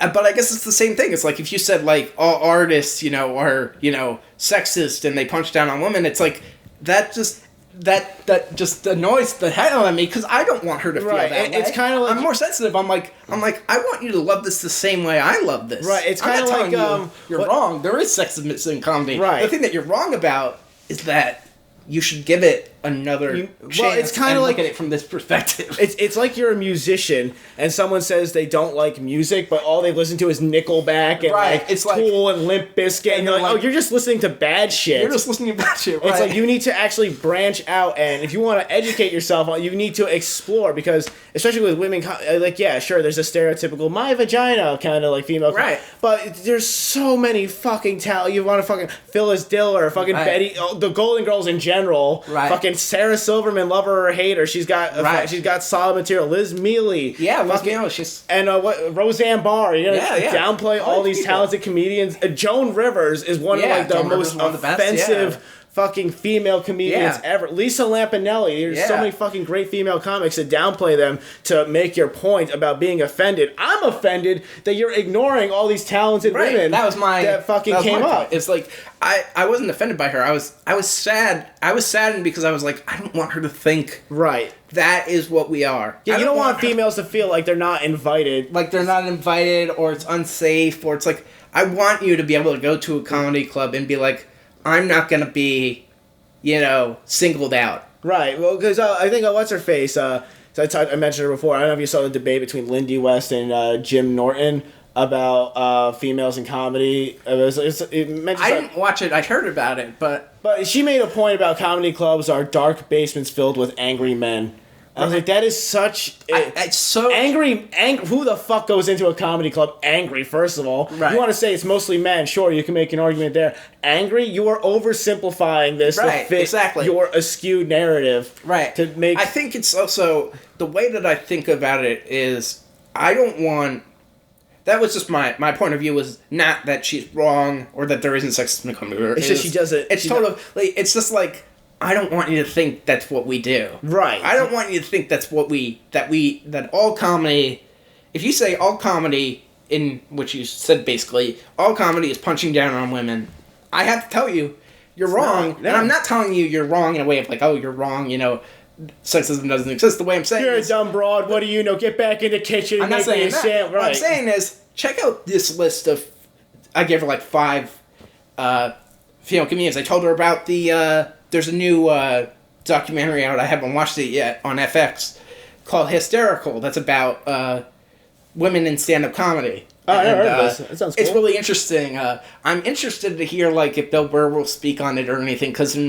but I guess it's the same thing. It's like if you said like all artists, are, sexist and they punch down on women, it's like that just annoys the hell out of me because I don't want her to feel that way. It's kind of like I'm more sensitive. I'm like I want you to love this the same way I love this. Right. It's kind of like you're wrong. There is sexism in comedy. Right. The thing that you're wrong about is that you should give it another chance. Well, it's kind of like look at it from this perspective. It's like you're a musician and someone says they don't like music, but all they listen to is Nickelback and it's Tool and Limp Bizkit, and you're like, oh, you're just listening to bad shit. You're just listening to bad shit. Right? It's like you need to actually branch out, and if you want to educate yourself, you need to explore because, especially with women, like sure, there's a stereotypical my vagina kind of like female, right? But there's so many fucking talent. You want to fucking Phyllis Diller, fucking Betty, the Golden Girls in general, right? fucking Sarah Silverman, love her or hate her. She's got solid material. Liz Mealy. Yeah, Liz Mealy. She's... And Roseanne Barr. You're going to downplay all these talented comedians. Joan Rivers is one of like the most offensive fucking female comedians ever. Lisa Lampanelli. There's so many fucking great female comics to downplay them to make your point about being offended. I'm offended that you're ignoring all these talented women that fucking came up. It's like I wasn't offended by her. I was sad. I was saddened because I was like, I don't want her to think that is what we are. Yeah, you don't want females to feel like they're not invited. Like they're not invited, or it's unsafe, or it's like, I want you to be able to go to a comedy club and be like, I'm not going to be, singled out. Right. Well, because I think, what's her face? I mentioned her before. I don't know if you saw the debate between Lindy West and Jim Norton about females in comedy. I didn't watch it. I heard about it, but she made a point about comedy clubs are dark basements filled with angry men. I was like, that is such... It's so... Angry... Who the fuck goes into a comedy club angry, first of all? Right. You want to say it's mostly men, sure, you can make an argument there. Angry? You are oversimplifying this to fit your askew narrative. Right. To make... I think it's also... The way that I think about it is, I don't want... That was just my point of view, was not that she's wrong, or that there isn't sexism in comedy. It's just she does it... It's it's just like... I don't want you to think that's what we do. Right. I don't want you to think that's what that all comedy, if you say all comedy, in which you said basically, all comedy is punching down on women, I have to tell you, you're wrong. And I'm not telling you you're wrong in a way of like, oh, you're wrong, sexism doesn't exist. The way I'm saying you're a dumb broad, what do you know? Get back in the kitchen and make me a sandwich. What I'm saying is, check out this list of, I gave her like 5 female comedians. I told her about there's a new documentary out, I haven't watched it yet, on FX, called Hysterical, that's about women in stand-up comedy. Oh, I never heard of this. That sounds cool. It's really interesting. I'm interested to hear, like, if Bill Burr will speak on it or anything, because I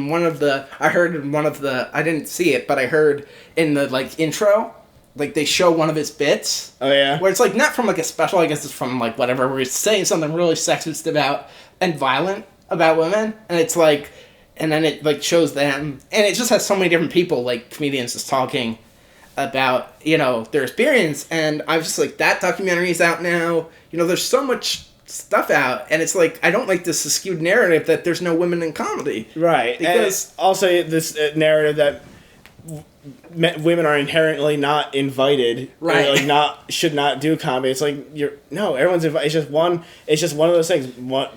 didn't see it, but I heard in the, like, intro, like, they show one of his bits. Oh, yeah? Where it's, like, not from, like, a special, I guess it's from, like, whatever, where he's saying something really sexist about, and violent about women, and it's, like... And then it, like, shows them... And it just has so many different people, like, comedians just talking about, their experience. And I was just like, that documentary is out now. There's so much stuff out. And it's like, I don't like this skewed narrative that there's no women in comedy. Right. Because... And also this narrative that women are inherently not invited, right? Or should not do comedy. It's like everyone's invited. It's just one of those things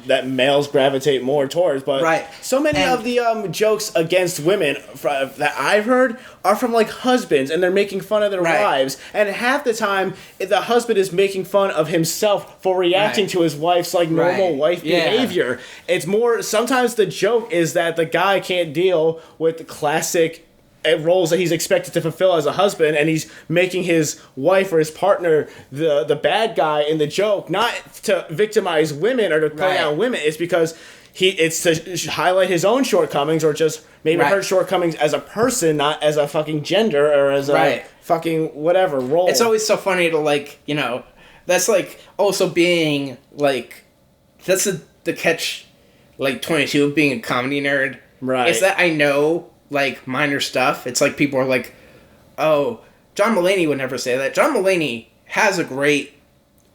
that males gravitate more towards. But so many of the jokes against women that I've heard are from like husbands, and they're making fun of their wives. And half the time, the husband is making fun of himself for reacting to his wife's like normal wife behavior. It's more sometimes the joke is that the guy can't deal with the classic roles that he's expected to fulfill as a husband, and he's making his wife or his partner the bad guy in the joke, not to victimize women or to play down women. It's because it's to highlight his own shortcomings, or just maybe her shortcomings as a person, not as a fucking gender or as a fucking whatever role. It's always so funny to that's like also being like, that's the catch, like 22 of being a comedy nerd. Right. It's that I know like minor stuff. It's like people are like, oh, John Mulaney would never say that. John Mulaney has a great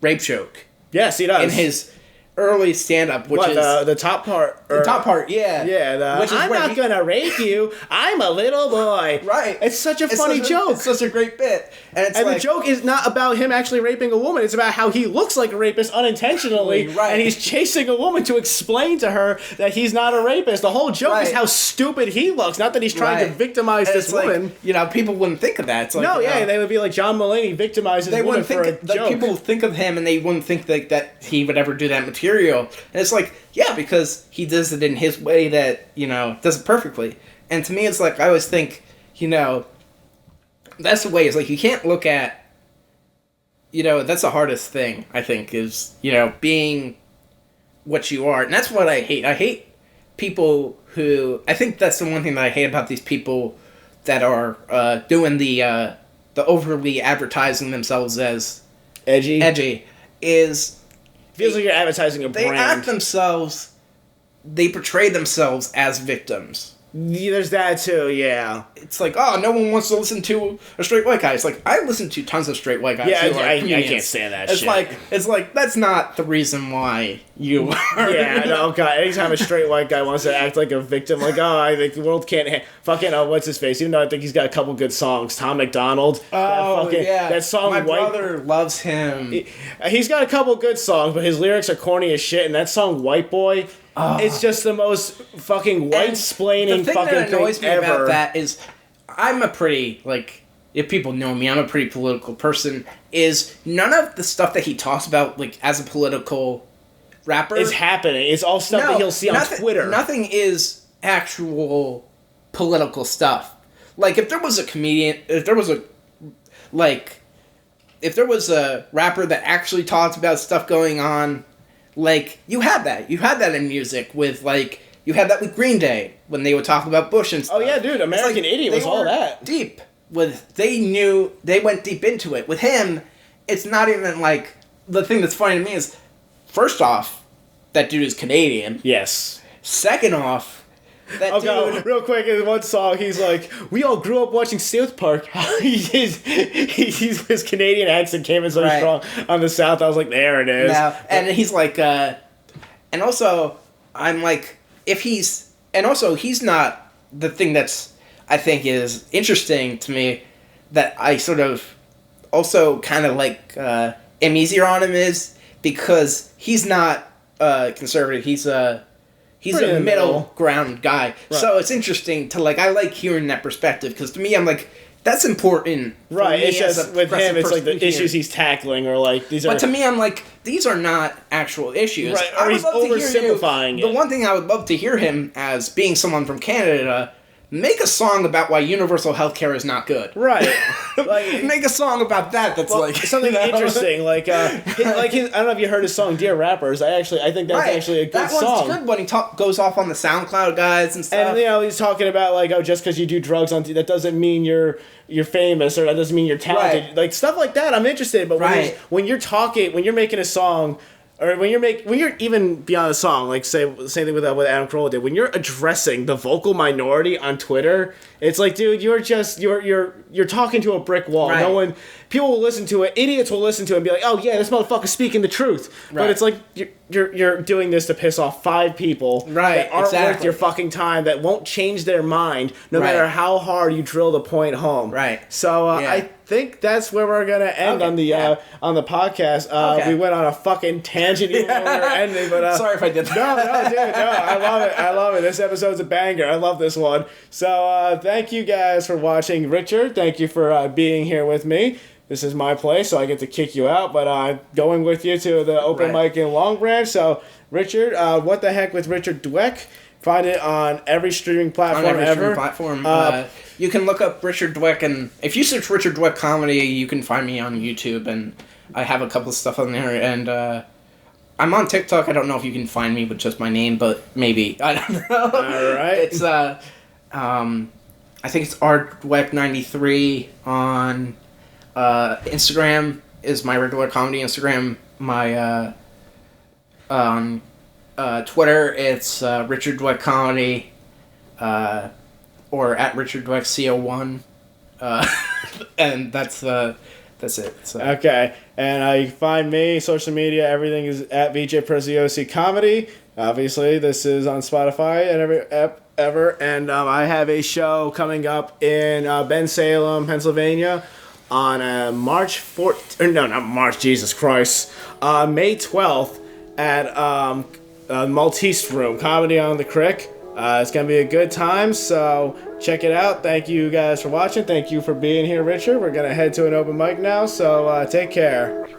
rape joke. Yes, he does. In his early stand-up, which is... the top part? The top part, yeah. Yeah, which is I'm not gonna rape you, I'm a little boy. Right. It's such a funny joke. It's such a great bit. And the joke is not about him actually raping a woman, it's about how he looks like a rapist unintentionally, and he's chasing a woman to explain to her that he's not a rapist. The whole joke is how stupid he looks, not that he's trying to victimize this woman. Like, people wouldn't think of that. It's like, they would be like, John Mulaney victimizes women for a joke. People think of him and they wouldn't think that he would ever do that material. And it's like, because he does it in his way that, does it perfectly. And to me, it's like, I always think, that's the way. It's like, you can't look at, that's the hardest thing, I think, is, being what you are. And that's what I hate. I hate people who, I think that's the one thing that I hate about these people that are doing the overly advertising themselves as edgy, is... Feels like you're advertising a brand. They portray themselves as victims. There's that too, yeah. It's like, oh, no one wants to listen to a straight white guy. It's like, I listen to tons of straight white guys. Yeah, I comedians. can't stand that it's shit. It's like, that's not the reason why you are. Yeah, no, God. Anytime a straight white guy wants to act like a victim, like, oh, I think the world can't fucking, what's his face? Even though I think he's got a couple good songs. Tom McDonald. Oh, yeah. That song, My brother loves him. He's got a couple good songs, but his lyrics are corny as shit. And that song, White Boy, it's just the most fucking white-splaining fucking thing ever. The thing that annoys me about that is, I'm a pretty, like, if people know me, I'm a pretty political person, is none of the stuff that he talks about, like, as a political rapper... is happening. It's all stuff that he'll see on Twitter. Nothing is actual political stuff. Like, if there was a comedian, if there was a rapper that actually talked about stuff going on, like, you had that. You had that in music with, like, you had that with Green Day when they would talk about Bush and stuff. Oh, yeah, dude. American Idiot was all that. Deep. They went deep into it. With him, it's not even, like, the thing that's funny to me is, first off, that dude is Canadian. Yes. Second off, that dude... God, real quick, in one song, he's like, we all grew up watching South Park. His Canadian accent came in so strong on the South. I was like, there it is. Now, and he's like, and also, I'm like, he's not the thing that's, I think is interesting to me, that I sort of also kind of like, am easier on him is because he's not conservative. He's a middle ground guy. Right. So it's interesting to, like, I like hearing that perspective, because to me, I'm like, that's important. Right, it's just, with him, it's like the issues he's tackling, or like, these are... But to me, I'm like, these are not actual issues. Right, or he's oversimplifying it. The one thing I would love to hear him, as being someone from Canada, make a song about why universal healthcare is not good. Right. Like, make a song about that. That's like something interesting. Like, I don't know if you heard his song "Dear Rappers." I think that's actually a good song. That one's good when he goes off on the SoundCloud guys and stuff. And he's talking about, like, oh, just because you do drugs that doesn't mean you're famous, or that doesn't mean you're talented. Right. Like, stuff like that, I'm interested in. But when you're making a song. Or when you're even beyond a song, like, say, same thing with Adam Carolla did. When you're addressing the vocal minority on Twitter, it's like, dude, you're talking to a brick wall. Right. People will listen to it. Idiots will listen to it and be like, oh yeah, this motherfucker's speaking the truth. Right. But it's like you're doing this to piss off 5 people that aren't worth your fucking time, that won't change their mind no matter how hard you drill the point home. Right. So I think that's where we're gonna end on the podcast. We went on a fucking tangent even when we were ending, but sorry if I did that. No, dude, I love it. This episode's a banger. I love this one. So thank you guys for watching. Richard, thank you for being here with me. This is my place, so I get to kick you out, but I'm going with you to the open mic in Long Branch. So, Richard, What the Heck with Richard Dweck? Find it on every streaming platform You can look up Richard Dweck, and if you search Richard Dweck Comedy, you can find me on YouTube, and I have a couple of stuff on there, and I'm on TikTok. I don't know if you can find me with just my name, but maybe. I don't know. All right. It's, I think it's rdweck93 on... Instagram is my regular comedy Instagram. My Twitter, it's Richard Dweck Comedy, or at Richard Dweck CO1, and that's it. So. Okay, and you can find me social media. Everything is at VJ Preziosi Comedy. Obviously, this is on Spotify and every ever. And I have a show coming up in Bensalem, Pennsylvania, on March 4th, or no, not March, Jesus Christ, May 12th at Maltese Room, Comedy on the Crick. It's going to be a good time, so check it out. Thank you guys for watching. Thank you for being here, Richard. We're going to head to an open mic now, so take care.